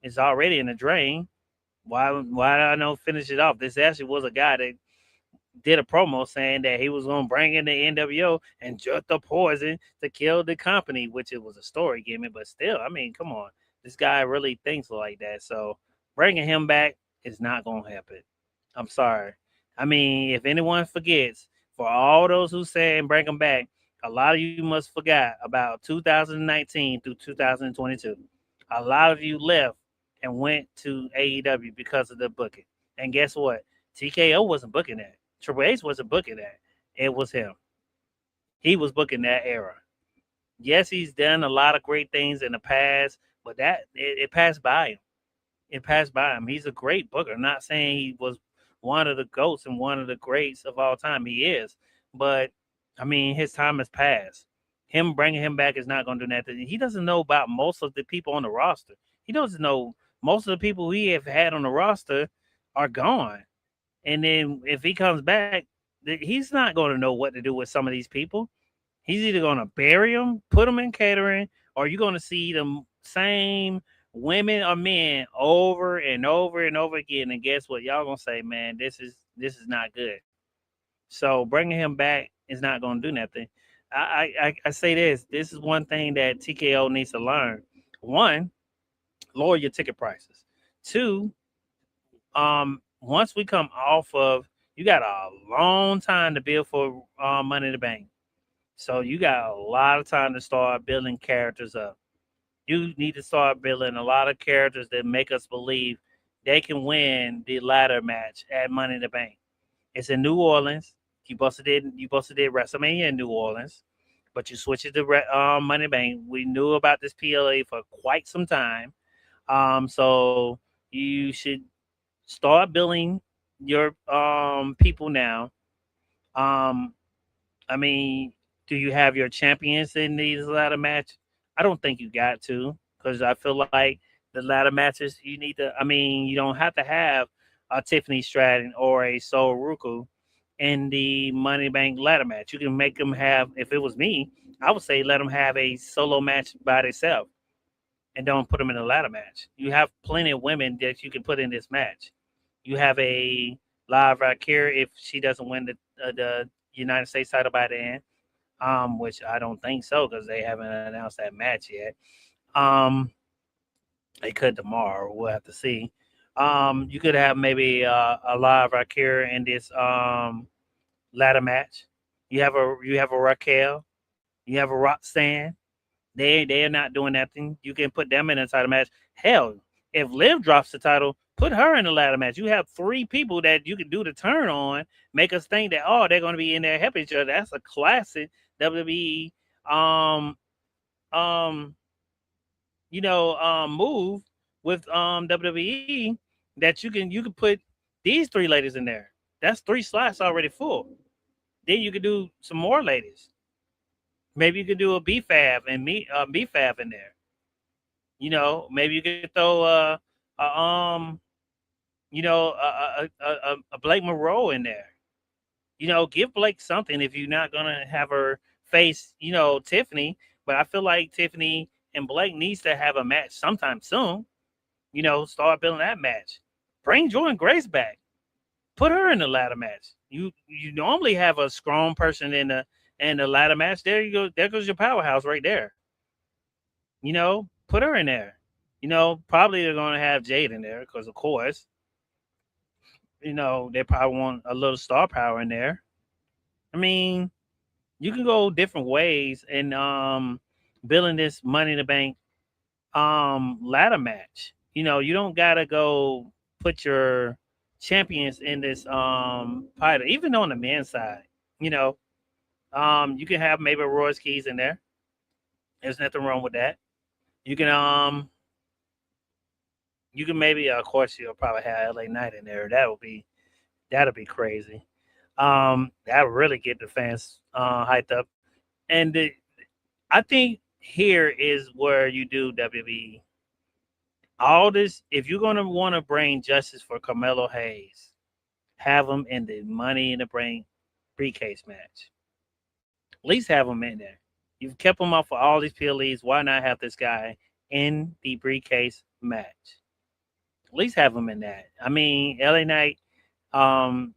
It's already in the drain. Why I don't finish it off? This actually was a guy that did a promo saying that he was going to bring in the NWO and inject the poison to kill the company, which it was a story gimmick, but still, I mean, come on, this guy really thinks like that. So bringing him back is not going to happen. I'm sorry. I mean, if anyone forgets, for all those who saying bring him back, a lot of you must forgot about 2019 through 2022. A lot of you left and went to AEW because of the booking. And guess what? TKO wasn't booking that. Triple H wasn't booking that. It was him. He was booking that era. Yes, he's done a lot of great things in the past, but it passed by him. It passed by him. He's a great booker. I'm not saying he was one of the goats and one of the greats of all time. He is, but I mean, his time has passed. Him bringing him back is not going to do nothing. He doesn't know about most of the people on the roster. He doesn't know most of the people we have had on the roster are gone. And then if he comes back, he's not going to know what to do with some of these people. He's either going to bury them, put them in catering, or you're going to see the same women or men over and over and over again. And guess what? Y'all gonna say, man, this is not good. So bringing him back is not going to do nothing. I say this. This is one thing that TKO needs to learn. One, lower your ticket prices. Two, once we come off of, you got a long time to build for Money in the Bank. So you got a lot of time to start building characters up. You need to start building a lot of characters that make us believe they can win the ladder match at Money in the Bank. It's in New Orleans. You busted did WrestleMania in New Orleans, but you switched it to Money in the Bank. We knew about this PLA for quite some time. So you should start building your people now. Um, I mean, do you have your champions in these ladder match? I don't think you got to, because I feel like the ladder matches you need to. I mean, you don't have to have a Tiffany Stratton or a Sol Ruku in the Money Bank ladder match. You can make them have. If it was me, I would say let them have a solo match by themselves and don't put them in a ladder match. You have plenty of women that you can put in this match. You have a live Valkyrie if she doesn't win the United States title by then, which I don't think so because they haven't announced that match yet. Um, they could tomorrow. We'll have to see. You could have maybe a live Valkyrie in this ladder match. You have a Raquel. You have a Roxanne. They are not doing nothing. You can put them in a title match. Hell, if Liv drops the title, put her in the ladder match. You have three people that you can do the turn on, make us think that they're going to be in there helping each other. That's a classic WWE um um move with WWE that you can put these three ladies in there. That's three slots already full. Then you could do some more ladies. Maybe you could do a BFAB and me BFAB in there. Maybe you could throw a a Blake Monroe in there. Give Blake something if you're not gonna have her face, Tiffany. But I feel like Tiffany and Blake needs to have a match sometime soon. Start building that match. Bring Jordan Grace back. Put her in the ladder match. You normally have a strong person in the ladder match. There you go. There goes your powerhouse right there. Put her in there. Probably they're gonna have Jade in there because of course, they probably want a little star power in there. I mean, you can go different ways in building this Money in the Bank ladder match. You don't gotta go put your champions in this title, even on the men's side. You know, you can have maybe Royce Keys in there. There's nothing wrong with that. You can maybe of course you'll probably have LA Knight in there. That'll be crazy. That would really get the fans hyped up. And I think here is where you do WWE. All this, if you're gonna want to bring justice for Carmelo Hayes, have him in the Money in the Bank briefcase match. At least have him in there. You've kept him up for all these PLEs. Why not have this guy in the briefcase match? At least have him in that. I mean, LA Knight, and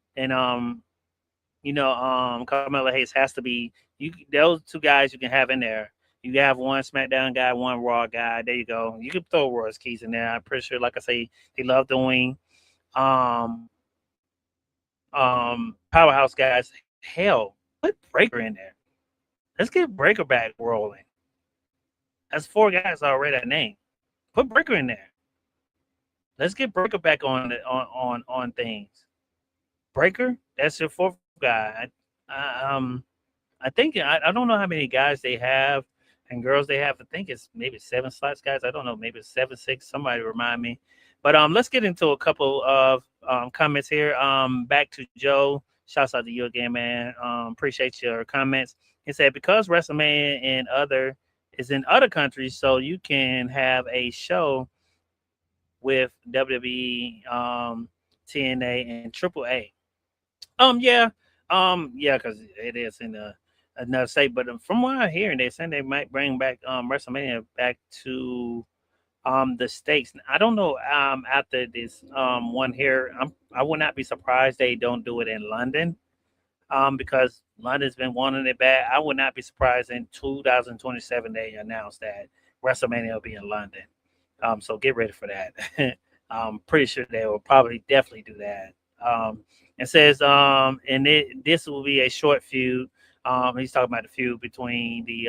Carmelo Hayes has to be those two guys you can have in there. You can have one SmackDown guy, one Raw guy. There you go. You can throw Royce Keys in there. I'm pretty sure, like I say, they love doing um powerhouse guys. Hell, put Breaker in there. Let's get Breaker back rolling. That's four guys already I named. Put Breaker in there. Let's get Breaker back on things. Breaker, that's your fourth guy. I think I don't know how many guys they have and girls they have. I think it's maybe 7 slots, guys. I don't know, maybe it's 7, 6. Somebody remind me. But let's get into a couple of comments here. Back to Joe. Shouts out to you again, man. Appreciate your comments. He said because WrestleMania is in other countries, so you can have a show with WWE, TNA, and AAA. Yeah, yeah, because it is in another state. But from what I'm hearing, they're saying they might bring back WrestleMania back to the states. I don't know. After this one here, I would not be surprised they don't do it in London. Because London's been wanting it bad. I would not be surprised in 2027 they announce that WrestleMania will be in London. So get ready for that. I'm pretty sure they will probably definitely do that. It says, this will be a short feud. He's talking about the feud between the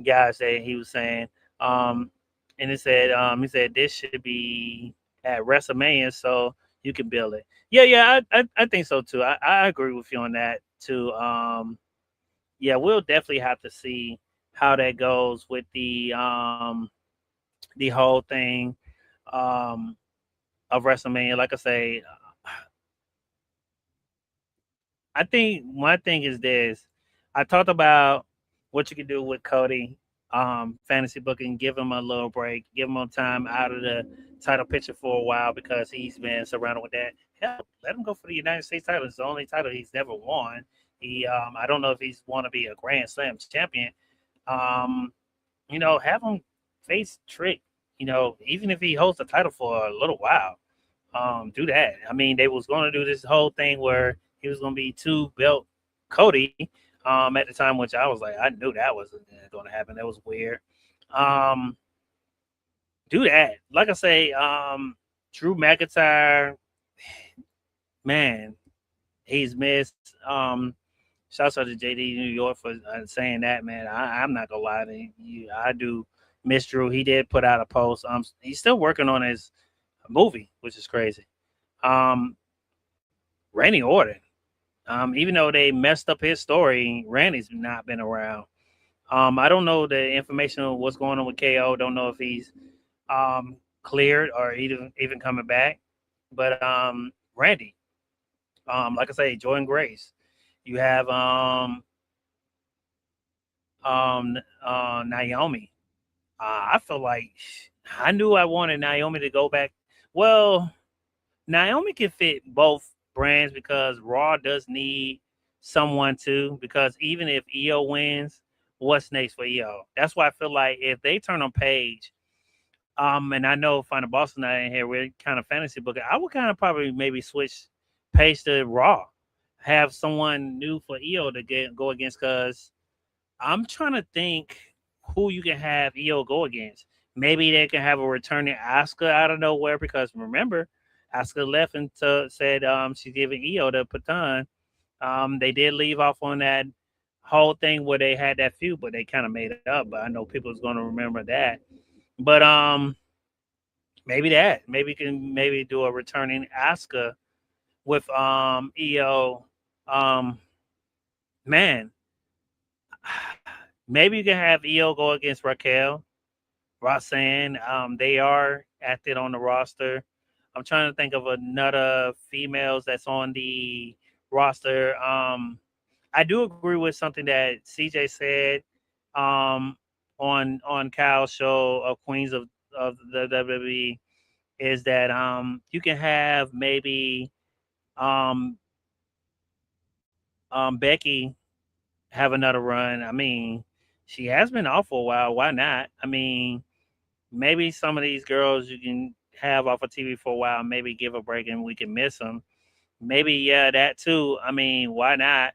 guys that he was saying. Um, and it said, he said this should be at WrestleMania, so you can build it. Yeah, yeah, I think so too. I agree with you on that too. Yeah, we'll definitely have to see how that goes with the whole thing um of WrestleMania. Like I say, I think one thing is this. I talked about what you can do with Cody, fantasy booking, give him a little break, give him time out of the title picture for a while because he's been surrounded with that. Hell, let him go for the United States title. It's the only title he's never won. I don't know if he's want to be a Grand Slam champion. Um, have him face Trick. Even if he holds the title for a little while, do that. I mean, they was going to do this whole thing where he was going to be two belt Cody at the time, which I was like, I knew that wasn't going to happen. That was weird. Um, do that. Like I say, Drew McIntyre, man, he's missed. Shouts out to JD New York for saying that, man. I'm not gonna lie to you. I do miss Drew. He did put out a post. He's still working on his movie, which is crazy. Um, Randy Orton. Even though they messed up his story, Randy's not been around. I don't know the information on what's going on with KO. Don't know if he's cleared or even coming back. But Randy, like I say, Jordan Grace. You have Naomi. I feel like I knew I wanted Naomi to go back. Well, Naomi can fit both brands because Raw does need someone too. Because even if EO wins, what's next for EO? That's why I feel like if they turn on Page, and I know Final Boston not in here, we're kind of fantasy booking. I would kind of probably maybe switch Page to Raw, have someone new for EO to go against. Because I'm trying to think who you can have EO go against. Maybe they can have a returning Asuka out of nowhere because remember, Asuka left and said she's giving EO the baton. They did leave off on that whole thing where they had that feud, but they kind of made it up. But I know people's going to remember that. But maybe that maybe can maybe do a returning Asuka with EO. Um, man, maybe you can have EO go against Raquel, Roxanne. They are active on the roster. I'm trying to think of another females that's on the roster. I do agree with something that CJ said um, on Kyle's show of Queens of the WWE is that you can have maybe um, Becky have another run. I mean, she has been off for a while. Why not? I mean, maybe some of these girls you can have off of TV for a while, maybe give a break and we can miss them. Maybe yeah, that too. I mean, why not?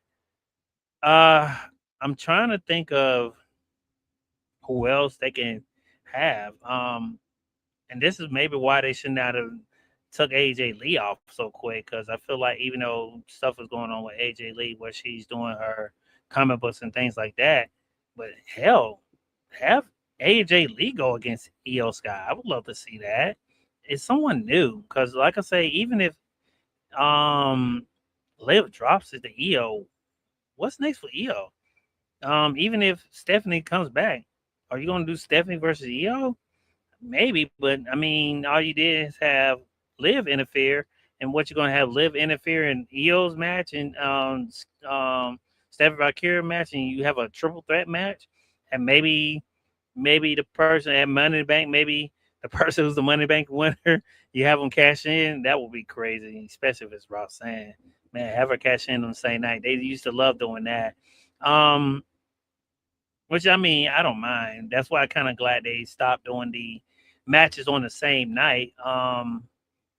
Uh, I'm trying to think of who else they can have. And this is maybe why they should not have took AJ Lee off so quick because I feel like even though stuff is going on with AJ Lee where she's doing her comic books and things like that, but hell, have AJ Lee go against EO Sky. I would love to see that. It's someone new because, like I say, even if um Liv drops it to EO, what's next for EO? Even if Stephanie comes back, are you going to do Stephanie versus EO? Maybe, but I mean, all you did is have Liv interfere, and what you're going to have Liv interfere in EO's match and Stephanie Valkyria match, and you have a triple threat match, and maybe the person at Money in the Bank, maybe the person who's the Money Bank winner, you have them cash in. That would be crazy, especially if it's Roxanne. Man, have her cash in on the same night. They used to love doing that. Um, which I mean, I don't mind. That's why I'm kind of glad they stopped doing the matches on the same night.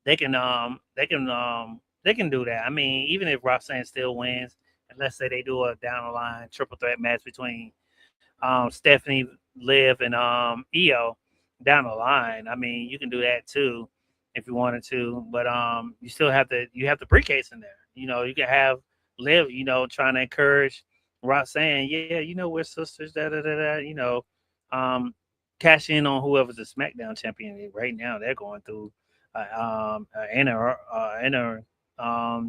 They can they can do that. I mean, even if Roxanne still wins, and let's say they do a down the line triple threat match between Stephanie, Liv, and Io down the line. I mean, you can do that too if you wanted to, but you still have to you have the briefcase in there. You know, you can have Liv, you know, trying to encourage Roxanne, yeah, you know, we're sisters, da da da da, you know, um, cash in on whoever's the SmackDown champion right now. They're going through inner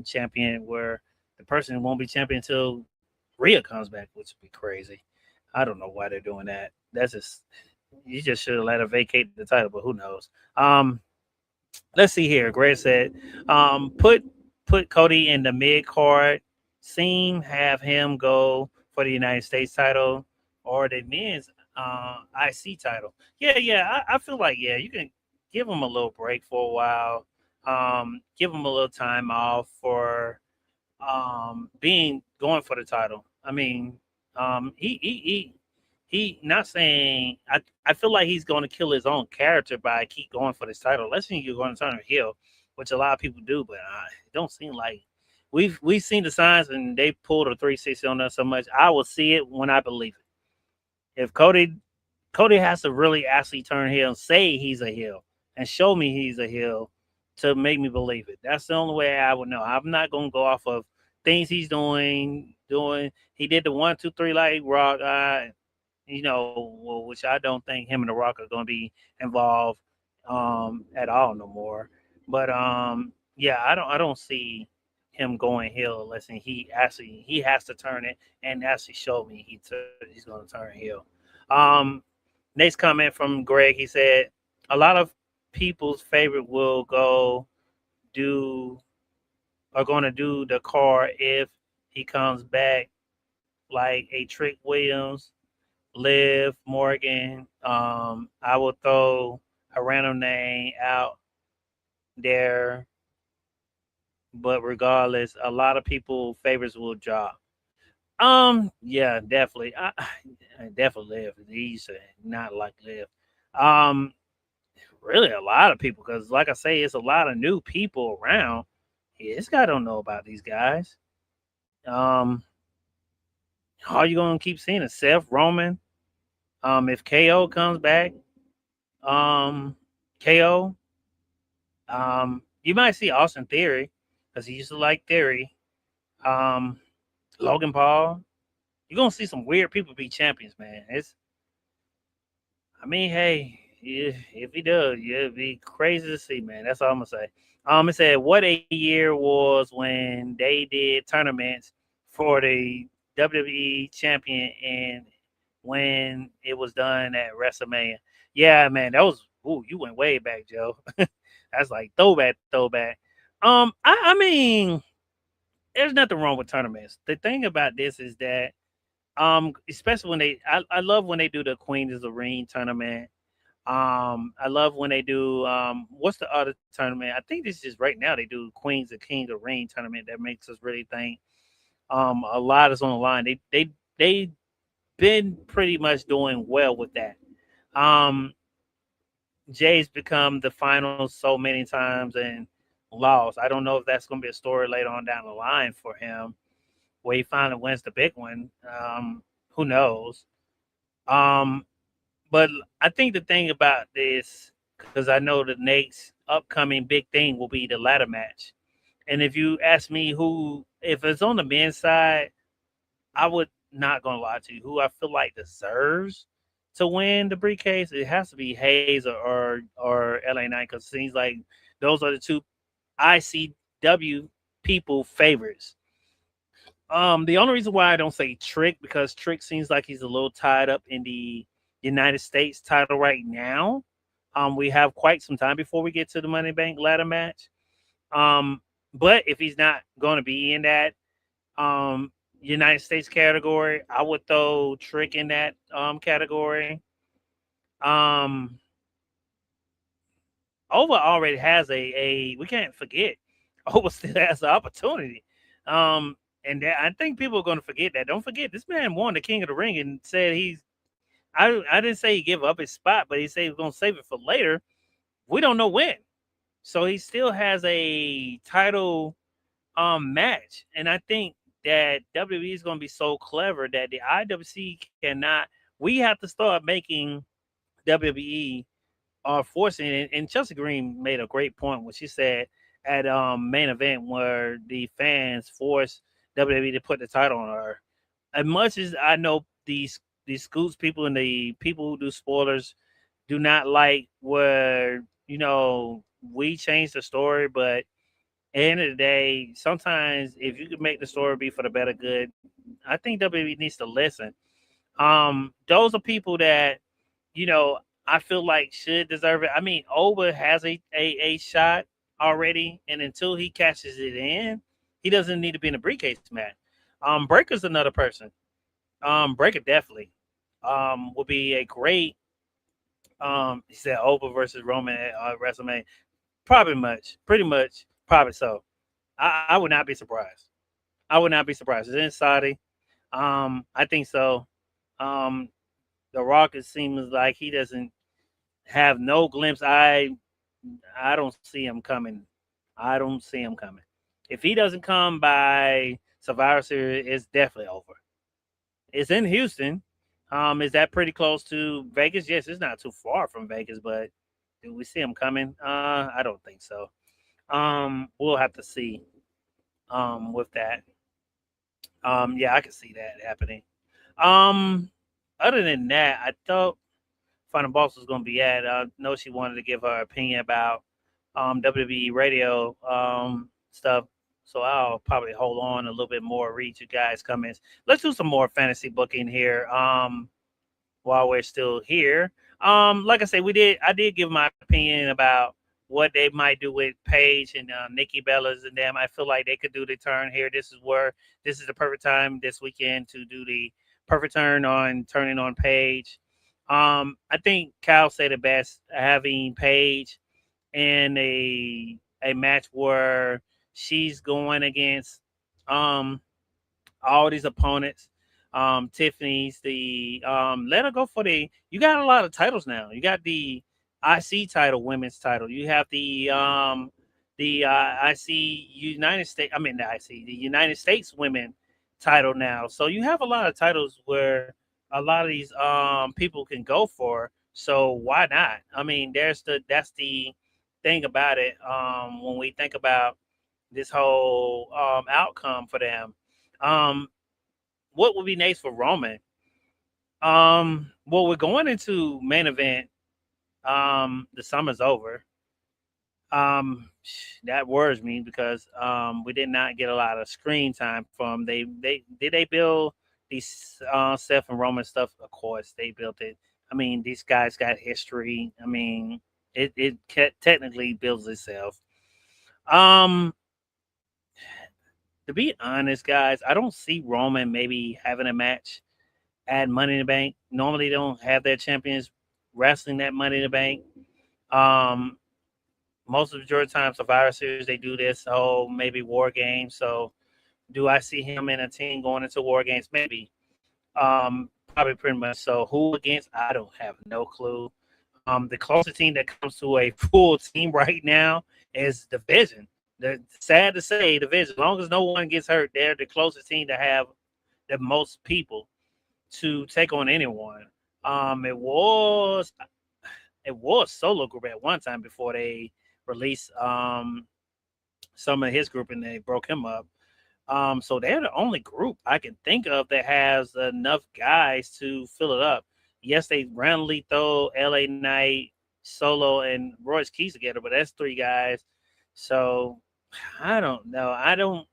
champion where the person won't be champion until Rhea comes back, which would be crazy. I don't know why they're doing that. That's just you just should have let her vacate the title, but who knows? Let's see here. Greg said, put Cody in the mid card scene, have him go for the United States title or the men's IC title. Yeah, yeah. I feel like you can give him a little break for a while. Give him a little time off for being going for the title. I mean, he not saying I feel like he's going to kill his own character by keep going for this title. Let's say you're going to turn him heel, which a lot of people do, but it don't seem like we've seen the signs and they pulled a 360 on us so much. I will see it when I believe it. If Cody has to really actually turn heel and say he's a heel and show me he's a heel to make me believe it. That's the only way I would know. I'm not gonna go off of things he's doing. He did the 1, 2, 3 like Rock, you know, which I don't think him and the Rock are gonna be involved at all no more. But yeah, I don't see him going heel unless he has to turn it and actually show me he's gonna turn heel. Um Next comment from Greg, he said a lot of people's favorite will go do are going to do the car if he comes back like a Trick Williams, Liv Morgan. I will throw a random name out there, but regardless, a lot of people favorites will drop. Yeah, definitely. I definitely Liv. These not like Liv. Um, really a lot of people because, like I say, it's a lot of new people around. Yeah, this guy don't know about these guys. Um, all you gonna keep seeing is Seth Roman. If KO comes back, um, KO. You might see Austin Theory because he used to like Theory. Um, Logan Paul. You're gonna see some weird people be champions, man. I mean, hey, if he does, yeah, it'd be crazy to see, man. That's all I'm gonna say. It said what a year was when they did tournaments for the WWE champion and when it was done at WrestleMania. Yeah, man, that was you went way back, Joe. That's like throwback. I mean, there's nothing wrong with tournaments. The thing about this is that especially when I love when they do the Queens of the Ring tournament. I love when they do what's the other tournament? I think this is right now they do Queens of King of Ring tournament that makes us really think a lot is on the line. They been pretty much doing well with that. Um Jay's become the finals so many times and lost. I don't know if that's gonna be a story later on down the line for him where he finally wins the big one. Who knows? Um But I think the thing about this, because I know the next upcoming big thing will be the ladder match. And if you ask me if it's on the men's side, I would not gonna lie to you, who I feel like deserves to win the briefcase, it has to be Hayes or LA Knight because it seems like those are the two ICW people favorites. The only reason why I don't say Trick because Trick seems like he's a little tied up in the United States title right now. We have quite some time before we get to the Money Bank ladder match. Um, but if he's not going to be in that United States category, I would throw Trick in that category. Um, Ova already has a we can't forget Ova still has the opportunity. Um, And I think people are going to forget that. Don't forget, this man won the King of the Ring and said I didn't say he give up his spot, but he said he's going to save it for later. We don't know when. So he still has a title match. And I think that WWE is going to be so clever that the IWC cannot. We have to start making WWE forcing it. And Chelsea Green made a great point when she said at main event where the fans forced WWE to put the title on her. As much as I know these Scoots people and the people who do spoilers do not like where we change the story, but at the end of the day, sometimes if you could make the story be for the better good, I think WWE needs to listen. Those are people that you know I feel like should deserve it. I mean, Oba has a shot already, and until he catches it in, he doesn't need to be in a briefcase match. Breaker's another person. Breaker definitely would be a great. He said Oba versus Roman at WrestleMania. Pretty much, probably so. I would not be surprised. I would not be surprised. It's in Saudi. I think so. Um, the Rock, it seems like he doesn't have no glimpse. I don't see him coming. I don't see him coming. If he doesn't come by Survivor Series, it's definitely over. It's in Houston. Is that pretty close to Vegas? Yes, it's not too far from Vegas, but do we see him coming? I don't think so. We'll have to see. With that. Yeah, I can see that happening. Um, Other than that, I thought Final Boss was going to be at. I know she wanted to give her opinion about WWE radio stuff. So I'll probably hold on a little bit more, read you guys' comments. Let's do some more fantasy booking here. While we're still here. Like I said, I did give my opinion about what they might do with Paige and Nikki Bellas and them. I feel like they could do the turn here. This is the perfect time this weekend to do the perfect turn on turning on Paige. I think Kyle said it best, having Paige in a match where she's going against um all these opponents. Tiffany's the let her go for the. You got a lot of titles now. You got the IC title, women's title. You have the IC United States. I mean the IC, the United States women title now. So you have a lot of titles where a lot of these people can go for. So why not? I mean, that's the thing about it. When we think about this whole outcome for them. Um, what would be nice for Roman? Well, we're going into main event. The summer's over. That worries me because we did not get a lot of screen time from they build these Seth and Roman stuff. Of course, they built it. I mean, these guys got history. I mean, technically builds itself. Um, to be honest, guys, I don't see Roman maybe having a match at Money in the Bank. Normally, they don't have their champions wrestling that Money in the Bank. Um, Most of the time, Survivor Series, they do this whole maybe War Games. So, do I see him in a team going into War Games? Maybe. Probably pretty much so. Who against? I don't have no clue. The closest team that comes to a full team right now is Division. Sad to say, Division. As long as no one gets hurt, they're the closest team to have the most people to take on anyone. Um, it was it was solo group at one time before they released some of his group and they broke him up. So they're the only group I can think of that has enough guys to fill it up. Yes, they randomly throw LA Knight, Solo, and Royce Keys together, but that's three guys. So I don't know. I don't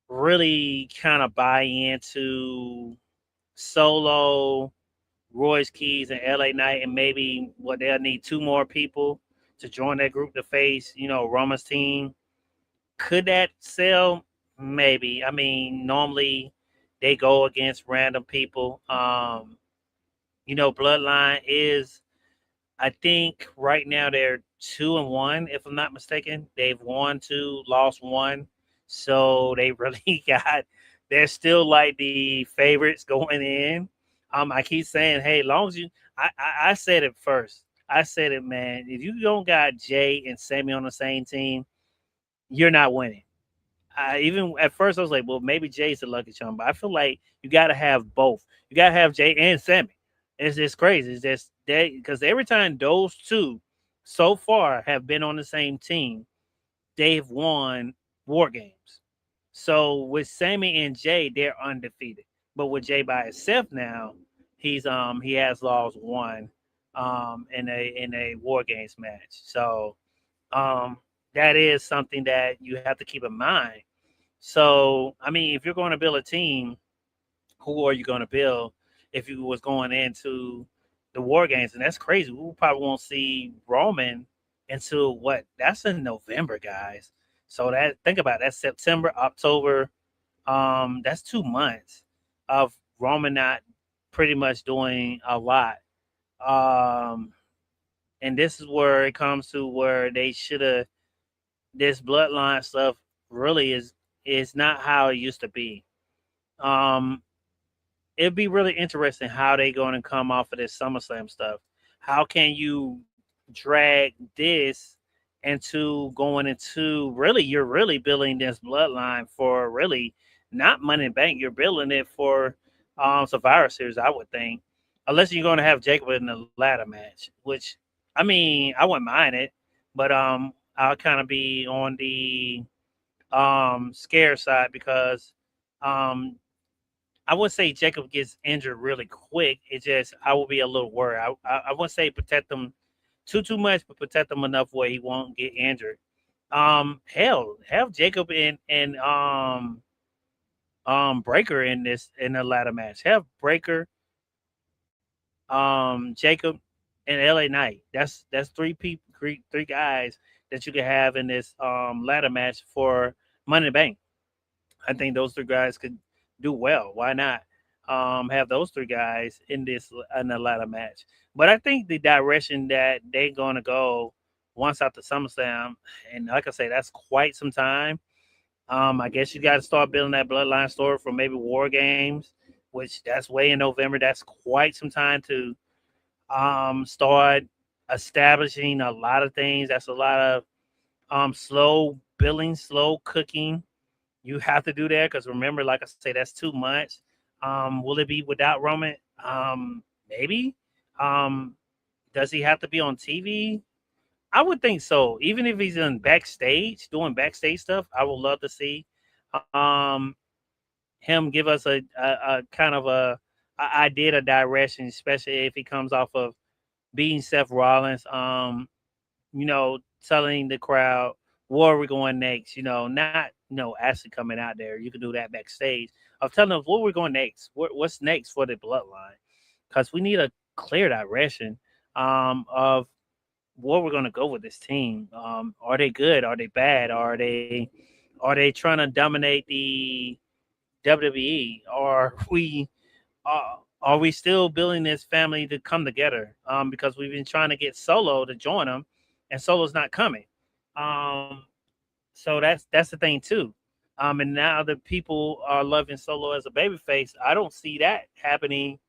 really kind of buy into Solo, Royce Keys, and LA Knight, and maybe what they'll need two more people to join that group to face, Roma's team. Could that sell? Maybe. I mean, normally they go against random people. Bloodline is, I think right now they're 2-1, if I'm not mistaken. They've won two, lost one. So they really got They're still like the favorites going in. I keep saying, hey, long as you, I said it first. I said it, man. If you don't got Jay and Sammy on the same team, you're not winning. I even at first I was like, well, maybe Jay's the lucky charm, but I feel like you got to have both. You got to have Jay and Sammy. It's just crazy. It's just they because every time those two so far have been on the same team, they've won war games. So with Sammy and Jay, they're undefeated. But with Jay by himself now, he has lost one in a war games match. So um that is something that you have to keep in mind. So I mean, if you're going to build a team, who are you going to build if you was going into the war games? And that's crazy. We probably won't see Roman until what? That's in November, guys. So that think about it, that's September, October. That's 2 months of Roman not pretty much doing a lot. Um, and this is where it comes to where they should have this bloodline stuff really is not how it used to be. Um, it'd be really interesting how they going to come off of this SummerSlam stuff. How can you drag this into going into really you're really building this bloodline for really not Money in the Bank. You're building it for Survivor Series, I would think, unless you're going to have Jacob in the ladder match, which I mean I wouldn't mind it, but I'll kind of be on the scare side because um I wouldn't say Jacob gets injured really quick. It's just I will be a little worried. I wouldn't say protect him too much, but protect him enough where he won't get injured. Hell, have Jacob and Breaker in this in the ladder match. Have Breaker, Jacob, and LA Knight. That's three guys that you could have in this ladder match for Money in the Bank. I think those three guys could do well. Why not have those three guys in this in the ladder match? But I think the direction that they're gonna go once after SummerSlam, and like I say, that's quite some time. I guess you got to start building that bloodline story for maybe War Games, which that's way in November. That's quite some time to start establishing a lot of things. That's a lot of slow building, slow cooking. You have to do that because remember, like I say, that's 2 months. Will it be without Roman? Maybe. Um, does he have to be on TV? I would think so. Even if he's in backstage doing backstage stuff, I would love to see um, him give us a kind of a idea of direction, especially if he comes off of beating Seth Rollins. Telling the crowd where we're going next. Not actually coming out there. You can do that backstage of telling them where we're going next. What's next for the bloodline? Because we need a clear direction of where we're going to go with this team. Are they good? Are they bad? Are they trying to dominate the WWE? Are we still building this family to come together? Because we've been trying to get Solo to join them, and Solo's not coming. Um, so that's the thing too. And now the people are loving Solo as a babyface. I don't see that happening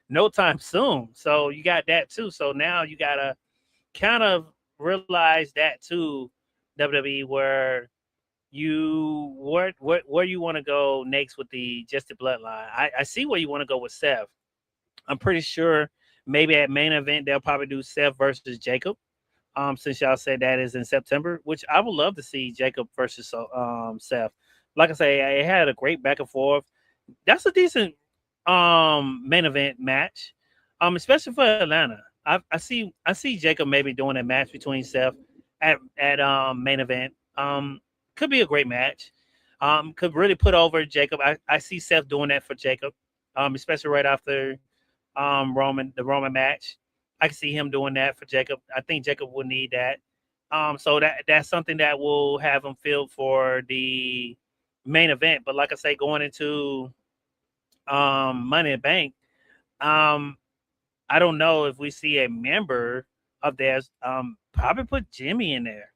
no time soon. So you got that too. So now you gotta kind of realize that too, WWE, where where you want to go next with the just the bloodline. I see where you want to go with Seth. I'm pretty sure maybe at main event they'll probably do Seth versus Jacob. Since y'all said that is in September, which I would love to see Jacob versus Seth. Like I say, it had a great back and forth. That's a decent main event match. Especially for Atlanta. I see Jacob maybe doing a match between Seth at main event. Could be a great match. Could really put over Jacob. I see Seth doing that for Jacob. Especially right after the Roman match. I can see him doing that for Jacob. I think Jacob will need that. So that's something that will have him filled for the main event. But like I say, going into Money in the Bank, um, I don't know if we see a member of theirs. Probably put Jimmy in there.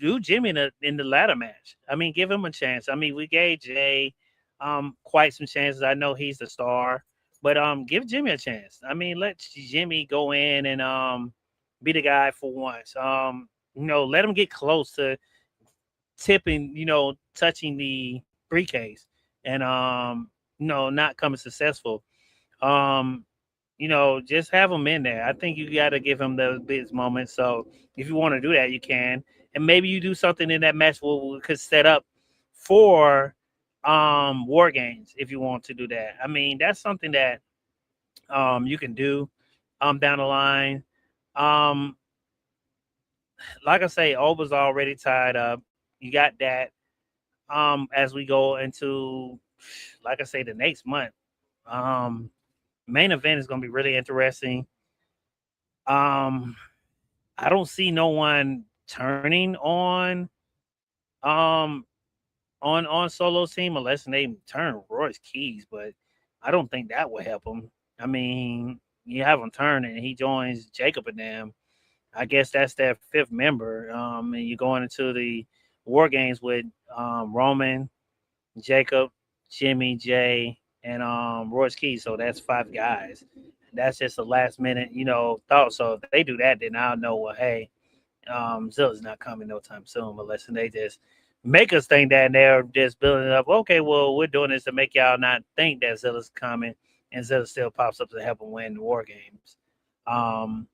Do Jimmy in the ladder match. I mean, give him a chance. I mean, we gave Jay. quite some chances. I know he's the star, but give Jimmy a chance. I mean, let Jimmy go in and be the guy for once. Let him get close to tipping, touching the briefcase, and not coming successful. Um, just have him in there. I think you got to give him those big moments. So if you want to do that, you can, and maybe you do something in that match where we could set up for war games if you want to do that. I mean, that's something that you can do down the line. Um, like I say, Oba's already tied up. You got that. As we go into, like I say, the next month. Um, main event is going to be really interesting. Um, I don't see no one turning um on Solo's team unless they turn Royce Keys, but I don't think that will help him. I mean, you have him turn and he joins Jacob and them. I guess that's their fifth member. And you're going into the War Games with Roman, Jacob, Jimmy, Jay, and Royce Keys. So that's five guys. That's just a last minute, thought. So if they do that, then I'll know. Well, hey, Zilla's not coming no time soon, unless they just make us think that they're just building up. Okay, well, we're doing this to make y'all not think that Zilla's coming, and Zilla still pops up to help them win the War Games. Um,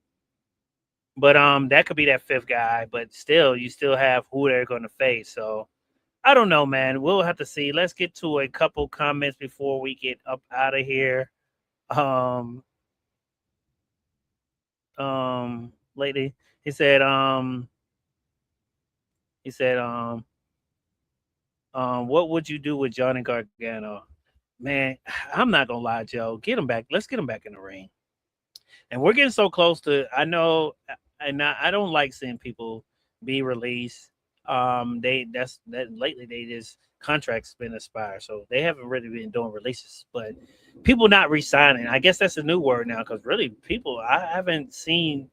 but that could be that fifth guy, but still, you still have who they're going to face. So I don't know, man. We'll have to see. Let's get to a couple comments before we get up out of here. Um, lady, he said, he said, what would you do with Johnny Gargano? Man, I'm not gonna lie, Joe. Get him back. Let's get him back in the ring. And we're getting so close to. I know, and I don't like seeing people be released. That lately they just contracts been expired, so they haven't really been doing releases. But people not resigning. I guess that's a new word now because really people I haven't seen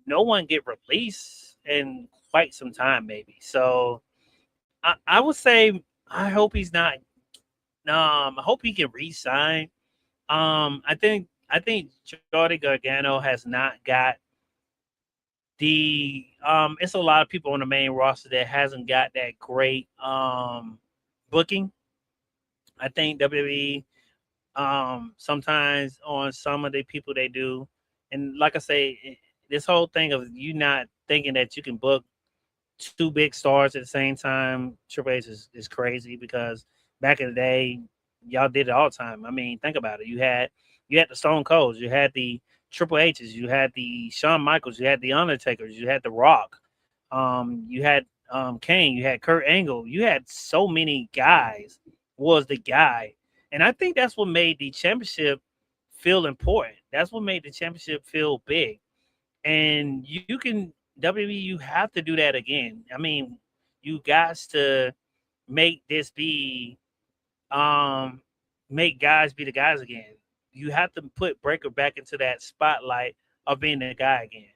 no one get released in quite some time, maybe. So I would say I hope he's not. I hope he can resign. I think Jordy Gargano has not got the it's a lot of people on the main roster that hasn't got that great booking. I think WWE sometimes on some of the people they do, and like I say, this whole thing of you not thinking that you can book two big stars at the same time, Triple H is crazy because back in the day, y'all did it all the time. I mean, think about it. You had the Stone Colds, you had the Triple H's, you had the Shawn Michaels, you had the Undertakers, you had the Rock, you had Kane, you had Kurt Angle, you had so many guys was the guy, and I think that's what made the championship feel important. That's what made the championship feel big, and you can WWE, you have to do that again. I mean, you guys to make this be make guys be the guys again. You have to put Breaker back into that spotlight of being the guy again.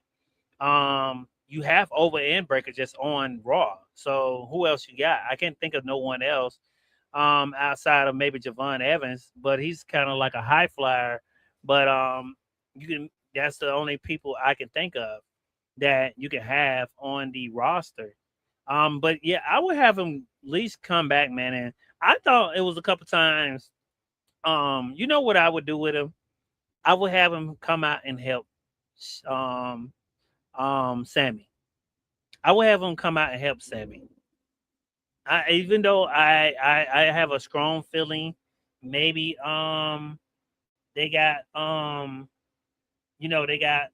You have Over and Breaker just on Raw. So who else you got? I can't think of no one else outside of maybe Javon Evans, but he's kind of like a high flyer. But you can that's the only people I can think of that you can have on the roster. But yeah, I would have him at least come back, man. And I thought it was a couple times. You know what I would do with him? I would have him come out and help um Sammy. I would have him come out and help Sammy. Even though I have a strong feeling maybe they got they got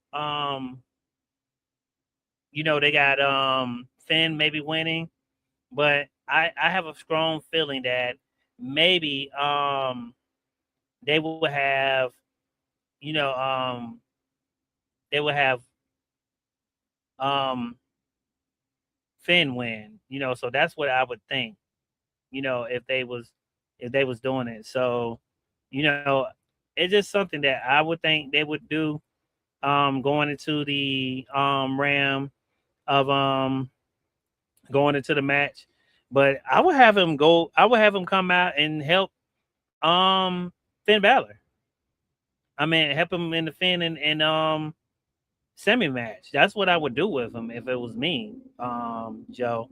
they got Finn maybe winning, but I have a strong feeling that maybe they will have you know they will have um Finn win, so that's what I would think, if they was doing it. So, you know, it's just something that I would think they would do going into the ram of going into the match. But I would have him come out and help Finn Balor. I mean, help him in the Finn and semi match. That's what I would do with him if it was me, Joe.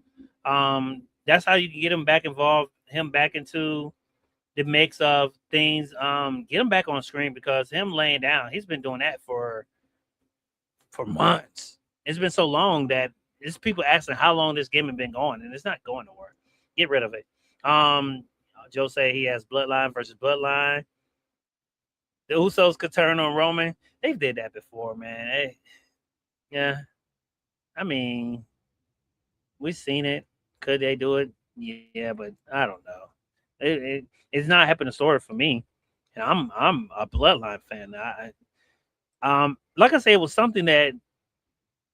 That's how you can get him back involved, him back into the mix of things. Get him back on screen because him laying down, he's been doing that for months. It's been so long that there's people asking how long this gimmick been going, and it's not going nowhere. Get rid of it. Um, Joe say he has bloodline versus bloodline. The Usos could turn on Roman. They've did that before, man. Yeah, I mean, we've seen it. Could they do it? Yeah, but I don't know. It's not happening story for me. And I'm a bloodline fan. Like I said, it was something that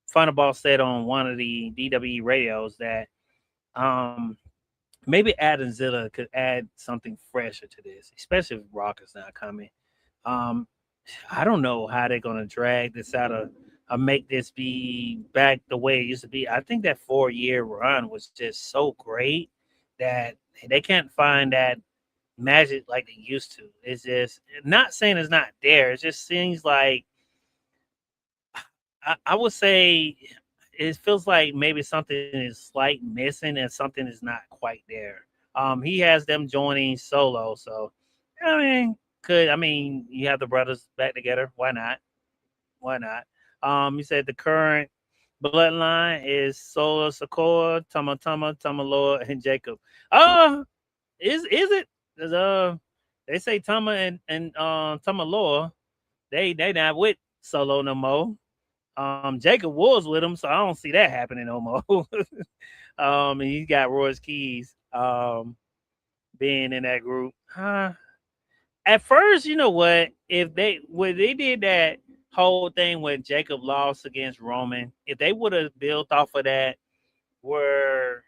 Final Ball said on one of the DWE radios that um maybe Adam Zilla could add something fresher to this, especially if Rock is not coming. Um, I don't know how they're gonna drag this out or make this be back the way it used to be. I think that 4 year run was just so great that they can't find that magic like they used to. It's just not saying it's not there. It just seems like I would say it feels like maybe something is slight missing and something is not quite there. He has them joining solo, so I mean, you have the brothers back together? Why not? Why not? You said the current bloodline is Solo Sokoa, Tama Lord, and Jacob. Uh, is it? 'Cause, they say Tama and Tama Lord, they not with Solo no more. Jacob was with him, so I don't see that happening no more. And he's got Roy's keys being in that group. At first, you know what? If they when they did that whole thing when Jacob lost against Roman, if they would have built off of that, where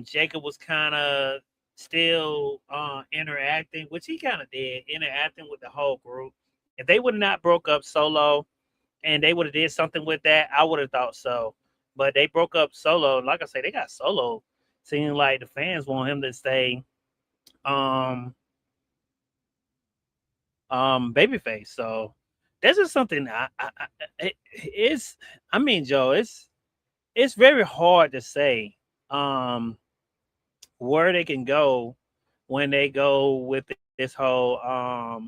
Jacob was kind of still interacting, which he kind of did, interacting with the whole group. If they would have not broke up solo and they would have did something with that, I would have thought so. But they broke up solo, and like I say, they got solo. Seeing like the fans want him to stay um babyface. So this is something it's. I mean, Joe, it's very hard to say um where they can go when they go with this whole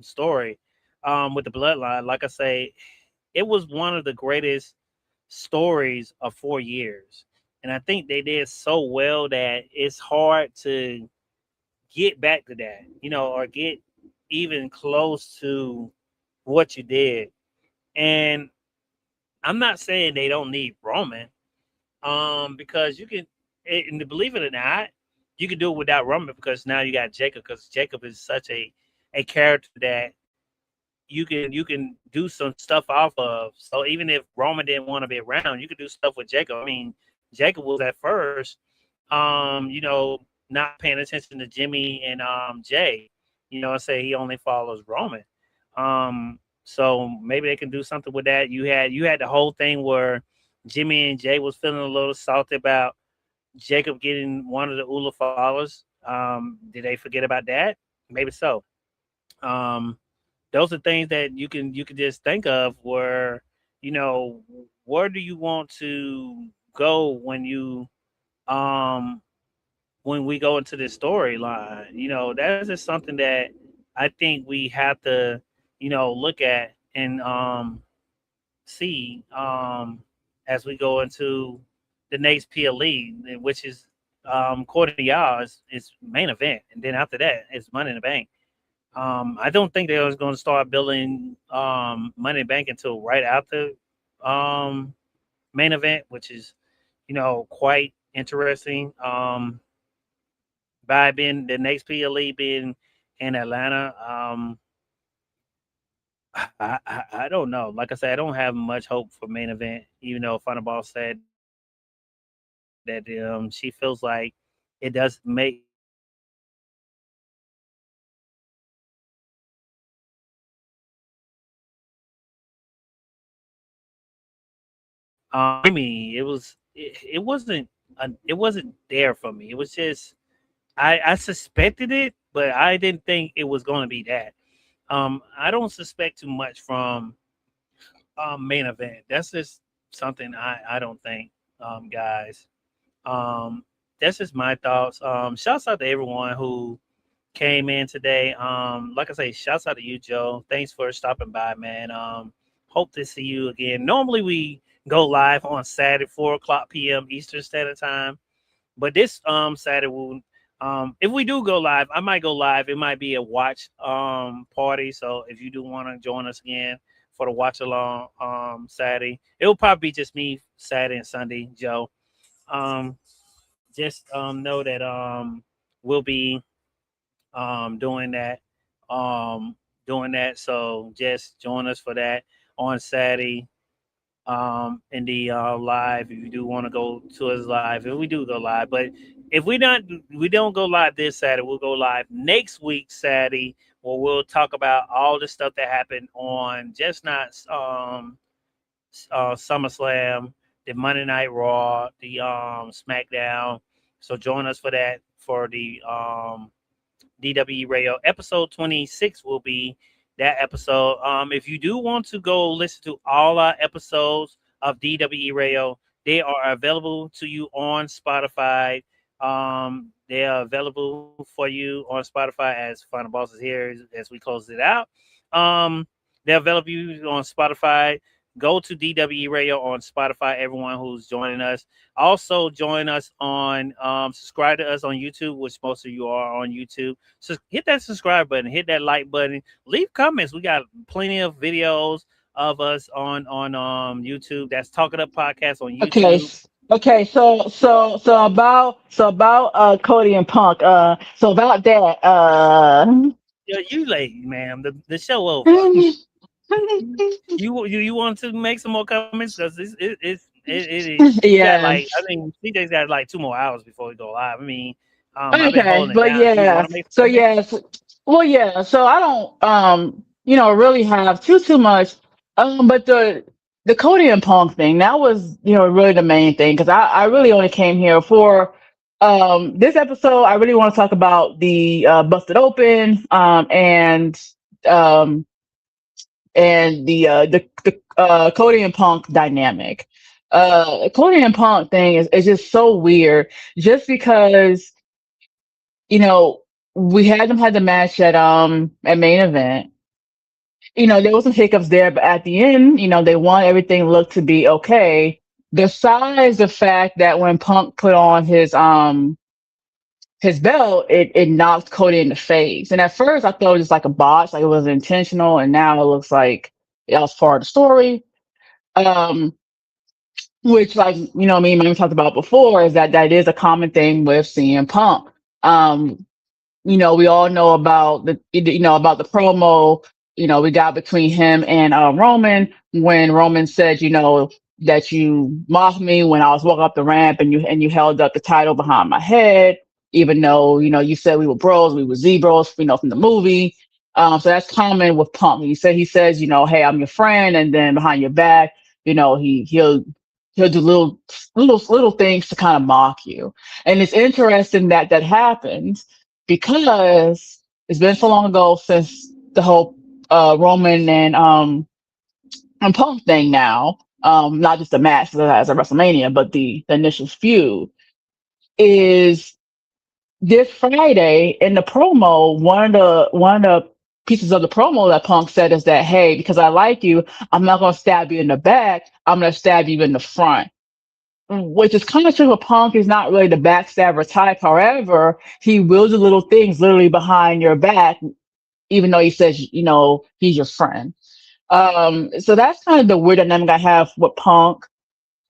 story with the bloodline. Like I say, it was one of the greatest stories of 4 years, and I think they did so well that it's hard to get back to that, or get even close to what you did. And I'm not saying they don't need Roman, because you can, and believe it or not, you can do it without Roman because now you got Jacob. Because Jacob is such a character that you can do some stuff off of. So even if Roman didn't want to be around, you could do stuff with Jacob. I mean, Jacob was at first, not paying attention to Jimmy and Jay. I say he only follows Roman. So maybe they can do something with that. You had the whole thing where Jimmy and Jay was feeling a little salty about Jacob getting one of the Ula followers. Did they forget about that? Maybe so. Um, those are things that you can just think of where you know where do you want to go um when we go into this storyline. That's just something that I think we have to look at and see as we go into the next PLE, which is according to y'all is main event, and then after that it's Money in the Bank. I don't think they was going to start building Money in the Bank until right after um, main event, which is quite interesting. By being the next PLE being in Atlanta, I don't know. Like I said, I don't have much hope for main event. Even though Final Ball said that she feels like it does make me. It wasn't there for me. It was just I suspected it, but I didn't think it was going to be that. I don't suspect too much from main event. That's just something I don't think, guys. Um, that's just my thoughts. Shouts out to everyone who came in today. Like I say, shouts out to you, Joe. Thanks for stopping by, man. Hope to see you again. Normally we go live on Saturday, 4 o'clock p.m. Eastern Standard Time. But this Saturday will if we do go live, I might go live. It might be a watch party. So if you do want to join us again for the watch along Saturday, it will probably be just me Saturday and Sunday, Joe. Um just know that we'll be doing that. Um so just join us for that on Saturday in the live if you do want to go to us live, and we do go live. But if we don't go live this Saturday, we'll go live next week Saturday, where we'll talk about all the stuff that happened on just not SummerSlam, the Monday Night Raw, the SmackDown. So join us for that for the DWE Radio. Episode 26 will be that episode. If you do want to go listen to all our episodes of DWE Radio, they are available to you on Spotify. They are available for you on Spotify as Final Boss is here as we close it out. They're available on Spotify. Go to DWE Radio on Spotify, everyone who's joining us. Also, join us on, subscribe to us on YouTube, which most of you are on YouTube. So hit that subscribe button, hit that like button, leave comments. We got plenty of videos of us on YouTube. That's Talking Up Podcast on Okay. YouTube. Okay. So about Cody and Punk. So about that. Yeah, you late, ma'am. The show over. You want to make some more comments because we got like Yeah. I think CJ's got like 2 more hours before we go live. I mean, I've been Okay, holding it but down. You want yeah, to make so some comments? yes, well, yeah, so I don't, really have too much, but the Cody and Punk thing that was, really the main thing because I really only came here for, this episode. I really want to talk about the busted open, um, and the Cody and Punk dynamic. Cody and Punk thing is just so weird, just because you know, we had them had the match at main event. There was some hiccups there, but at the end, they won. Everything looked to be okay. Besides the fact that when Punk put on his belt, it knocked Cody in the face. And at first I thought it was just like a botch, like it was intentional, and now it looks like that was part of the story. Um which, like, me and Mimi talked about before, is that is a common thing with CM Punk. Um we all know about about the promo, we got between him and Roman, when Roman said, that you mocked me when I was walking up the ramp, and you held up the title behind my head, even though, you said we were bros, we were Z-bros, from the movie. So that's common with Punk. He says, hey, I'm your friend, and then behind your back, he'll do little things to kind of mock you. And it's interesting that that happens, because it's been so long ago since the whole Roman and Punk thing now. Not just the match as a WrestleMania, but the initial feud is this Friday. In the promo, one of the pieces of the promo that Punk said is that, hey, because I like you, I'm not gonna stab you in the back, I'm gonna stab you in the front. Which is kind of true. Punk is not really the backstabber type. However, he will do little things literally behind your back, even though he says, he's your friend. So that's kind of the weird dynamic I have with Punk.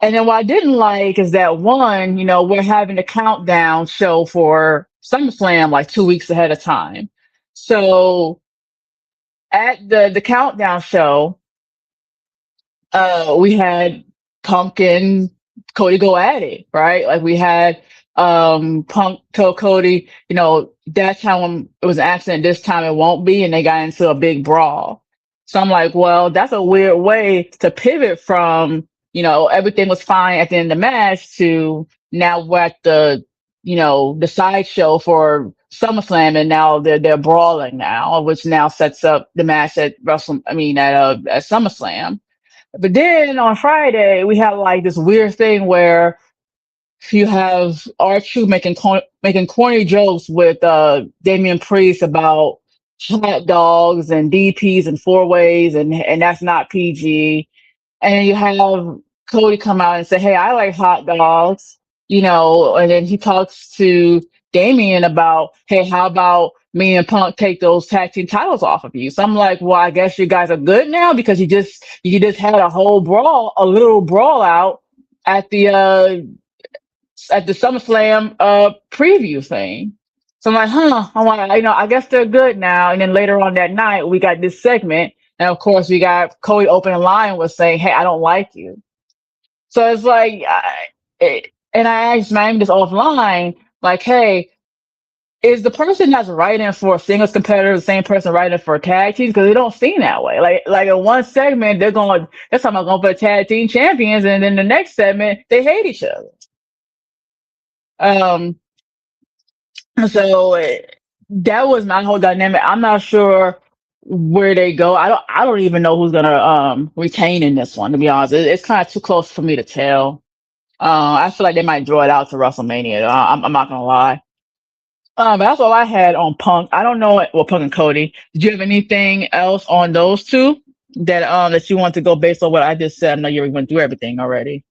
And then what I didn't like is that, one, we're having a countdown show for SummerSlam like 2 weeks ahead of time. So at the countdown show, we had Punk and Cody go at it, right? Like, we had Punk tell Cody, that time it was an accident, this time it won't be, and they got into a big brawl. So I'm like, well, that's a weird way to pivot from, everything was fine at the end of the match, to now we're at the sideshow for SummerSlam, and now they're brawling now, which now sets up the match at at SummerSlam. But then on Friday we have like this weird thing where you have R-Truth making corny jokes with Damian Priest about hot dogs and DPs and four ways, and that's not PG. And then you have Cody come out and say, "Hey, I like hot dogs," and then he talks to Damian about, "Hey, how about me and Punk take those tag team titles off of you?" So I'm like, "Well, I guess you guys are good now because you just had a whole brawl, a little brawl out at the SummerSlam preview thing." So I'm like, huh, I'm like, I guess they're good now. And then later on that night, we got this segment. And of course, we got Cody opening line was saying, "Hey, I don't like you." So it's like, and I asked Miami this offline, like, "Hey, is the person that's writing for a singles competitor the same person writing for tag teams? Because it don't seem that way. Like in one segment, they're talking about going for the tag team champions, and then the next segment, they hate each other. Um, So that was my whole dynamic. I'm not sure where they go. I don't even know who's gonna retain in this one. To be honest, it's kind of too close for me to tell. I feel like they might draw it out to WrestleMania. I'm not gonna lie. But that's all I had on Punk. I don't know. Well, Punk and Cody. Did you have anything else on those two that you want to go based on what I just said? I know you went through everything already.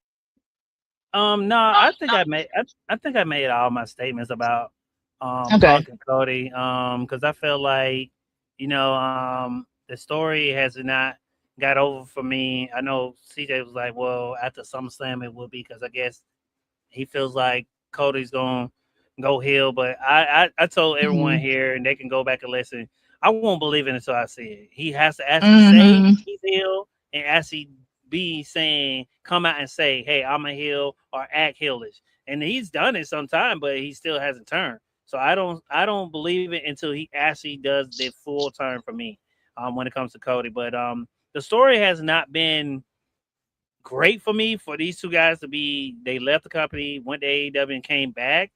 No, I think I made all my statements about Okay. Punk and Cody. Because I feel like, the story has not got over for me. I know CJ was like, well, after SummerSlam it will be because I guess he feels like Cody's gonna go heel. But I told everyone Hmm. here, and they can go back and listen. I won't believe it until I see it. He has to actually say Hmm. he's heel and actually be saying, come out and say, "Hey, I'm a heel," or act heelish. And he's done it sometime, but he still hasn't turned. So I don't believe it until he actually does the full turn for me. When it comes to Cody, but the story has not been great for me for these two guys to be. They left the company, went to AEW, and came back.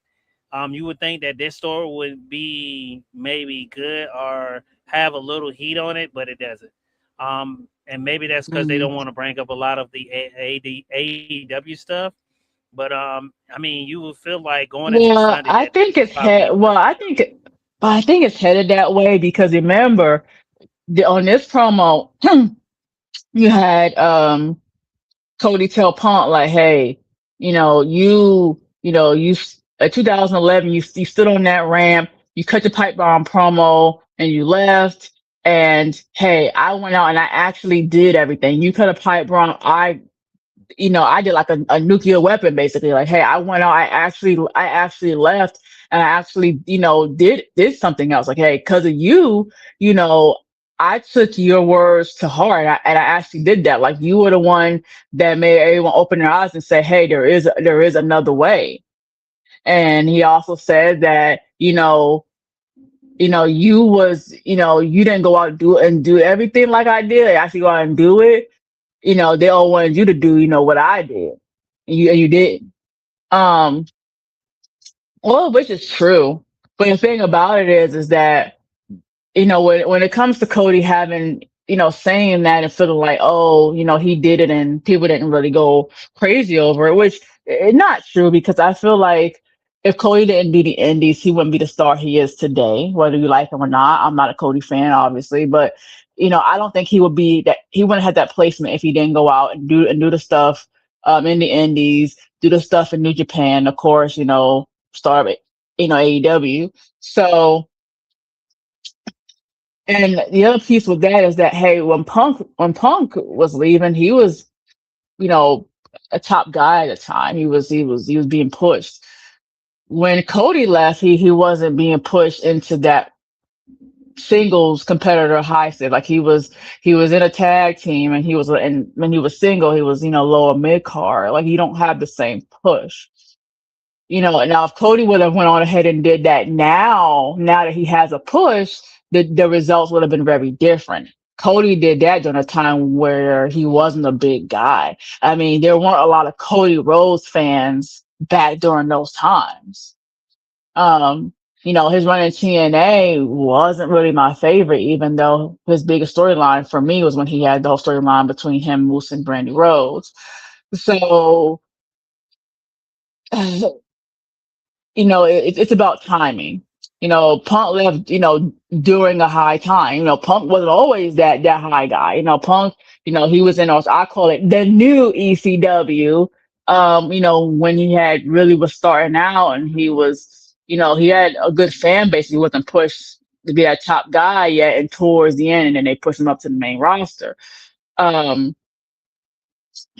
You would think that this story would be maybe good or have a little heat on it, but it doesn't. And maybe that's because they don't want to bring up a lot of the AEW stuff. But I mean, you would feel like going into Well, Sunday I that this think is it's probably head. a Well, better I show. think, but I think it's headed that way because remember on this promo, you had Cody tell Punk like, "Hey, at 2011, you stood on that ramp, you cut your pipe bomb promo, and you left. And hey, I went out and I actually did everything. You cut a pipe bomb, I did like a nuclear weapon basically. Like, hey, I went out, I actually left and I actually, did something else. Like, hey, because of you, you know, I took your words to heart and I actually did that. Like you were the one that made everyone open their eyes and say, hey, there is another way. And he also said that, you didn't go out and do everything like I did. Actually go out and do it. They all wanted you to do, what I did. And you didn't. Um, all of which is true. But the thing about it is that, when it comes to Cody having, saying that and feeling like, oh, he did it and people didn't really go crazy over it, which is not true because I feel like if Cody didn't be the Indies, he wouldn't be the star he is today, whether you like him or not. I'm not a Cody fan, obviously, but I don't think he wouldn't have that placement if he didn't go out and do the stuff in the Indies, do the stuff in New Japan, of course, start AEW. So and the other piece with that is that hey, when Punk was leaving, he was you know a top guy at the time. He was being pushed. When Cody left, he wasn't being pushed into that singles competitor high step. Like he was in a tag team and and when he was single, he was lower mid card. Like you don't have the same push. Now if Cody would have went on ahead and did that now that he has a push, the results would have been very different. Cody did that during a time where he wasn't a big guy. I mean, there weren't a lot of Cody Rhodes fans back during those times. Um, his run in TNA wasn't really my favorite, even though his biggest storyline for me was when he had the whole storyline between him, Moose, and Brandy Rhodes. So, it's about timing. Punk left, during a high time. Punk wasn't always that high guy. Punk, he was in I call it the new ECW. When he had really was starting out and he was, he had a good fan base. He wasn't pushed to be that top guy yet. And towards the end, and then they pushed him up to the main roster. Um,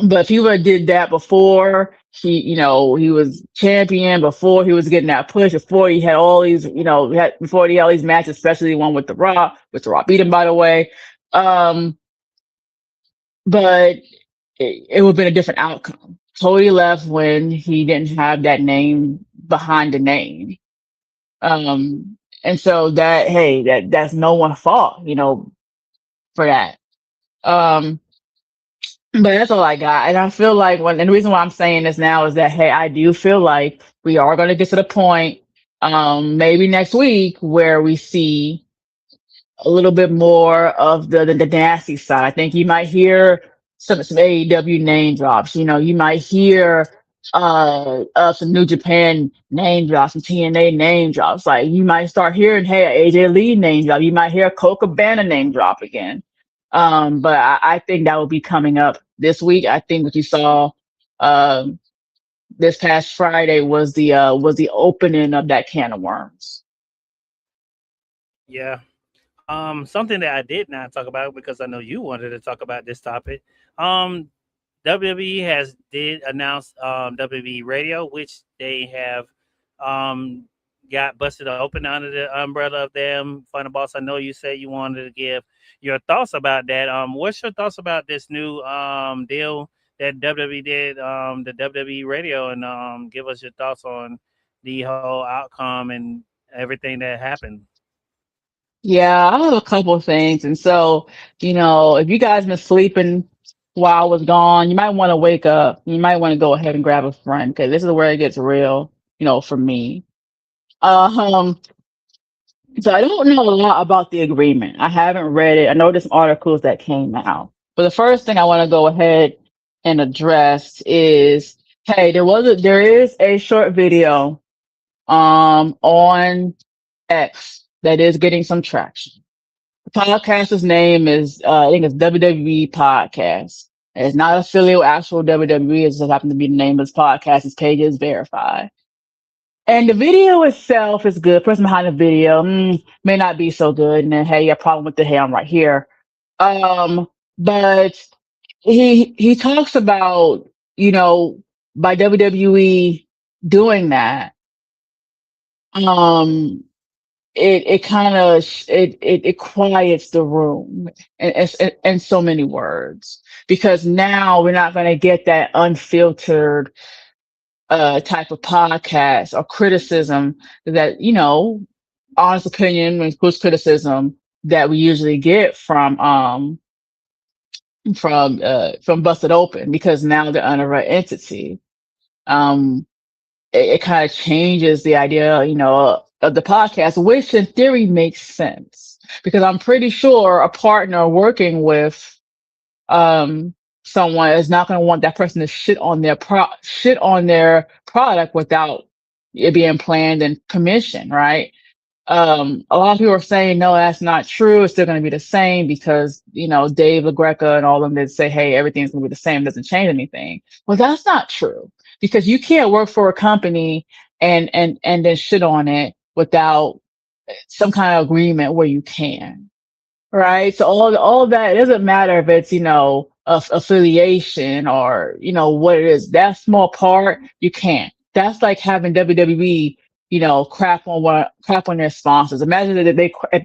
but if he would have did that before he was champion, before he was getting that push, before he had all these, before he had all these matches, especially the one with The Rock, which The Rock beat him, by the way. Um, but it would have been a different outcome. Cody left when he didn't have that name behind the name. And so that's no one's fault, for that. Um, But that's all I got. And I feel like and the reason why I'm saying this now is that, hey, I do feel like we are going to get to the point, maybe next week where we see a little bit more of the nasty side. I think you might hear some AEW name drops. You might hear some New Japan name drops, some TNA name drops. Like you might start hearing, hey, AJ Lee name drop. You might hear a Coca Cabana name drop again. But I think that will be coming up this week. I think what you saw um this past Friday was the opening of that can of worms. Yeah. Something that I did not talk about because I know you wanted to talk about this topic. Um, WWE has did announce WWE Radio, which they have um got busted open under the umbrella of them. Final Boss, I know you said you wanted to give your thoughts about that. What's your thoughts about this new deal that WWE did, the WWE Radio, and give us your thoughts on the whole outcome and everything that happened. Yeah, I have a couple of things. And so, if you guys been sleeping while I was gone, you might want to wake up. You might want to go ahead and grab a friend because this is where it gets real, for me. Um, so I don't know a lot about the agreement. I haven't read it. I know there's some articles that came out. But the first thing I want to go ahead and address is, hey, there is a short video on X that is getting some traction. The podcaster's name is, I think it's WWE Podcast. It's not affiliate with actual WWE. It just happens to be the name of this podcast. His page is verified. And the video itself is good. Person behind the video may not be so good. And then, hey, you got a problem with the hey, I'm right here. But he talks about, by WWE doing that, um, it kind of it quiets the room in so many words because now we're not going to get that unfiltered type of podcast or criticism that honest opinion includes criticism that we usually get from Busted Open because now they're under an entity. Um, it kind of changes the idea, of the podcast, which in theory makes sense because I'm pretty sure a partner working with um someone is not going to want that person to shit on their product without it being planned and permission, right? A lot of people are saying no, that's not true. It's still going to be the same because Dave LaGreca and all of them did say, hey, everything's going to be the same, it doesn't change anything. Well, that's not true because you can't work for a company and then shit on it without some kind of agreement where you can. Right. So all of that, it doesn't matter if it's, affiliation or, what it is. That small part, you can't. That's like having WWE, crap on their sponsors. Imagine that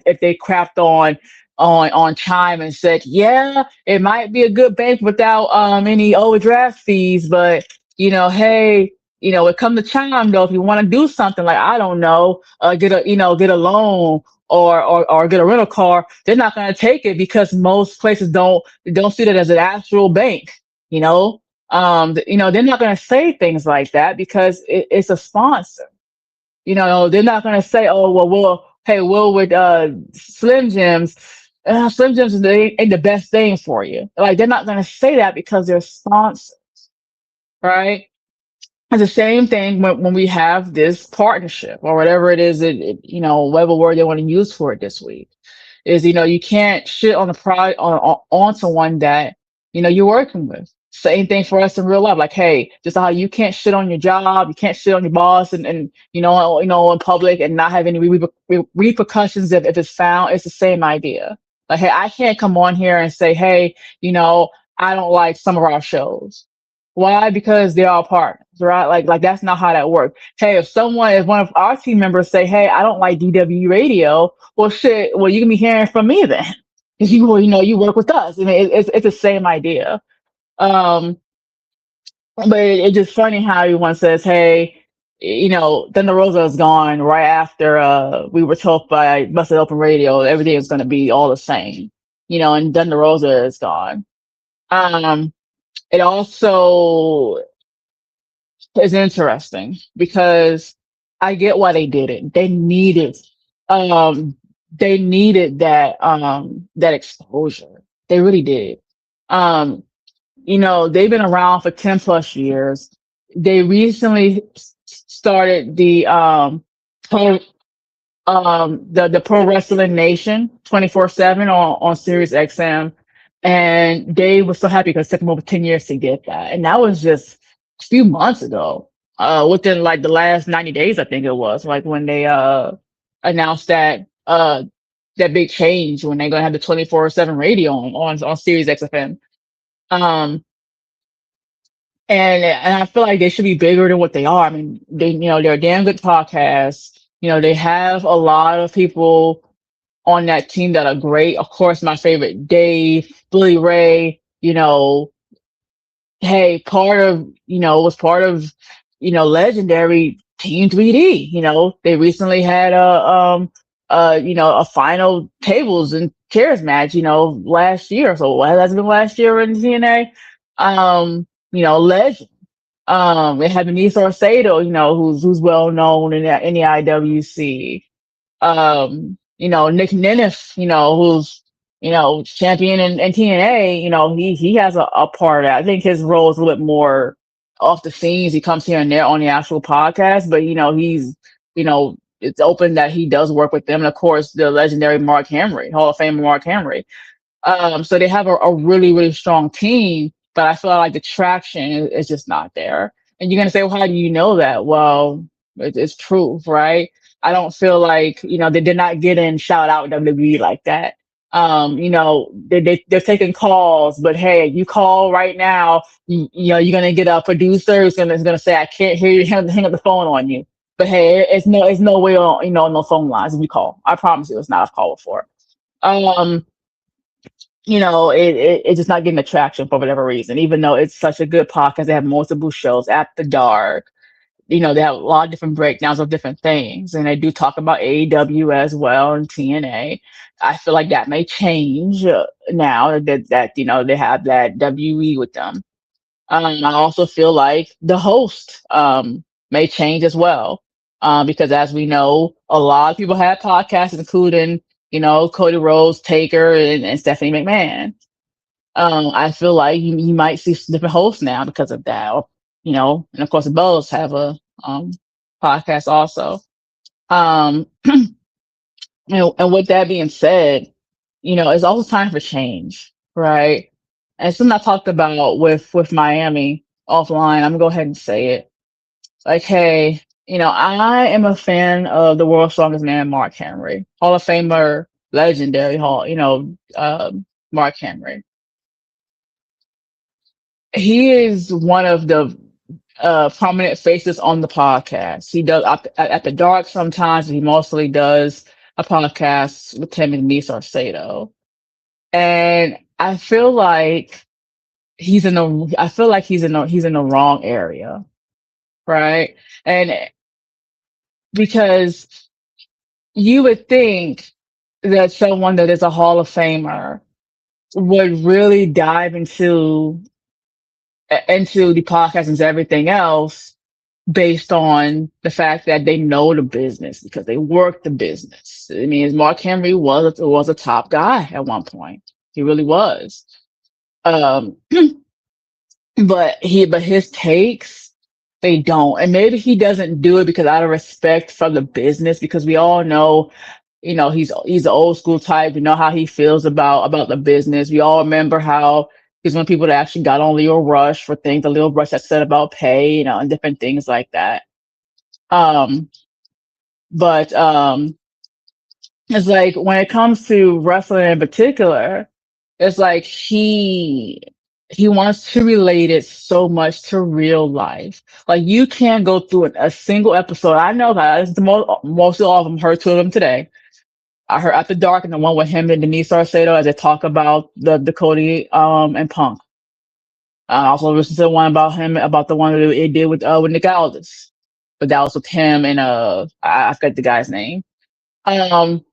if they crapped on Chime and said, yeah, it might be a good bank without any overdraft fees, but hey, it come to Chime though, if you want to do something like I don't know, get a loan or get a rental car, they're not going to take it because most places don't see that as an actual bank. They're not going to say things like that because it's a sponsor. They're not gonna say, "Oh, well, hey, Will with Slim Jims, Slim Jims ain't the best thing for you." Like they're not gonna say that because they're sponsors, right? It's the same thing when we have this partnership or whatever it is, whatever word they want to use for it this week is, you can't shit on the product on someone that, you're working with. Same thing for us in real life. Like, hey, just how you can't shit on your job, you can't shit on your boss and in public and not have any repercussions if it's found. It's the same idea. Like, hey, I can't come on here and say, hey, I don't like some of our shows. Why? Because they're all partners, right? Like that's not how that works. Hey, if one of our team members say, "Hey, I don't like DWE radio," well, shit. Well, you can be hearing from me then, because you work with us. I mean, it's the same idea. Um, but it's just funny how everyone says, "Hey, Thunder Rosa is gone right after we were told by Busted Open Radio everything is going to be all the same, and Thunder Rosa is gone." Um, it also is interesting because I get why they did it. Um they needed that exposure. They really did. Um, they've been around for 10 plus years. They recently started the Pro Wrestling Nation 24/7 on Sirius XM, and they were so happy because it took them over 10 years to get that, and that was just a few months ago. Within like the last 90 days, I think it was like when they announced that big change when they're gonna have the 24/7 radio on Sirius XFM. Um, and I feel like they should be bigger than what they are. I mean, they're a damn good podcast. They have a lot of people on that team that are great. Of course, my favorite, Dave, Billy Ray. Hey, was part of legendary Team 3D. They recently had a final tables and chairs match. Last year. So what has it been last year in TNA? Legend. They have Denise Orcedo, who's well known in the IWC. Nick Nennis, who's, champion in TNA, he has a part of that. I think his role is a little bit more off the scenes. He comes here and there on the actual podcast, but it's open that he does work with them. And of course, the legendary Mark Henry, Hall of Famer Mark Henry. So they have a really, really strong team, but I feel like the traction is just not there. And you're gonna say, well, how do you know that? Well, it's proof, right? I don't feel like they did not get in shout out WWE like that. They're taking calls, but hey, you call right now, you're gonna get a producer who's gonna say, I can't hear you, hang up the phone on you. But hey, it's no way on no phone lines if you call. I promise you, it's not a call before. Um, it's just not getting the traction for whatever reason, even though it's such a good podcast. They have multiple shows after dark. They have a lot of different breakdowns of different things, and they do talk about AEW as well and TNA. I feel like that may change now that they have that WE with them. I also feel like the host may change as well, because as we know, a lot of people have podcasts, including Cody Rhodes, Taker, and Stephanie McMahon. I feel like you might see some different hosts now because of that. Or, and of course the Bellas have a podcast also. Um, and with that being said, it's also time for change, right? And something I talked about with Miami offline. I'm gonna go ahead and say it. Like, hey, I am a fan of the world's strongest man, Mark Henry, Hall of Famer, legendary Mark Henry. He is one of the prominent faces on the podcast. He does at the dark sometimes. He mostly does a podcast with him and Denise Arcedo. And I feel like he's in the wrong area, right? And because you would think that someone that is a Hall of Famer would really dive into the podcast and everything else based on the fact that they know the business because they work the business. I mean, Mark Henry was a top guy at one point. He really was. Um, but his takes, they don't. And maybe he doesn't do it because out of respect for the business, because we all know, he's the old school type. We know how he feels about the business. We all remember how he's one of the people that actually got on Leo Rush for things that Leo Rush had said about pay, and different things like that. Um, but it's like when it comes to wrestling in particular, it's like he wants to relate it so much to real life. Like you can't go through a single episode. I know that it's the most of all of them. Heard two of them today. I heard After Dark and the one with him and Denise Sarcedo as they talk about the Cody and Punk. I also listened to the one about him about the one that it did with Nick Aldis, but that was with him and I forget the guy's name. Um,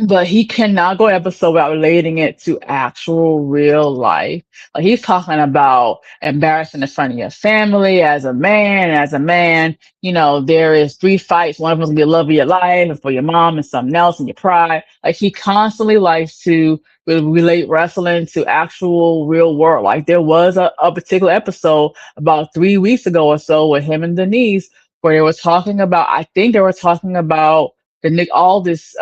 but he cannot go episode without relating it to actual real life. Like he's talking about embarrassing in front of your family as a man. As a man, there is three fights. One of them is gonna be the love of your life, and for your mom, and something else, and your pride. Like he constantly likes to relate wrestling to actual real world. Like there was a particular episode about 3 weeks ago or so with him and Denise where they were talking about. I think they were talking about the Nick Aldis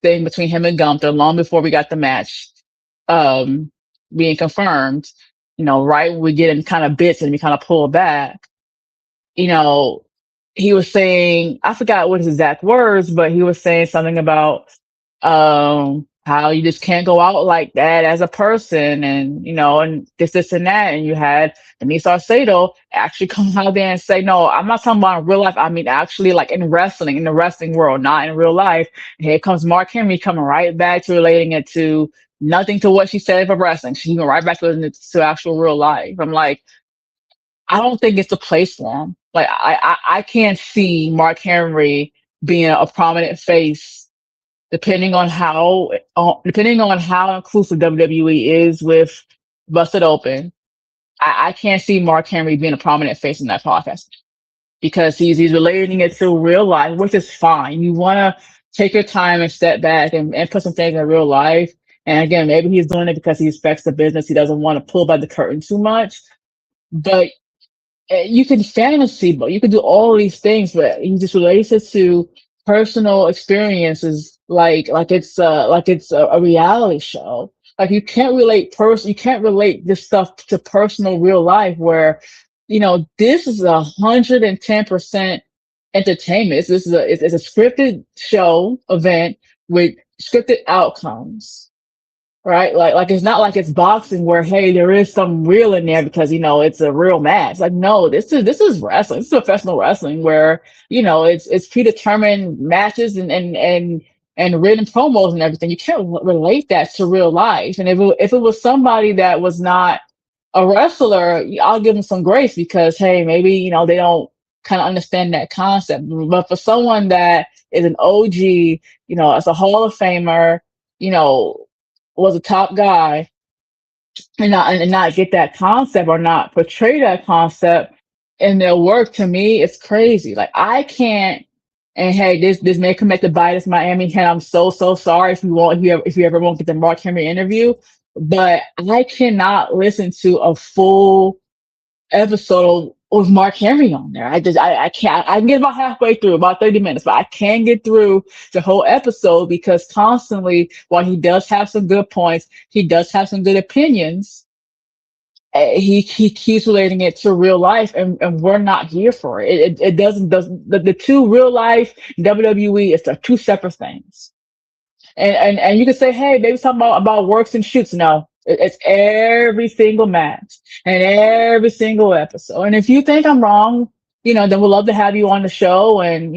thing between him and Gunther long before we got the match um being confirmed. Right when we get in kind of bits and we kind of pull back, you know, he was saying, I forgot what his exact words, but he was saying something about how you just can't go out like that as a person, and and this and that. And you had Denise Arcedo actually come out there and say, no, I'm not talking about in real life. I mean actually like in wrestling, in the wrestling world, not in real life. And here comes Mark Henry coming right back to relating it to nothing to what she said for wrestling. She went right back to actual real life. I'm like, I don't think it's a place for him. Like I can't see Mark Henry being a prominent face, depending on how inclusive WWE is with Busted Open. I can't see Mark Henry being a prominent face in that podcast because he's relating it to real life, which is fine. You want to take your time and step back and put some things in real life. And again, maybe he's doing it because he respects the business. He doesn't want to pull back the curtain too much. But you can fantasy, but you can do all these things, but he just relates it to personal experiences, like it's a reality show. Like you can't relate this stuff to personal real life where, this is 110% entertainment. It's a scripted show event with scripted outcomes, right? Like it's not like it's boxing where, hey, there is some real in there because it's a real match. Like no, this is wrestling. This is professional wrestling where it's predetermined matches and written promos and everything. You can't relate that to real life. And if it was somebody that was not a wrestler, I'll give them some grace because hey, maybe they don't kind of understand that concept. But for someone that is an OG, as a Hall of Famer, you know was a top guy and not get that concept or not portray that concept in their work, to me it's crazy. Like I can't. And hey, this may come back to bite us, Miami, and I'm so sorry if you ever won't get the Mark Henry interview, but I cannot listen to a full episode with Mark Henry on there. I can't. I can get about halfway through, about 30 minutes, but I can't get through the whole episode because constantly, while he does have some good points, he does have some good opinions. He keeps relating it to real life, and we're not here for it. It doesn't the two real life WWE is the two separate things. And you can say, hey, maybe something about works and shoots. No, it's every single match and every single episode. And if you think I'm wrong, then we'd love to have you on the show and,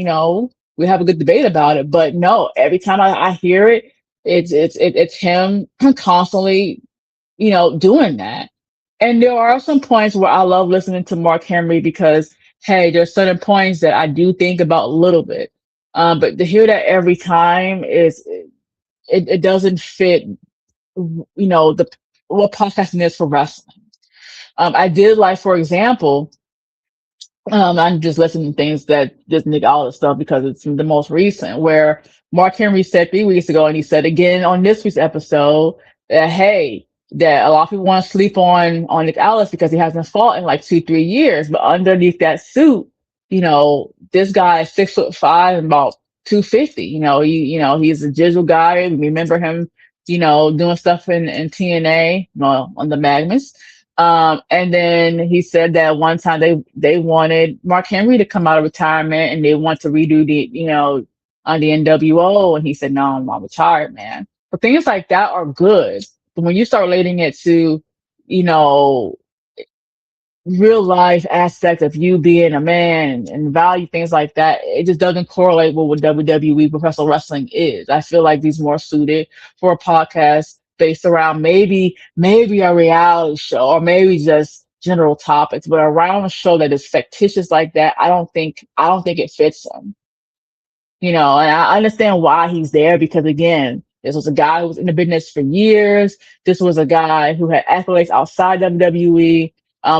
we have a good debate about it. But no, every time I hear it, it's him constantly, doing that. And there are some points where I love listening to Mark Henry because, hey, there's certain points that I do think about a little bit. But to hear that every time it doesn't fit, the what podcasting is for wrestling. I did like, for example, I'm just listening to things that just nick all the stuff because it's the most recent. Where Mark Henry said 3 weeks ago, and he said again on this week's episode that hey, that a lot of people want to sleep on Nick Aldis because he hasn't fought in like 2 3 years, but underneath that suit, this guy is 6'5" and about 250. He's a jizzle guy. Remember him, doing stuff in TNA, on the Magnus. And then he said that one time they wanted Mark Henry to come out of retirement and they want to redo on the NWO. And he said, no, I'm retired, man. But things like that are good. But when you start relating it to, you know, real life aspect of you being a man and value things like that, it just doesn't correlate with what WWE professional wrestling is. I feel like these more suited for a podcast based around maybe a reality show or maybe just general topics, but around a show that is fictitious like that, I don't think it fits them. And I understand why he's there because again, this was a guy who was in the business for years. This was a guy who had accolades outside WWE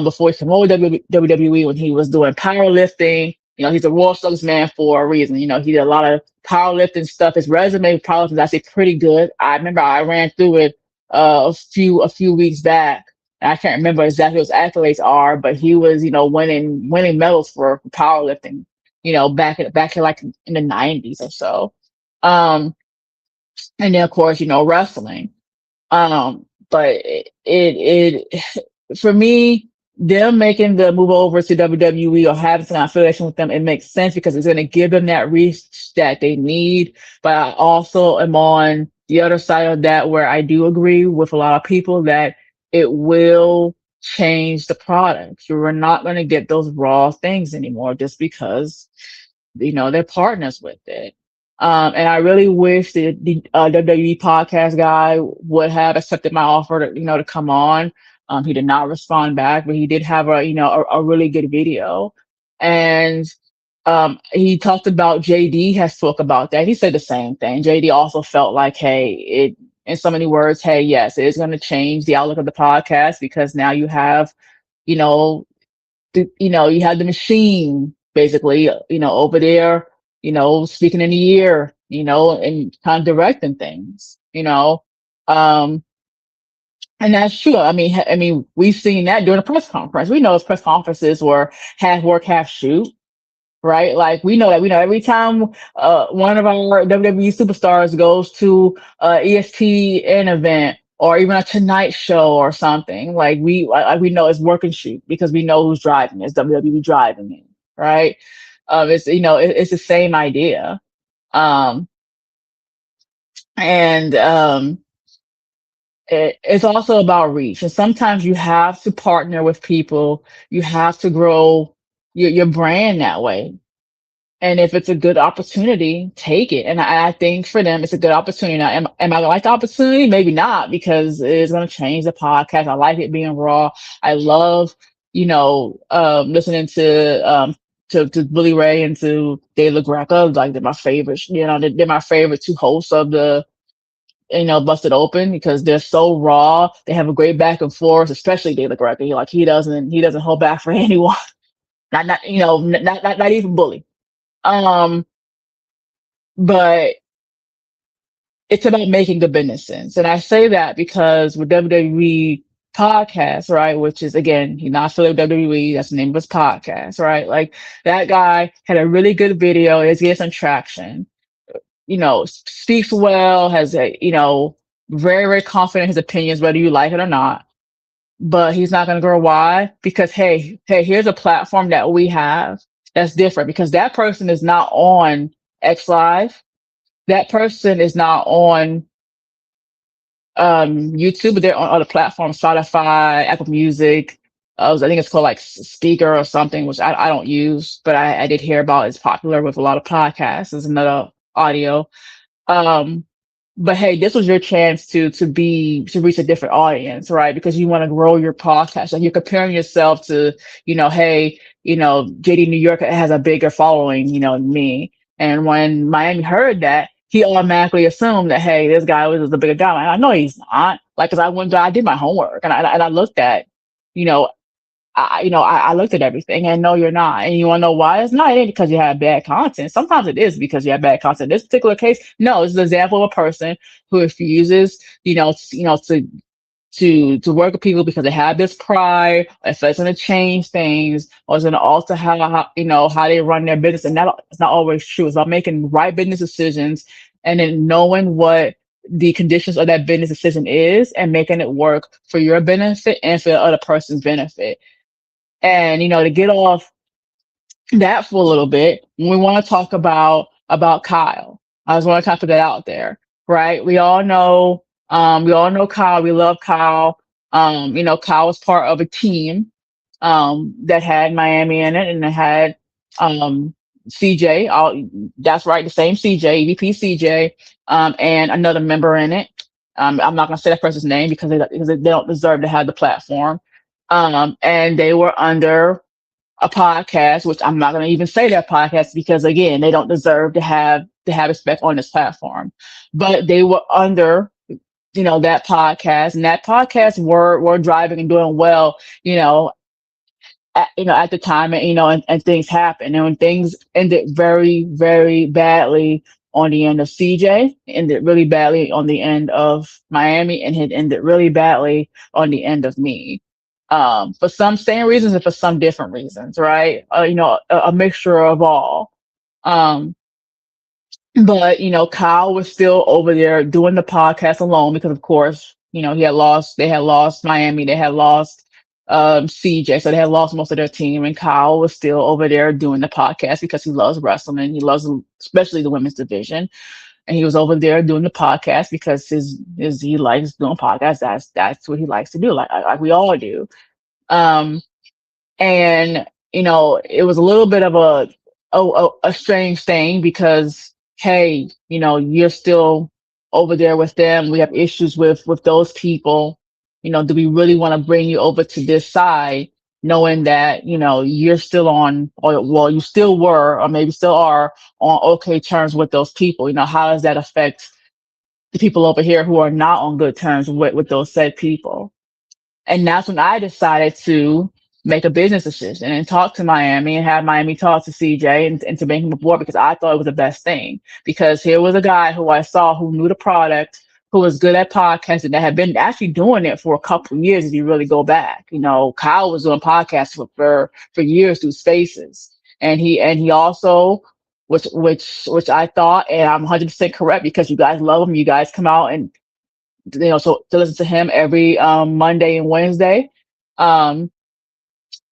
before he came over to WWE when he was doing powerlifting. He's a Royal Spokesman for a reason. He did a lot of powerlifting stuff. His resume for powerlifting is actually pretty good. I remember I ran through it a few weeks back. And I can't remember exactly what his accolades are, but he was, winning medals for powerlifting, back in like in the 90s or so. Um, and then of course, wrestling. But for me, them making the move over to WWE or having some affiliation with them, it makes sense because it's going to give them that reach that they need. But I also am on the other side of that where I do agree with a lot of people that it will change the product. You're not going to get those raw things anymore just because they're partners with it. And I really wish the WWE podcast guy would have accepted my offer to come on. He did not respond back, but he did have a really good video. And he talked about JD has spoke about that. He said the same thing. JD also felt like, hey, in so many words, hey, yes, it is going to change the outlook of the podcast because now you have, you know, you have the machine basically, over there, speaking in the ear, and kind of directing things, um, and that's true. I mean, we've seen that during a press conference. We know press conferences were half work, half shoot, right? Like we know every time one of our WWE superstars goes to ESPN event or even a Tonight Show or something, like we know it's work and shoot because we know who's driving it. It's WWE driving it, right? It's the same idea, um, and it's also about reach. And sometimes you have to partner with people. You have to grow your brand that way. And if it's a good opportunity, take it. And I think for them, it's a good opportunity. Now, am I gonna like the opportunity? Maybe not, because it's gonna change the podcast. I like it being raw. I love, listening to Billy Ray and to Dave LaGreca. Like they're my favorites. They're my favorite two hosts of the Busted Open because they're so raw. They have a great back and forth, especially Dave LaGreca. Like he doesn't hold back for anyone. Not even Bully. Um, but it's about making the business sense. And I say that because with WWE podcast, right, which is again, he's not affiliated with WWE, that's the name of his podcast, right? Like that guy had a really good video, is getting some traction, speaks well, has very, very confident in his opinions, whether you like it or not. But he's not gonna grow. Why? Because hey, here's a platform that we have that's different because that person is not on X Live. That person is not on YouTube, but they're on other platforms, Spotify, Apple Music. I think it's called like Speaker or something, which I don't use, but I did hear about. It's popular with a lot of podcasts. There's another audio. Um, but hey, this was your chance to reach a different audience, right? Because you want to grow your podcast and you're comparing yourself to, hey, JD New York has a bigger following, than me. And when Miami heard that, he automatically assumed that, hey, this guy was a bigger guy. I know he's not. Like, cause I did my homework and I looked at, you know, I looked at everything and no, you're not. And you want to know why? It's not. It ain't because you have bad content. Sometimes it is because you have bad content. In this particular case, no, it's an example of a person who refuses, to work with people because they have this pride, if it's going to change things, or it's going to alter how they run their business. And that it's not always true. It's about making right business decisions and then knowing what the conditions of that business decision is and making it work for your benefit and for the other person's benefit. And to get off that for a little bit, we want to talk about Kyle. I just want to kind of put that out there, right? We all know Kyle. We love Kyle. Kyle was part of a team that had Miami in it, and it had CJ. That's right, the same CJ, EVP CJ, and another member in it. I'm not gonna say that person's name because they don't deserve to have the platform. And they were under a podcast, which I'm not going to even say their podcast because again, they don't deserve to have respect on this platform. But they were under, that podcast, and that podcast were driving and doing well, at the time, and things happened, and when things ended very, very badly on the end of CJ, ended really badly on the end of Miami, and it ended really badly on the end of me. For some same reasons and for some different reasons, right? A mixture of all. Um, but Kyle was still over there doing the podcast alone because, of course, he had lost. They had lost Miami. They had lost CJ, so they had lost most of their team. And Kyle was still over there doing the podcast because he loves wrestling. He loves, especially the women's division. And he was over there doing the podcast because his he likes doing podcasts. That's what he likes to do, like we all do. Um, and it was a little bit of a strange thing because hey, you're still over there with them. We have issues with those people. Do we really want to bring you over to this side, knowing that you're still on, or well, you still were, or maybe still are on okay terms with those people? How does that affect the people over here who are not on good terms with those said people? And that's when I decided to make a business decision and talk to Miami and have Miami talk to CJ and to bring him aboard because I thought it was the best thing. Because here was a guy who I saw who knew the product, who was good at podcasting, that had been actually doing it for a couple of years if you really go back. Kyle was doing podcasts for years through Spaces. And he also which I thought, and I'm 100% correct because you guys love him. You guys come out and so to listen to him every Monday and Wednesday. Um,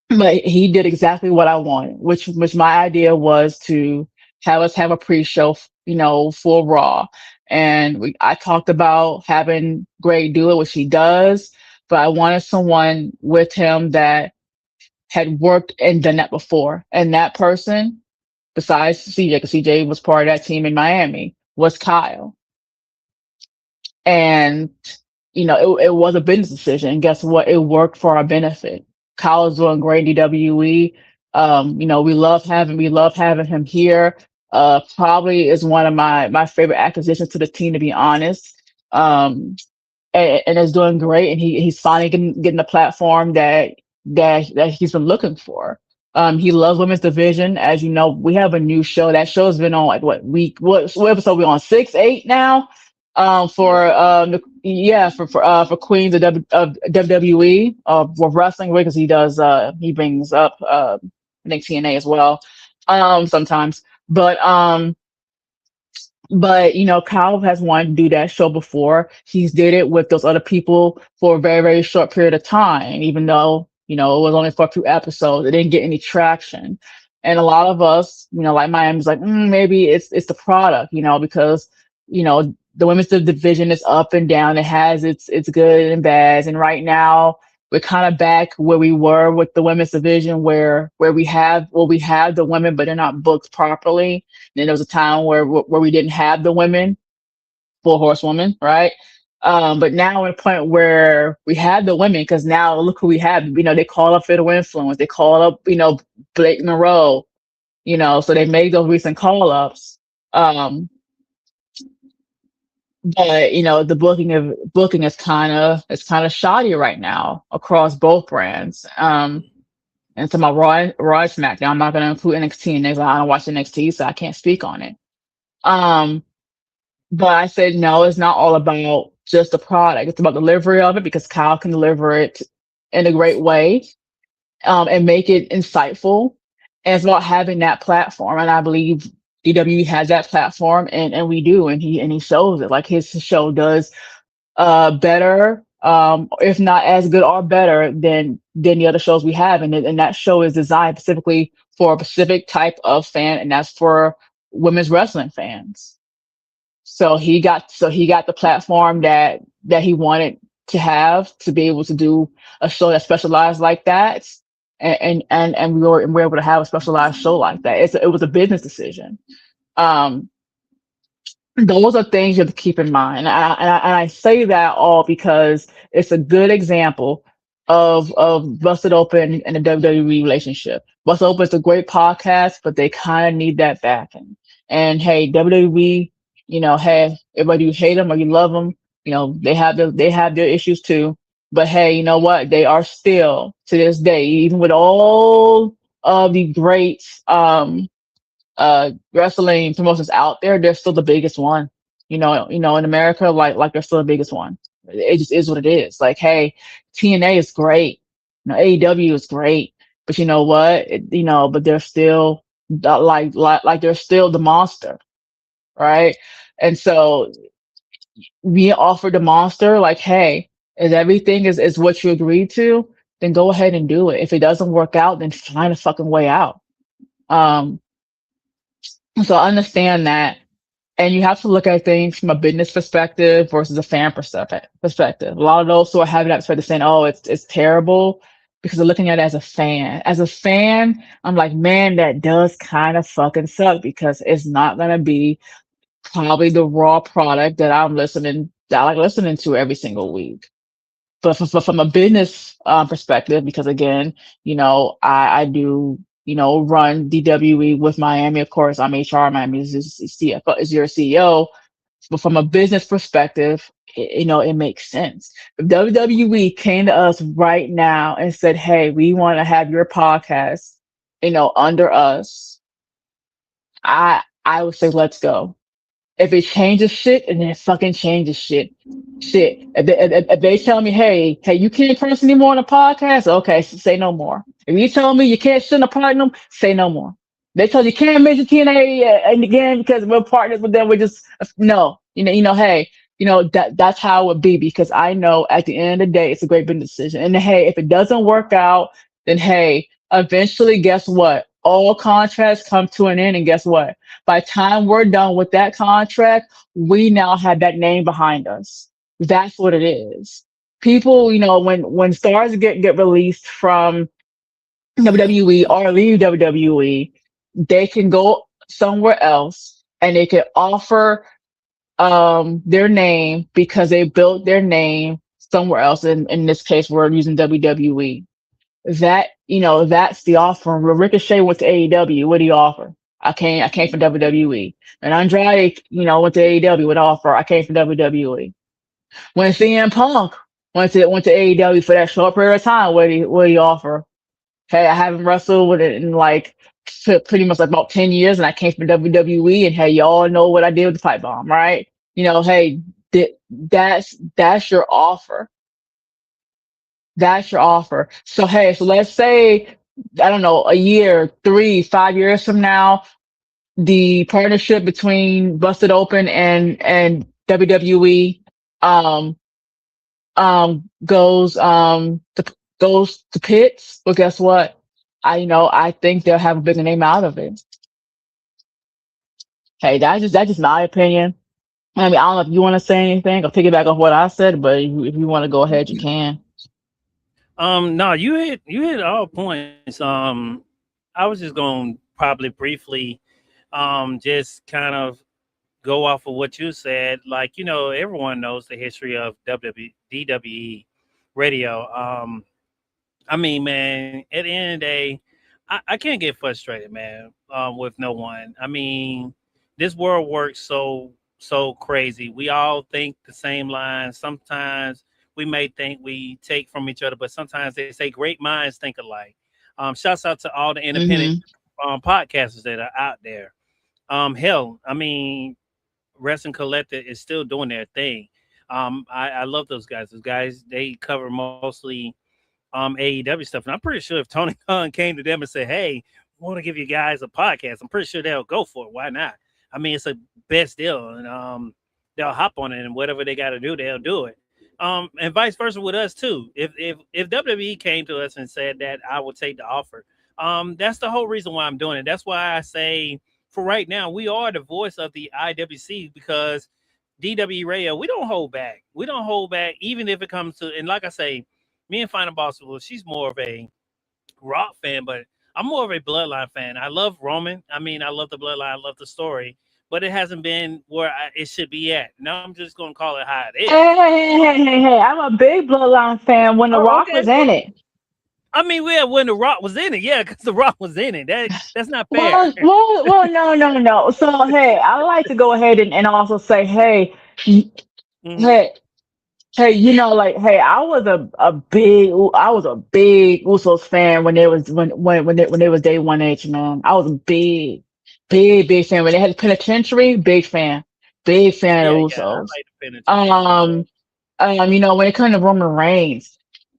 but he did exactly what I wanted, which my idea was to have us have a pre-show, for Raw. And I talked about having Greg do it, which he does, but I wanted someone with him that had worked and done that before. And that person, besides CJ, because CJ was part of that team in Miami, was Kyle. And it was a business decision. And guess what? It worked for our benefit. Kyle's doing great in DWE. We love having him here. Probably is one of my favorite acquisitions to the team, to be honest. And is doing great. And he's finally getting the platform that he's been looking for. He loves women's division. As you know, we have a new show. That show's been on like what episode we on? 6, 8 now. For Queens of WWE with wrestling because he brings up I think TNA as well sometimes. But Kyle has wanted to do that show before. He's did it with those other people for a very, very short period of time, even though, it was only for a few episodes. It didn't get any traction. And a lot of us, like Miami's like, maybe it's the product, because, the women's division is up and down. It has its good and bads. And right now we're kind of back where we were with the women's division where we have the women, but they're not booked properly. And then there was a time where we didn't have the women, four horsewomen, right? But now we're at a point where we have the women because now look who we have. They call up Fatal Influence. They call up, Blake Monroe, so they made those recent call ups. But the booking is kind of shoddy right now across both brands. And to my Raw and SmackDown, I'm not going to include NXT in there. I don't watch NXT, so I can't speak on it. Um, but I said, no, it's not all about just the product. It's about delivery of it because Kyle can deliver it in a great way, and make it insightful. And it's about having that platform. And I believe DWE has that platform, and we do. And he shows it. Like his show does better, if not as good or better than the other shows we have. And that show is designed specifically for a specific type of fan, and that's for women's wrestling fans. So he got the platform that he wanted to have to be able to do a show that specialized like that. And we were able to have a specialized show like that. It was a business decision. Um, those are things you have to keep in mind. And I say that all because it's a good example of Busted Open and the WWE relationship. Busted Open is a great podcast, but they kind of need that backing. And hey, WWE, hey, whether you hate them or you love them, they have their issues too. But hey, you know what? They are still to this day, even with all of the great wrestling promotions out there, they're still the biggest one. In America, like they're still the biggest one. It just is what it is. Like, hey, TNA is great. AEW is great, but you know what? But they're still like they're still the monster, right? And so being offered the monster, like, hey, if everything is what you agreed to, then go ahead and do it. If it doesn't work out, then find a fucking way out. Um, so I understand that. And you have to look at things from a business perspective versus a fan perspective. A lot of those who are having that perspective saying, "Oh, it's terrible," because they're looking at it as a fan. As a fan, I'm like, man, that does kind of fucking suck because it's not gonna be probably the raw product that I like listening to every single week. But from a business perspective, because again, I do, run DWE with Miami. Of course, I'm HR. Miami is CFO, is your CEO. But from a business perspective, it makes sense. If WWE came to us right now and said, "Hey, we want to have your podcast, under us," I would say, let's go. If it changes shit, and then it fucking changes shit. Shit. If they tell me, hey, you can't curse anymore on the podcast, okay, say no more. If you tell me you can't sit in a partner, say no more. They tell you can't mention TNA and again because we're partners with them. We're just no. Hey, that's how it would be because I know at the end of the day it's a great business decision. And hey, if it doesn't work out, then hey, eventually, guess what? All contracts come to an end, and guess what? By the time we're done with that contract, we now have that name behind us. That's what it is. People, when stars get released from WWE or leave WWE, they can go somewhere else and they can offer their name because they built their name somewhere else. In this case, we're using WWE. That's the offer. When Ricochet went to AEW, what do you offer? I came from WWE. And Andrade, went to AEW with offer. I came from WWE. When CM Punk went to AEW for that short period of time, what do you offer? Hey, I haven't wrestled with it in like pretty much like about 10 years and I came from WWE and hey, y'all know what I did with the pipe bomb, right? Hey, that's your offer. That's your offer. So hey, so let's say I don't know, a year, 3, 5 years from now, the partnership between Busted Open and WWE um goes to pits. But guess what? I think they'll have a bigger name out of it. Hey, that's just my opinion. I mean, I don't know if you want to say anything or piggyback off what I said, but if you want to go ahead, you can. No, you hit all points. I was just going to probably briefly, just kind of go off of what you said. Like, everyone knows the history of DWE radio. I mean, man, at the end of the day, I can't get frustrated, man, with no one. I mean, this world works so crazy. We all think the same lines. Sometimes we may think we take from each other, but sometimes they say great minds think alike. Shouts out to all the independent Mm-hmm. podcasters that are out there. Hell, I mean, Wrestling Collective is still doing their thing. I love those guys. Those guys, they cover mostly AEW stuff. And I'm pretty sure if Tony Khan came to them and said, "Hey, I want to give you guys a podcast," I'm pretty sure they'll go for it. Why not? I mean, it's a best deal, and they'll hop on it, and whatever they got to do, they'll do it. And vice versa with us too. If WWE came to us and said that, I would take the offer. That's the whole reason why I'm doing it. That's why I say for right now we are the voice of the IWC because DWE Radio, we don't hold back. We don't hold back, even if it comes to, and like I say, me and Final Boss, well, she's more of a Rock fan, but I'm more of a Bloodline fan. I love Roman. I mean, I love the Bloodline. I love the story, but it hasn't been where it should be at. Now I'm just going to call it how it Hey, is. hey! I'm a big Bloodline fan when The Oh, Rock okay. was in it. I mean, yeah, when the Rock was in it, yeah, because the Rock was in it. That's not fair. No. So, hey, I like to go ahead and also say, hey, Hmm. hey, hey, like, hey, I was a big Usos fan when they was when they was day one H, man. I was a big fan when they had the penitentiary. Big fan of Yeah, yeah, I Usos. like the penitentiary too. So Um, when it comes to Roman Reigns,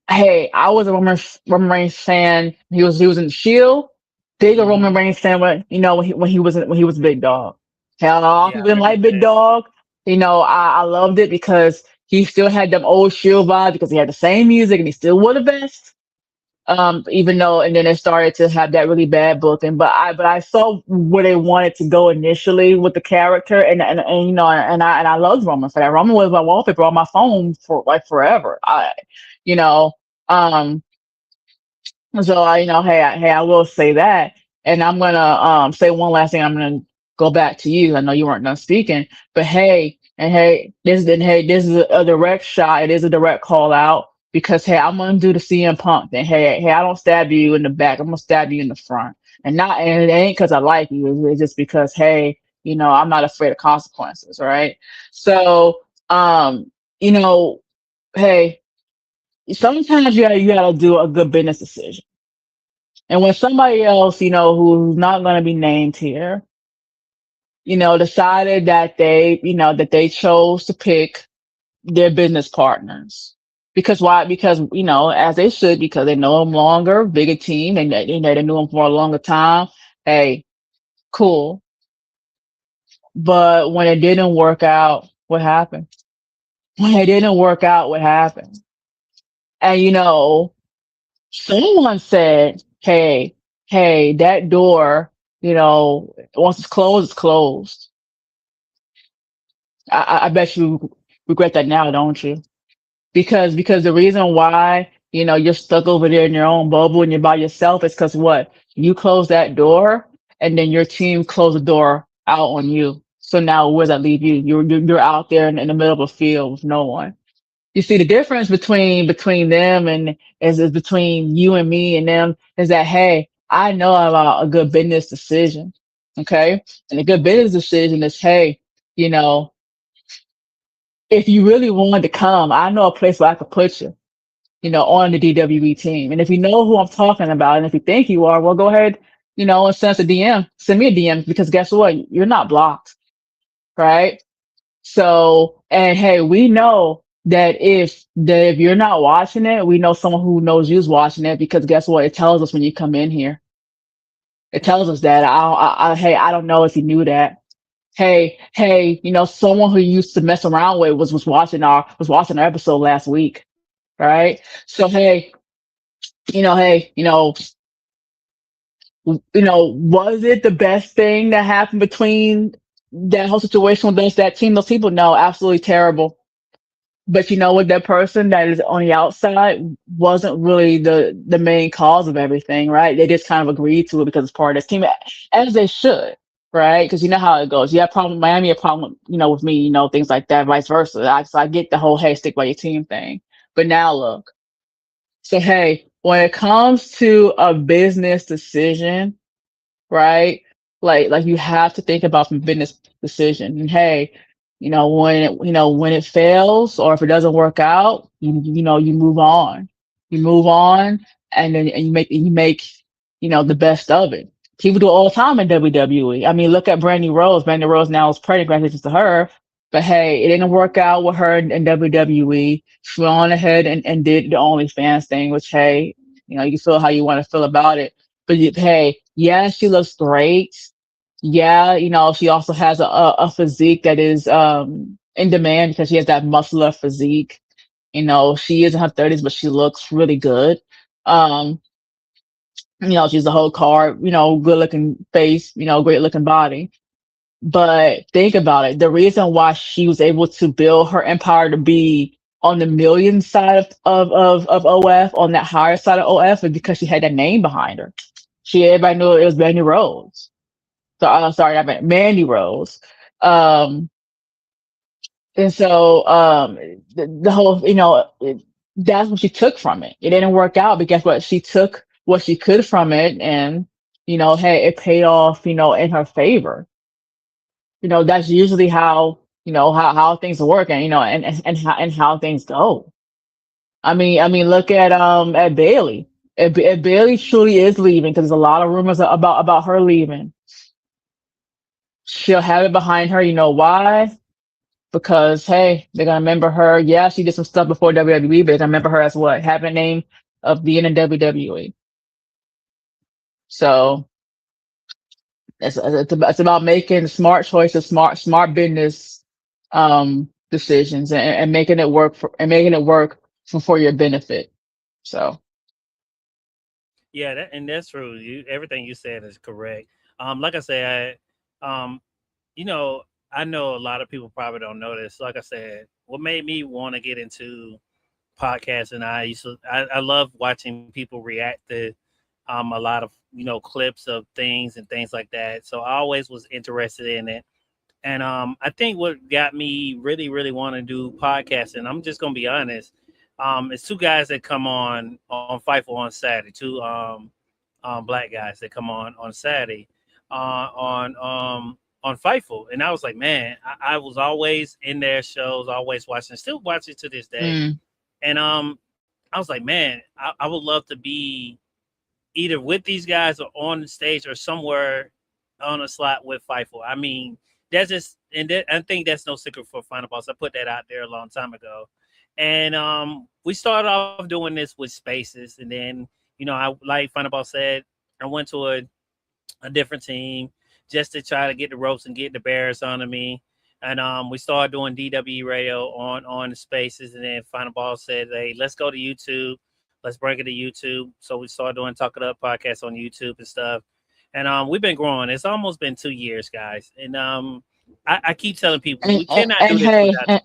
hey, I was a Roman Reigns fan. He was in the Shield. Big a Roman hmm, Reigns fan when when he was Big Dog. Hell, a lot of yeah, people I didn't like remember Big that. Dog. I loved it because he still had them old Shield vibes because he had the same music and he still wore the vest. Even though, and then it started to have that really bad booking. But I saw where they wanted to go initially with the character, and I loved Roman for that. Roman was my wallpaper on my phone for like forever. You know, um, so I will say that, and I'm gonna say one last thing. I'm gonna go back to you. I know you weren't done speaking, but this is a direct shot. It is a direct call out because hey, I'm gonna do the CM Punk thing. Hey, I don't stab you in the back. I'm gonna stab you in the front, and it ain't because I like you. It's just because hey, I'm not afraid of consequences, right? So you know, hey, sometimes you gotta do a good business decision. And when somebody else, who's not going to be named here, decided that they chose to pick their business partners. Because why? Because, as they should, because they know them longer, bigger team, and they knew them for a longer time. Hey, cool. But when it didn't work out, what happened? When it didn't work out, what happened? And, someone said, hey, that door, once it's closed. I bet you regret that now, don't you? Because the reason why, you're stuck over there in your own bubble and you're by yourself is because what? You close that door and then your team closed the door out on you. So now where does that leave you? You're out there in the middle of a field with no one. You see the difference between them and is between you and me and them is that hey, I know about a good business decision. Okay. And a good business decision is hey, you know, if you really wanted to come, I know a place where I could put you, on the DWE team. And if you know who I'm talking about, and if you think you are, well, go ahead, and send us a DM, send me a DM because guess what? You're not blocked, right? So, and hey, we know that if you're not watching it, we know someone who knows you's watching it because guess what? It tells us when you come in here. It tells us that. Hey, I don't know if you knew that. Hey, someone who you used to mess around with was watching our episode last week, right? So hey, was it the best thing that happened between that whole situation with that team, those people? No, absolutely terrible. But you know what? That person that is on the outside wasn't really the main cause of everything, right? They just kind of agreed to it because it's part of this team, as they should, right? Because you know how it goes. You have problem, Miami, a problem, with me, things like that, vice versa. So I get the whole hey, stick by your team thing. But now look, so hey, when it comes to a business decision, right? Like you have to think about from business decision. And hey, when it fails or if it doesn't work out, you move on. You move on and then and you make the best of it. People do it all the time in WWE. I mean, look at Brandy Rose. Brandy Rose now is pregnant, congratulations to her. But hey, it didn't work out with her in WWE. She went on ahead and did the OnlyFans thing, which hey, you can feel how you want to feel about it. But hey, yeah, she looks great. Yeah, she also has a physique that is in demand because she has that muscular physique. She is in her 30s, but she looks really good. Um, she's a whole card, good looking face, great looking body. But think about it. The reason why she was able to build her empire to be on the million side of OF, on that higher side of OF, is because she had that name behind her. Everybody knew it was Mandy Rose. So sorry, I meant Mandy Rose. Um, and so the whole, that's what she took from it. It didn't work out, but guess what? She took what she could from it, and hey, it paid off, in her favor. That's usually how things work, and how things go. I mean, look at Bailey. If Bailey truly is leaving, because there's a lot of rumors about her leaving, she'll have it behind her. You know why? Because hey, they're gonna remember her. Yeah, she did some stuff before WWE, but they're gonna remember her as what? Having a name of being in WWE. So it's about making smart choices, smart business decisions, and making it work for your benefit. So Yeah, that's true. Everything you said is correct. Like I said, you know, I know a lot of people probably don't know this. Like I said, what made me want to get into podcasting, I love watching people react to a lot of clips of things and things like that. So I always was interested in it. And I think what got me really want to do podcasting, I'm just gonna be honest, it's two guys that come on Fightful on Saturday, two black guys that come on Saturday on Fightful, and I was like, man, I was always in their shows, always watching, still watching to this day, mm, and I was like, man, I would love to be either with these guys or on the stage or somewhere on a slot with Fightful. I mean, that's just, I think that's no secret for Final Boss. I put that out there a long time ago. And we started off doing this with Spaces. And then, I like Final Boss said, I went to a different team just to try to get the ropes and get the Bears under me. And we started doing DWE radio on the Spaces. And then Final Boss said, hey, let's go to YouTube. Let's bring it to YouTube. So we started doing Talk It Up podcasts on YouTube and stuff. And we've been growing. It's almost been 2 years, guys. And I keep telling people and, we cannot and do this hey, without.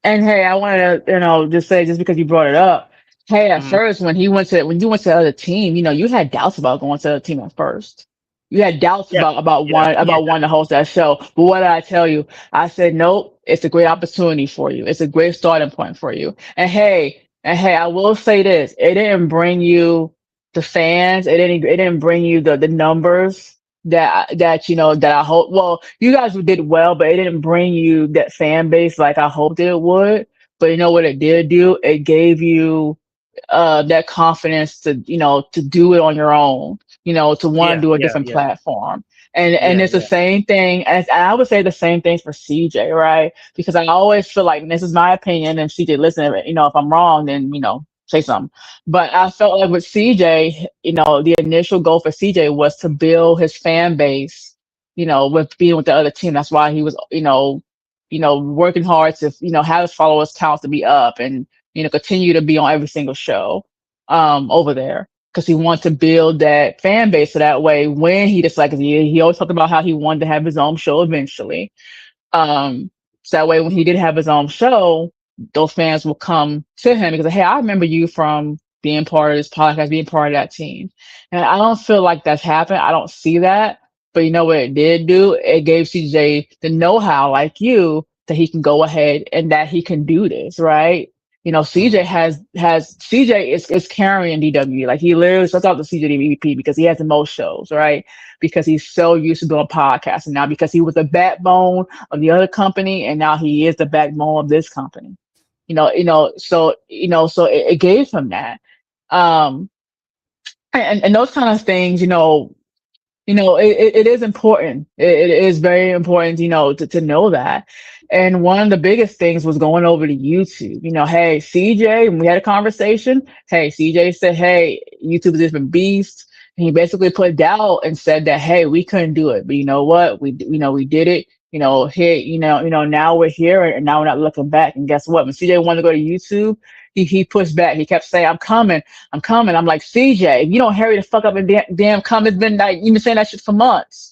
and hey, I wanted to, just say, just because you brought it up. Hey, at Mhm. first, when you went to the other team, you had doubts about going to the other team at first. You had doubts Yeah, about yeah, yeah. wanting to host that show. But what did I tell you? I said, nope, it's a great opportunity for you. It's a great starting point for you. And hey, I will say this: it didn't bring you the fans. It didn't bring you the numbers that I hope. Well, you guys did well, but it didn't bring you that fan base like I hoped it would. But you know what it did do? It gave you that confidence to do it on your own, to want to Yeah, do a yeah, different yeah, platform. And yeah, it's the yeah. same thing, and I would say the same things for CJ, right? Because I always feel like, and this is my opinion, and CJ, listen, if I'm wrong, then say something. But I felt like with CJ, the initial goal for CJ was to build his fan base, with being with the other team. That's why he was, working hard to, have his followers counts to be up, and continue to be on every single show over there, because he wanted to build that fan base, so that way when he decides, he always talked about how he wanted to have his own show eventually. So that way, when he did have his own show, those fans will come to him because, hey, I remember you from being part of this podcast, being part of that team. And I don't feel like that's happened. I don't see that. But you know what it did do? It gave CJ the know-how, like you, that he can go ahead and that he can do this, right? CJ Mhm. has CJ is carrying DW. Like, he literally starts out the CJ MVP because he has the most shows, right? Because he's so used to doing podcasts, and now because he was the backbone of the other company, and now he is the backbone of this company. So it gave him that. Um, And those kind of things, it is important. It is very important, to know that. And one of the biggest things was going over to YouTube. Hey, CJ, when we had a conversation, hey, CJ said, hey, YouTube is a different beast. And he basically put doubt and said that, hey, we couldn't do it. But you know what? We did it. Here, now we're here and now we're not looking back. And guess what? When CJ wanted to go to YouTube, he pushed back. He kept saying, I'm coming. I'm like, CJ, if you don't hurry the fuck up and damn come, it's been like, you've been saying that shit for months.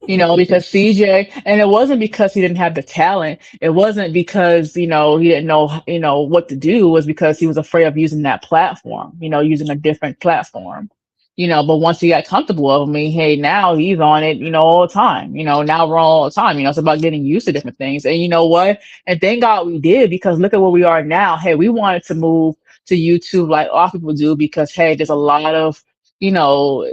Because CJ, and it wasn't because he didn't have the talent. It wasn't because, he didn't know, what to do. It was because he was afraid of using that platform, using a different platform. But once he got comfortable with me, hey, now he's on it, all the time. Now we're on all the time. It's about getting used to different things. And you know what? And thank God we did, because look at where we are now. Hey, we wanted to move to YouTube like all people do, because hey, there's a lot of, you know,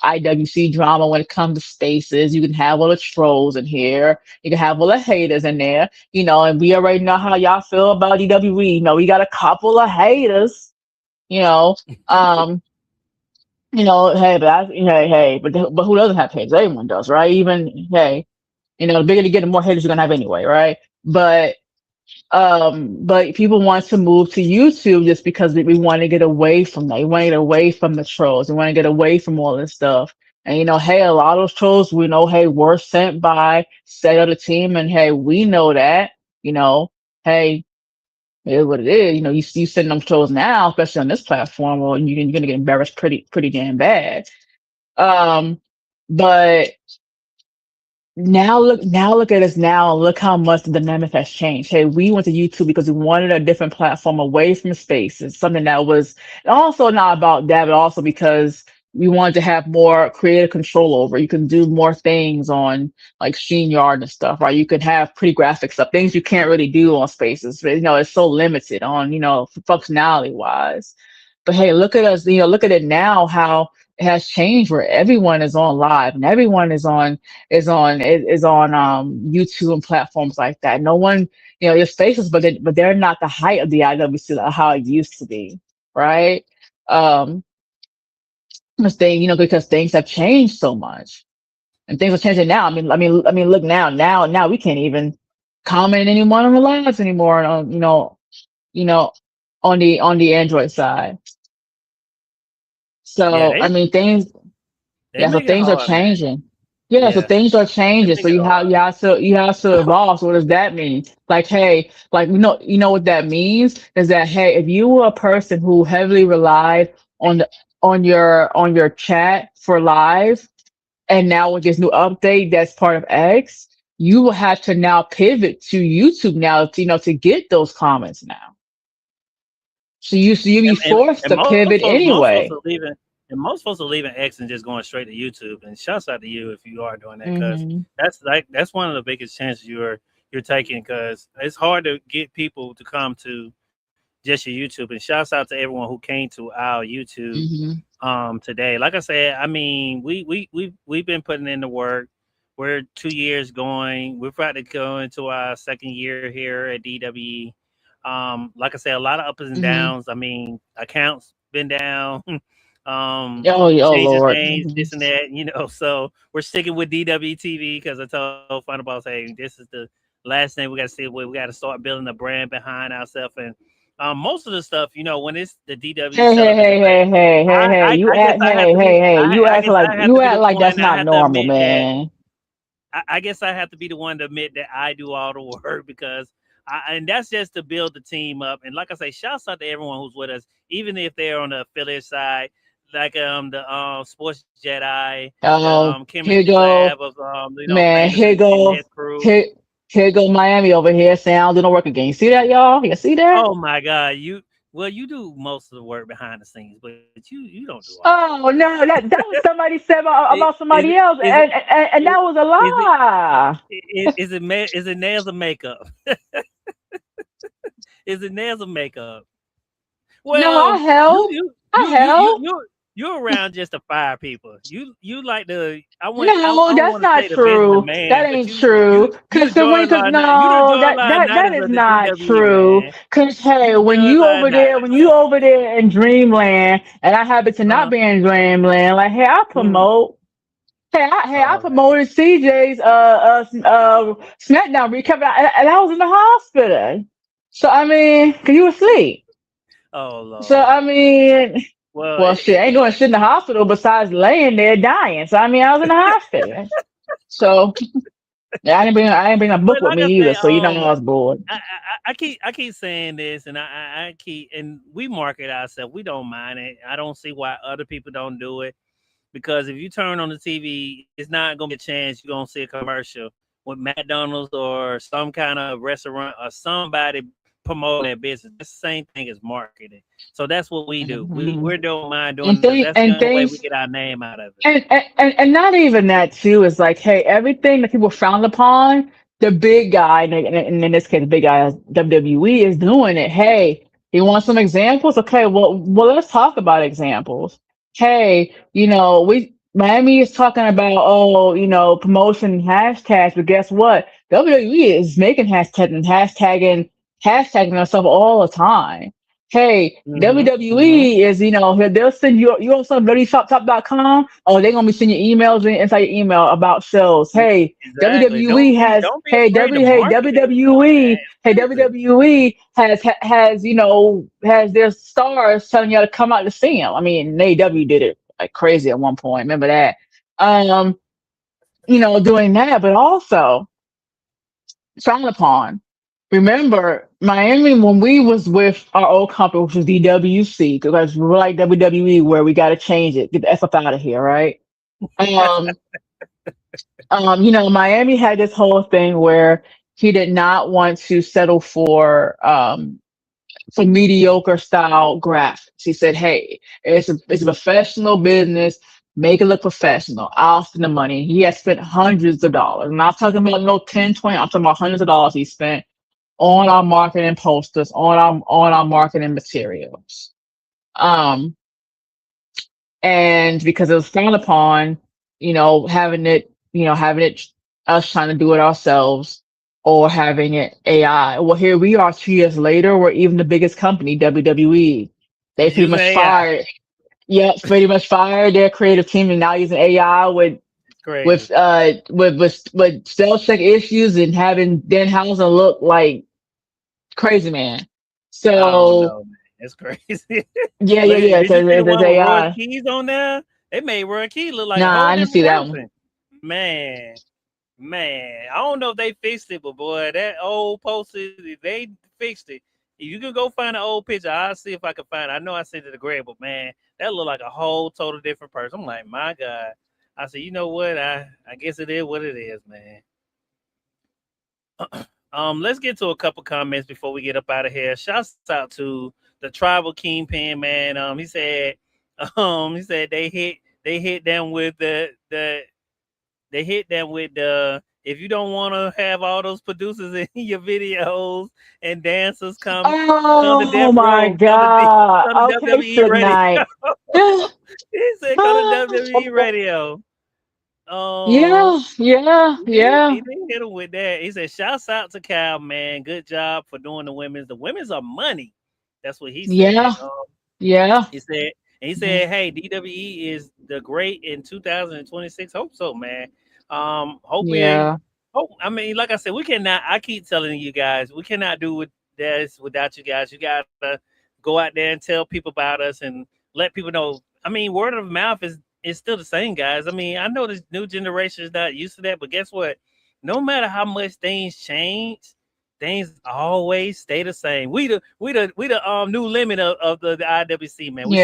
IWC drama when it comes to spaces. You can have all the trolls in here. You can have all the haters in there, and we already know how y'all feel about DWE. We got a couple of haters, you know. Um, hey, but but who doesn't have haters? Everyone does, right? Even hey, the bigger you get, the more haters you're gonna have anyway, right? But people want to move to YouTube just because we want to get away from that. We want to get away from the trolls. We want to get away from all this stuff. And hey, a lot of those trolls we know, hey, were sent by said other team, and hey, we know that, hey, it is what it is. You send them trolls now, especially on this platform, or you're gonna get embarrassed pretty damn bad. Um, but now look at us now, and look how much the dynamic has changed. Hey, we went to YouTube because we wanted a different platform away from space. It's something that was also not about that, but also because we wanted to have more creative control over. You can do more things on like StreamYard and stuff, right? You can have pretty graphic stuff, things you can't really do on spaces. But, it's so limited on, functionality wise. But hey, look at us, look at it now, how it has changed where everyone is on live and everyone is on YouTube and platforms like that. No one, there's faces, but they're not the height of the IWC like how it used to be, right? Um, this thing, because things have changed so much, and things are changing now. I mean, look now, now we can't even comment anyone on the lives anymore. You know, on the Android side. Yeah, So I mean, things. they Yeah, so make it things are hard, man. changing. Yeah, so Yeah, things are they changing. make So it you have hard. you have to you have to evolve. So what does that mean? Like, hey, like you know what that means is that hey, if you were a person who heavily relied on the on your chat for live, and now with this new update that's part of X, you will have to now pivot to YouTube now, to get those comments now. So you be forced And to pivot most folks anyway. are leaving, and most folks are leaving X and just going straight to YouTube. And shouts out to you if you are doing that, because Hmm. that's one of the biggest chances you're taking, because it's hard to get people to come to just your YouTube. And shouts out to everyone who came to our YouTube Hmm. today. Like I said, I mean, we've been putting in the work. We're 2 years going. We're about to go into our second year here at DWE. Like I said, a lot of ups and Hmm. downs. I mean, accounts been down, Oh changes Lord. names, Hmm. this and that. So we're sticking with DWTV because I told Final Boss, hey, this is the last thing we got to see. We got to start building a brand behind ourselves. And most of the stuff, when it's the DW Hey, hey, television hey, page, hey, hey, hey, hey. You I guess act, I have hey, to be hey, hey. You I act guess like I have to you be act the like that's one. I not have to normal, admit that man. I guess I have to be the one to admit that I do all the work, because and that's just to build the team up. And like I say, shouts out to everyone who's with us, even if they're on the affiliate side, like the Sports Jedi, the Oh, here Chemistry Lab go, of man. famous and his crew. Here, here go Miami over here saying I don't do no work again. You see that, y'all? You see that? Oh my God, you do most of the work behind the scenes, but you don't do all the work. Oh no, that was somebody said about Is it somebody else, is it and is, that was a is it lie. is it nails or makeup? Is it nails or makeup? No, Well, I help. I you help. you're around just to fire people. You like the I No, don't that's want to not say the business true. man, That but ain't true. you the Cause when you, cause you the no, Jordan that Knights is of the not DWE true. man. Cause You hey, the Jordan when Knights. you over there in Dreamland, and I happen to not Uh, be in Dreamland, like hey, I mm, promote. I all right. promoted CJ's SmackDown recap, and I was in the hospital. So I mean, cause you asleep. Oh So Lord. I mean, Well, well, shit, I ain't doing shit in the hospital besides laying there dying. So I mean, I was in the hospital. So yeah, I didn't bring a book but with like I me either. say, So you know I was bored. I keep saying this, and I keep and we market ourselves. We don't mind it. I don't see why other people don't do it because if you turn on the TV, it's not gonna be a chance you're gonna see a commercial with McDonald's or some kind of restaurant or somebody promoting their business. That's the same thing as marketing. So that's what we do. Mhm. We don't mind doing And it because that's the and only way we things get our name out of it. and not even that too is like, hey, everything that people frown upon, the big guy, and in this case, the big guy, WWE, is doing it. Hey, you want some examples? Okay, well, let's talk about examples. Hey, Miami is talking about, oh, promotion hashtags, but guess what? WWE is making hashtags and hashtagging themselves all the time. Hey, Hmm. WWE is, they'll send you on some com. Oh, they're gonna be sending you emails inside your email about shows. Hey, Exactly. Don't be afraid to market it. Man, listen. WWE has their stars telling you to come out to see them. I mean, AEW did it like crazy at one point. Remember that? Um, doing that, but also frowned upon. Remember, Miami, when we was with our old company, which was DWC, because we were like WWE, where we got to change it, get the F up out of here, right? Um, Miami had this whole thing where he did not want to settle for mediocre style graphics. He said, "Hey, it's a professional business. Make it look professional. I'll spend the money." He has spent hundreds of dollars. I'm not talking about no 10, 20. I'm talking about hundreds of dollars he spent on our marketing posters, on our marketing materials. Um, and because it was frowned upon, having it us trying to do it ourselves or having it AI. Well, here we are 2 years later. We're even the biggest company, WWE. They pretty Using much AI. fired. Yeah, pretty much fired their creative team and now using AI It's crazy. with spell check issues and having Dan Housen look like crazy man. I don't So know, man. It's crazy. Look at yeah, did you because see the there's one with Roy AI. Keys on there? They made Roy Keys look like a Nah, whole I didn't different see that one. person. Man, man. I don't know if they fixed it, but boy, that old poster, they fixed it. You can go find an old picture. I'll see if I can find it. I know I sent it to Greg, but man, that looked like a whole total different person. I'm like, my God. I said, you know what? I guess it is what it is, man. Let's get to a couple comments before we get up out of here. Shouts out to the tribal kingpin, man. He said they hit them with they hit them with the if you don't want to have all those producers in your videos and dancers come to Oh Death my Row, God. come to Okay, WWE Radio. tonight. He said come to WWE Radio. Um, Yeah. he didn't hit him with that. He said, "Shouts out to Cal, man. Good job for doing the women's. The women's are money." That's what he said. Yeah. Yeah. He said, and he Mhm. said, "Hey, DWE is the great in 2026. Hope so, man. Hope we. Yeah. Hope. I mean, like I said, we cannot. I keep telling you guys, we cannot do with this without you guys. You gotta go out there and tell people about us and let people know. I mean, word of mouth is still the same, guys. I mean, I know this new generation is not used to that, but guess what? No matter how much things change, things always stay the same. We the new limit of the IWC, man. Yeah, We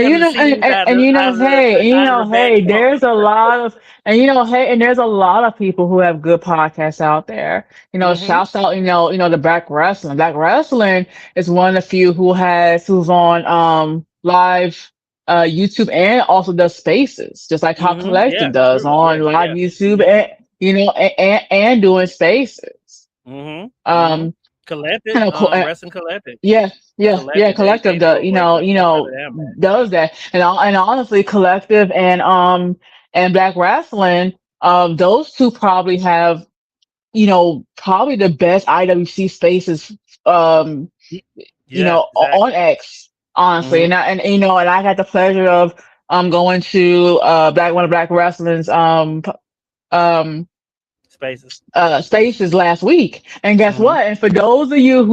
and selling CDs out of the back hey, trunk. there's a lot of, and there's a lot of people who have good podcasts out there. Mm-hmm. Shouts out, the Black Wrestling. Black Wrestling is one of the few who's on live YouTube and also does spaces, just like how Mm-hmm. Collective Yeah, does true. on Yeah, live yeah. YouTube Mm-hmm. and doing spaces. Mm-hmm. Mm-hmm. Um, Collective, kind of Wrestling Collective. yeah, Collective, collective they do the a great job. They cover that match. does that. And honestly, collective and black wrestling, those two probably have, probably the best IWC spaces, um Y- Yeah, on exactly. X, honestly. Hmm. And I got the pleasure of going to one of black wrestling's um Spaces. spaces last week. And guess Hmm. what? And for those of you,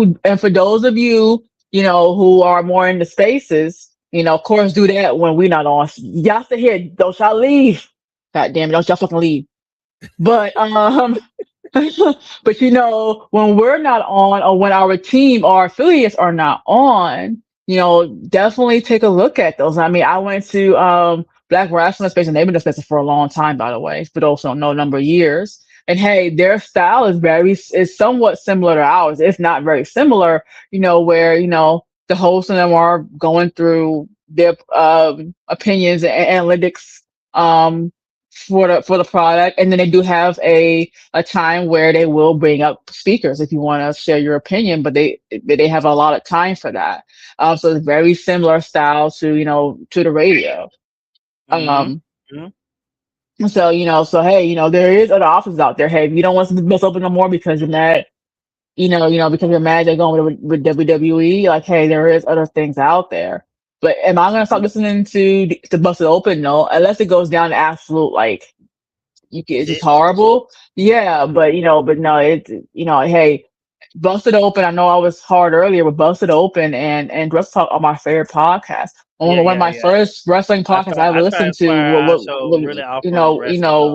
who are more into spaces, of course, do that when we're not on. Y'all sit here, don't y'all leave. God damn it, don't y'all fucking leave. But but when we're not on, or when our team or affiliates are not on, definitely take a look at those. I mean, I went to Black Wrestling Space, and they've been in space for a long time, by the way, but also no number of years. And hey, their style is somewhat similar to ours, if not very similar. Where the hosts and them are going through their opinions and analytics um for the product, and then they do have a time where they will bring up speakers if you want to share your opinion, but they have a lot of time for that. So it's very similar style to to the radio. Hmm. um Hmm. so hey, there is other options out there. Hey, if you don't want to be open no more because you're mad, because you're mad they're going with WWE, like, hey, there is other things out there. But am I gonna stop listening to Busted Open? No, unless it goes down to absolute, like, it's just Shit. horrible. Yeah, but no, hey, Busted Open. I know I was hard earlier, but Busted Open and Dress Talk are my favorite podcasts. Yeah, One of yeah, my yeah. first wrestling podcasts I ever I try to listened to, acquire our show really off of Wrestle Talk.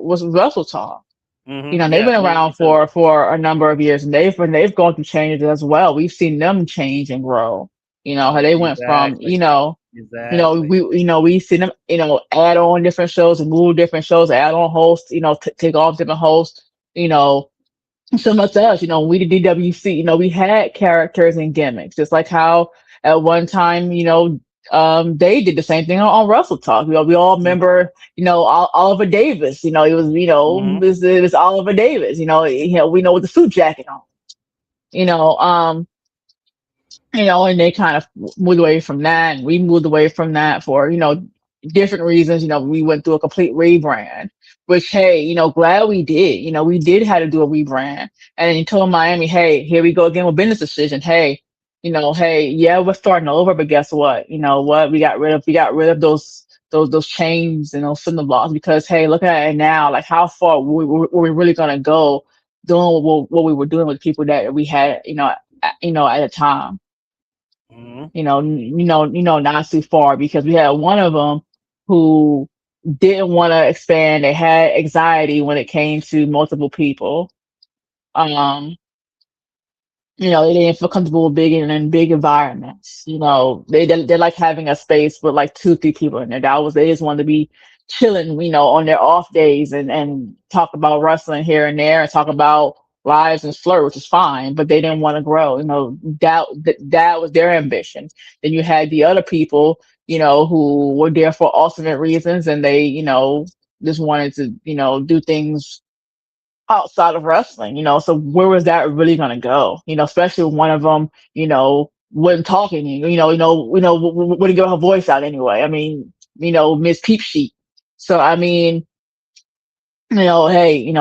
was Wrestle Talk. Hmm. They've Yeah, been me around too. for a number of years, and they've gone through changes as well. We've seen them change and grow. How they went from, Exactly. Exactly. we see them, add on different shows and move different shows, add on hosts, take off different hosts, you know, similar to us, we the DWC, we had characters and gimmicks, just like how at one time, they did the same thing on Wrestle Talk. We all remember, Oliver Davis. It was, Hmm. it was Oliver Davis. We know with the suit jacket on. You know, um, and they kind of moved away from that, and we moved away from that for, different reasons. We went through a complete rebrand, which, hey, glad we did. We did have to do a rebrand. And you told Miami, hey, here we go again with business decision. Hey, hey, yeah, we're starting over, but guess what? You know what? We got rid of those chains and those cinder blocks, because hey, look at it now. Like, how far were we really gonna go doing what we were doing with people that we had, at a time. Hmm. Not too far, because we had one of them who didn't want to expand. They had anxiety when it came to multiple people. Um, they didn't feel comfortable big in big environments. They like having a space with like two, three people in there. They just wanted to be chilling, on their off days, and talk about wrestling here and there, and talk about lives and flirt, which is fine, but they didn't want to grow. That was their ambition. Then you had the other people, who were there for alternate reasons, and they, just wanted to, do things outside of wrestling. So where was that really going to go? Especially when one of them, wasn't talking, wouldn't get her voice out anyway. I mean, Miss Peep Sheet. So I mean, hey,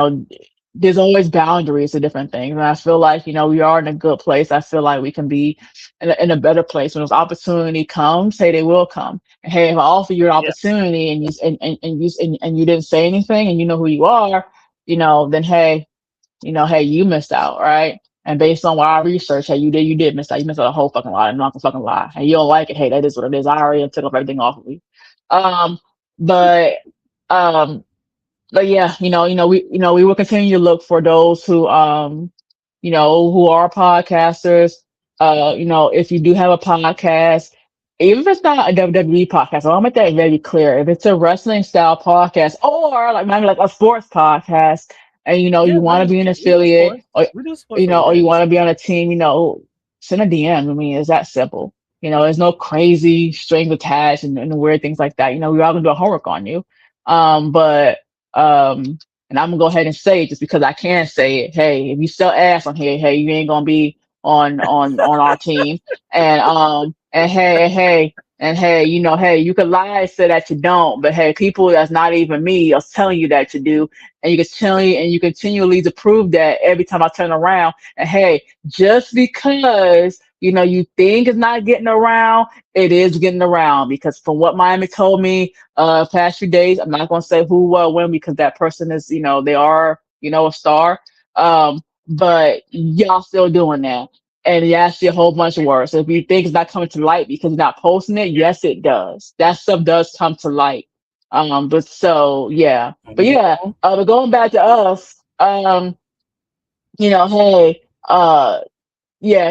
there's always boundaries to different things. And I feel like, we are in a good place. I feel like we can be in a better place. When those opportunity comes, hey, they will come. And hey, if I offer you an Yeah. opportunity, and you didn't say anything, and you know who you are, then hey, you missed out, right? And based on what I researched, hey, you did miss out. You missed out a whole fucking lot. I'm not gonna fucking lie. And you don't like it, hey, that is what it is. I already took up everything off of you. Um, but um, but yeah, we will continue to look for those who are podcasters. If you do have a podcast, even if it's not a WWE podcast, I want to make that very clear. If it's a wrestling style podcast, or like maybe like a sports podcast, and Yeah, you want to be an we do affiliate, sports. We do sports over or here. you want to be on a team, send a DM. I mean, it's that simple. There's no crazy strings attached and weird things like that. We're all gonna do our homework on you. But um, and I'm gonna go ahead and say it just because I can say it. Hey, if you sell ass on here, hey, you ain't gonna be on our team. And you know, hey, you could lie and say that you don't, but hey, people that's not even me are telling you that you do, and you continually to prove that every time I turn around. And hey, just because you think it's not getting around, it is getting around, because from what Miami told me past few days, I'm not gonna say who, what, when, because that person is, they are, a star. But y'all still doing that. And you see a whole bunch of words. So if you think it's not coming to light because you're not posting it, yes, it does. That stuff does come to light. But so yeah. But yeah, Mhm. but going back to us, hey, yeah,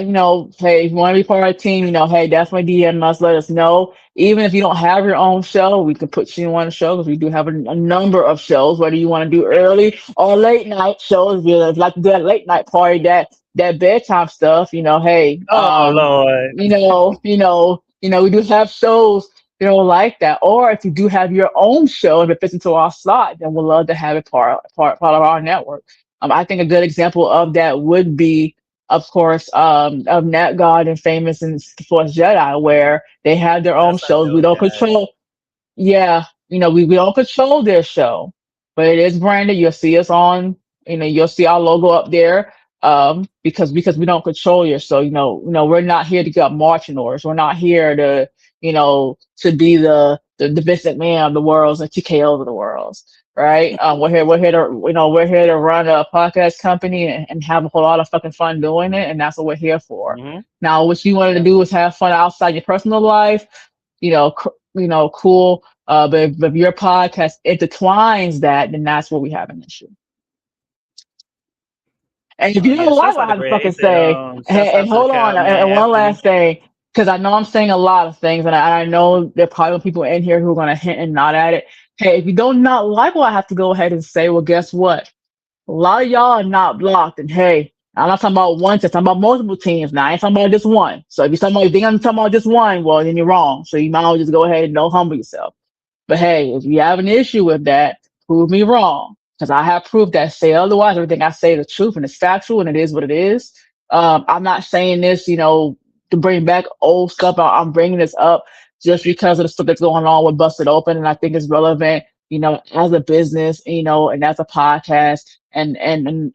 hey, if you want to be part of our team, hey, definitely DM us, let us know. Even if you don't have your own show, we can put you on a show, because we do have a number of shows, whether you want to do early or late night shows. If you like to do that late night party, that bedtime stuff, hey, Oh Lord. we do have shows, like that. Or if you do have your own show, if it fits into our slot, then we'd love to have it part of our network. I think a good example of that would be, of course, of Nat God and Famous and Force Jedi, where they have their own Shouts out to shows. We those don't guys. control. Yeah, we don't control their show, but it is branded. You'll see us on, you'll see our logo up there. Because we don't control your show. We're not here to get marching orders. We're not here to be the Vince McMahon of the worlds and TKOs of the worlds. Right? We're here to run a podcast company and have a whole lot of fucking fun doing it, and that's what we're here for. Hmm. Now, what you wanted to Yeah. do is have fun outside your personal life, cool. But if your podcast intertwines that, then that's where we have an issue. And if you Yeah. don't like Shouts what out I to have to Greg. He fucking said, say, shouts and out to the hold on, cow and man one Anthony. last thing, because I know I'm saying a lot of things, and I know there are probably people in here who are going to hint and nod at it. Hey, if you don't not like what I have to go ahead and say, well, guess what? A lot of y'all are not blocked, and hey, I'm not talking about one team, I'm talking about multiple teams now. I ain't talking about just one. So if you think I'm talking about just one, well, then you're wrong. So you might as well just go ahead and don't humble yourself. But hey, if you have an issue with that, prove me wrong. Because I have proof that say otherwise. Everything I say is the truth and it's factual and it is what it is. I'm not saying this, to bring back old stuff. I'm bringing this up just because of the stuff that's going on with Busted Open. And I think it's relevant, as a business, and as a podcast, and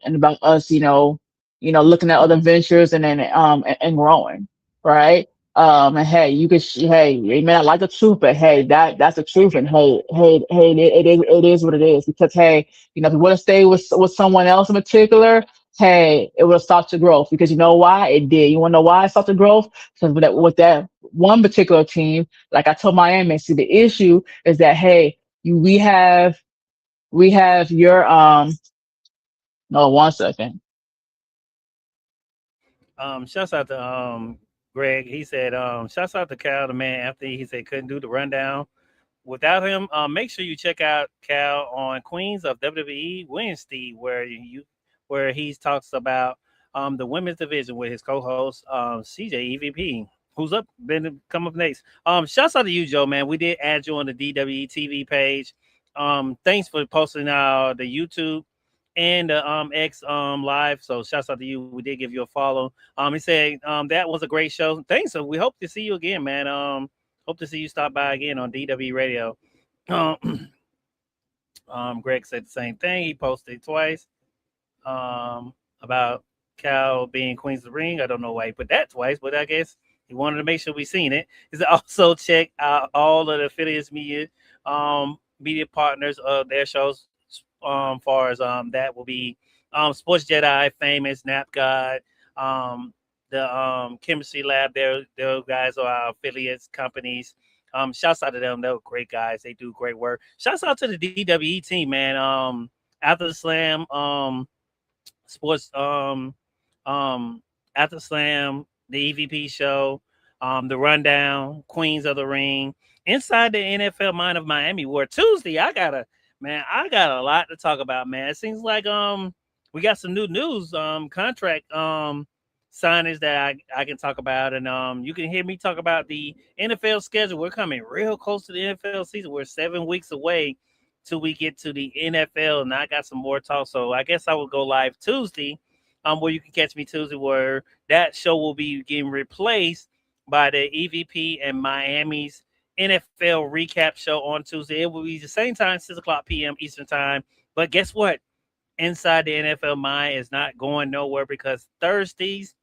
about us, looking at other ventures and growing. Right. And hey, hey, you may not like the truth, but hey, that's the truth. And hey, it is what it is. Because hey, if you want to stay with someone else in particular, hey, it will stop your growth. Because you know why it did. You want to know why it stopped the growth? Because with that one particular team, like I told Miami, see, the issue is that hey, we have your no, 1 second. Shouts out to Greg. He said, shouts out to Cal, the man Anthony. He said couldn't do the rundown without him. Make sure you check out Cal on Queens of WWE Wednesday, where he talks about the women's division with his co-host CJ EVP, who's up been come up next. Shouts out to you, Joe, man. We did add you on the DWE TV page. Thanks for posting the YouTube and the X live. So shouts out to you. We did give you a follow. He said that was a great show. Thanks. So we hope to see you again, man. Hope to see you stop by again on DW Radio. Um, Greg said the same thing. He posted twice about Cal being Queens of the Ring. I don't know why he put that twice, but I guess he wanted to make sure we seen it. He said also check out all of the affiliates media partners of their shows. Far as that will be Sports Jedi, Famous, Nap God, um, the Chemistry Lab. Their guys are our affiliates companies. Shouts out to them. They're great guys. They do great work. Shouts out to the DWE team, man. After the slam, sports after slam, the EVP show, the rundown, Queens of the Ring, inside the NFL Mind of Miami, where Tuesday I got a lot to talk about, man. It seems like we got some new news, contract signings that I can talk about, and you can hear me talk about the NFL schedule. We're coming real close to the NFL season. We're 7 weeks away till we get to the NFL, and I got some more talk. So I guess I will go live Tuesday, where you can catch me Tuesday, where that show will be getting replaced by the EVP and Miami's NFL recap show on Tuesday. It will be the same time, 6 o'clock p.m. Eastern time. But guess what? Inside the NFL Mind is not going nowhere because Thursdays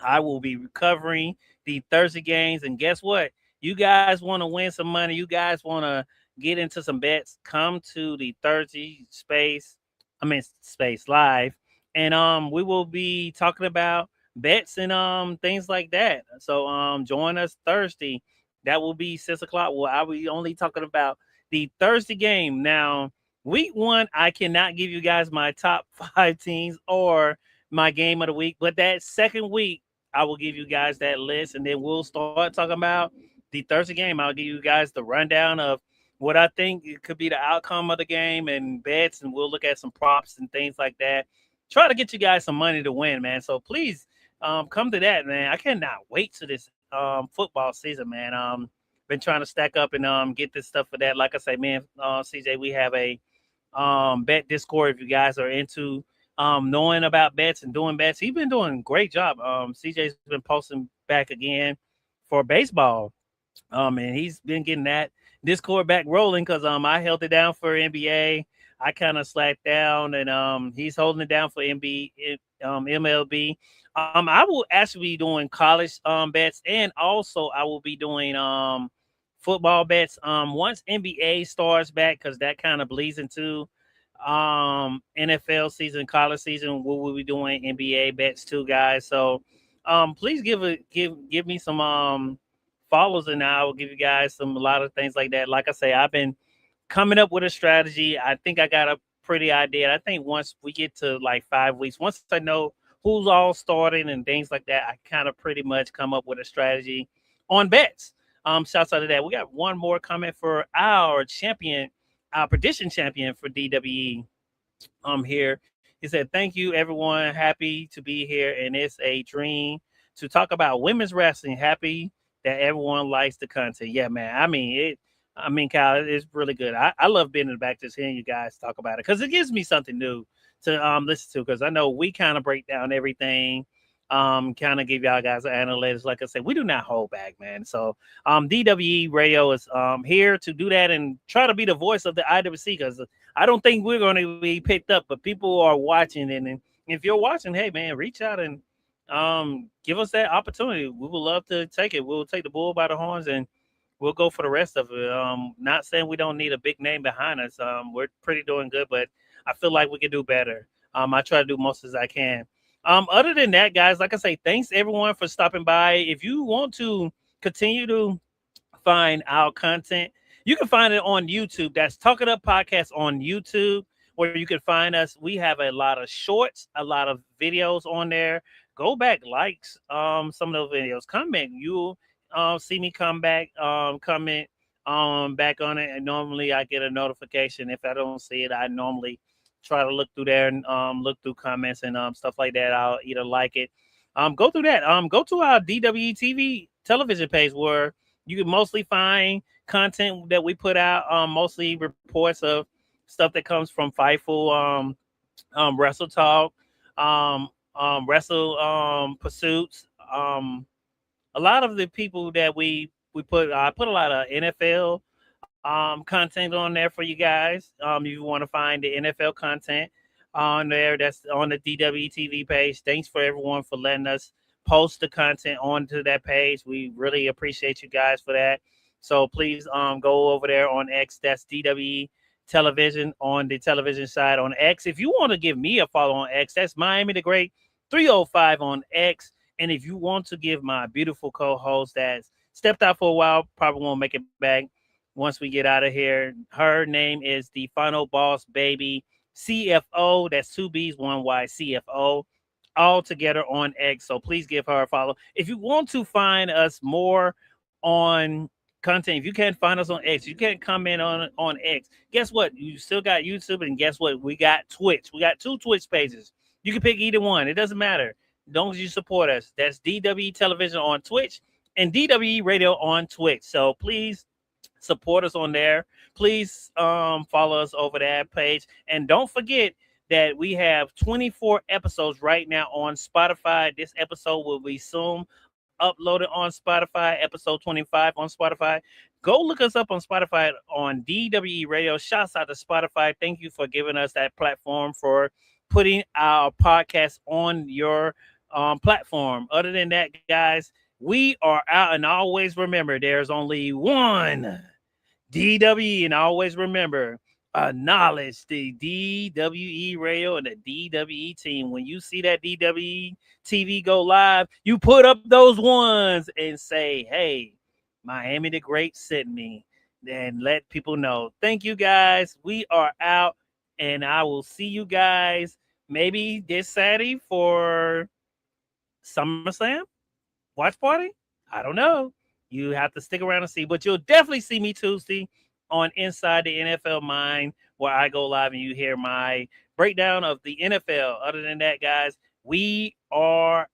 I will be recovering the Thursday games. And guess what? You guys want to win some money. You guys want to get into some bets. Come to the Thursday space live. And we will be talking about bets and things like that. So join us Thursday. That will be 6 o'clock. Well, I will be only talking about the Thursday game. Now, week one, I cannot give you guys my top 5 teams or my game of the week. But that second week, I will give you guys that list, and then we'll start talking about the Thursday game. I'll give you guys the rundown of what I think it could be the outcome of the game and bets, and we'll look at some props and things like that. Try to get you guys some money to win, man. So please come to that, man. I cannot wait to this football season, man. Been trying to stack up and get this stuff for that. Like I say, man, CJ, we have a bet Discord if you guys are into knowing about bets and doing bets. He's been doing a great job. CJ's been posting back again for baseball. And he's been getting that Discord back rolling because I held it down for NBA. I kind of slacked down, and he's holding it down for MLB. I will actually be doing college bets, and also I will be doing football bets once NBA starts back, because that kind of bleeds into NFL season, college season. We will be doing NBA bets too, guys. So please give me some follows, and I will give you guys a lot of things like that. Like I say, I've been coming up with a strategy. I think I got a pretty idea. I think once we get to like 5 weeks, once I know who's all starting and things like that, I kind of pretty much come up with a strategy on bets. Shouts out to that. We got one more comment for our champion, our prediction champion for DWE. Here. He said, "Thank you, everyone. Happy to be here, and it's a dream to talk about women's wrestling. Happy that everyone likes the content." Yeah, man. Kyle, it's really good. I love being in the back just hearing you guys talk about it, because it gives me something new to listen to, because I know we kind of break down everything, kind of give y'all guys analytics. Like I said, we do not hold back, man. So DWE Radio is here to do that and try to be the voice of the IWC, because I don't think we're going to be picked up, but people are watching, and if you're watching, hey man, reach out and give us that opportunity. We would love to take it. We'll take the bull by the horns, and we'll go for the rest of it. Not saying we don't need a big name behind us. We're pretty doing good, but I feel like we can do better. I try to do most as I can. Other than that, guys, like I say, thanks everyone for stopping by. If you want to continue to find our content, you can find it on YouTube. That's Talk It Up Podcast on YouTube, where you can find us. We have a lot of shorts, a lot of videos on there. Go back, likes some of those videos. Comment. You'll see me come back, comment back on it. And normally I get a notification. If I don't see it, I normally try to look through there and look through comments and stuff like that. I'll either like it. Go through that. Go to our DWE TV television page, where you can mostly find content that we put out, mostly reports of stuff that comes from Fightful, Wrestle Talk, Wrestle Pursuits. A lot of the people that we put, I put a lot of NFL content on there for you guys. If you want to find the NFL content on there, that's on the DWE TV page. Thanks for everyone for letting us post the content onto that page. We really appreciate you guys for that. So please go over there on X. That's DWE Television on the television side on X. If you want to give me a follow on X, that's Miami the Great 305 on X. And if you want to give my beautiful co-host that's stepped out for a while, probably won't make it back once we get out of here, her name is the Final Boss Baby CFO. That's 2 B's, 1 Y, CFO, all together on X. So please give her a follow. If you want to find us more on content, if you can't find us on X, you can't comment on X. Guess what? You still got YouTube, and guess what? We got Twitch. We got 2 Twitch pages. You can pick either one. It doesn't matter. As long as you support us. That's DWE Television on Twitch and DWE Radio on Twitch. So please Support us on there. Please follow us over that page. And don't forget that we have 24 episodes right now on Spotify. This episode will be soon uploaded on Spotify, episode 25 on Spotify. Go look us up on Spotify on DWE Radio. Shouts out to Spotify. Thank you for giving us that platform, for putting our podcast on your platform. Other than that, guys, we are out. And always remember, there's only one DWE, and always remember, acknowledge the DWE radio and the DWE team. When you see that DWE TV go live, you put up those ones and say, hey, Miami the Great sent me. And let people know. Thank you, guys. We are out, and I will see you guys maybe this Saturday for SummerSlam watch party. I don't know. You have to stick around and see, but you'll definitely see me Tuesday on Inside the NFL Mind, where I go live and you hear my breakdown of the NFL. Other than that, guys, we are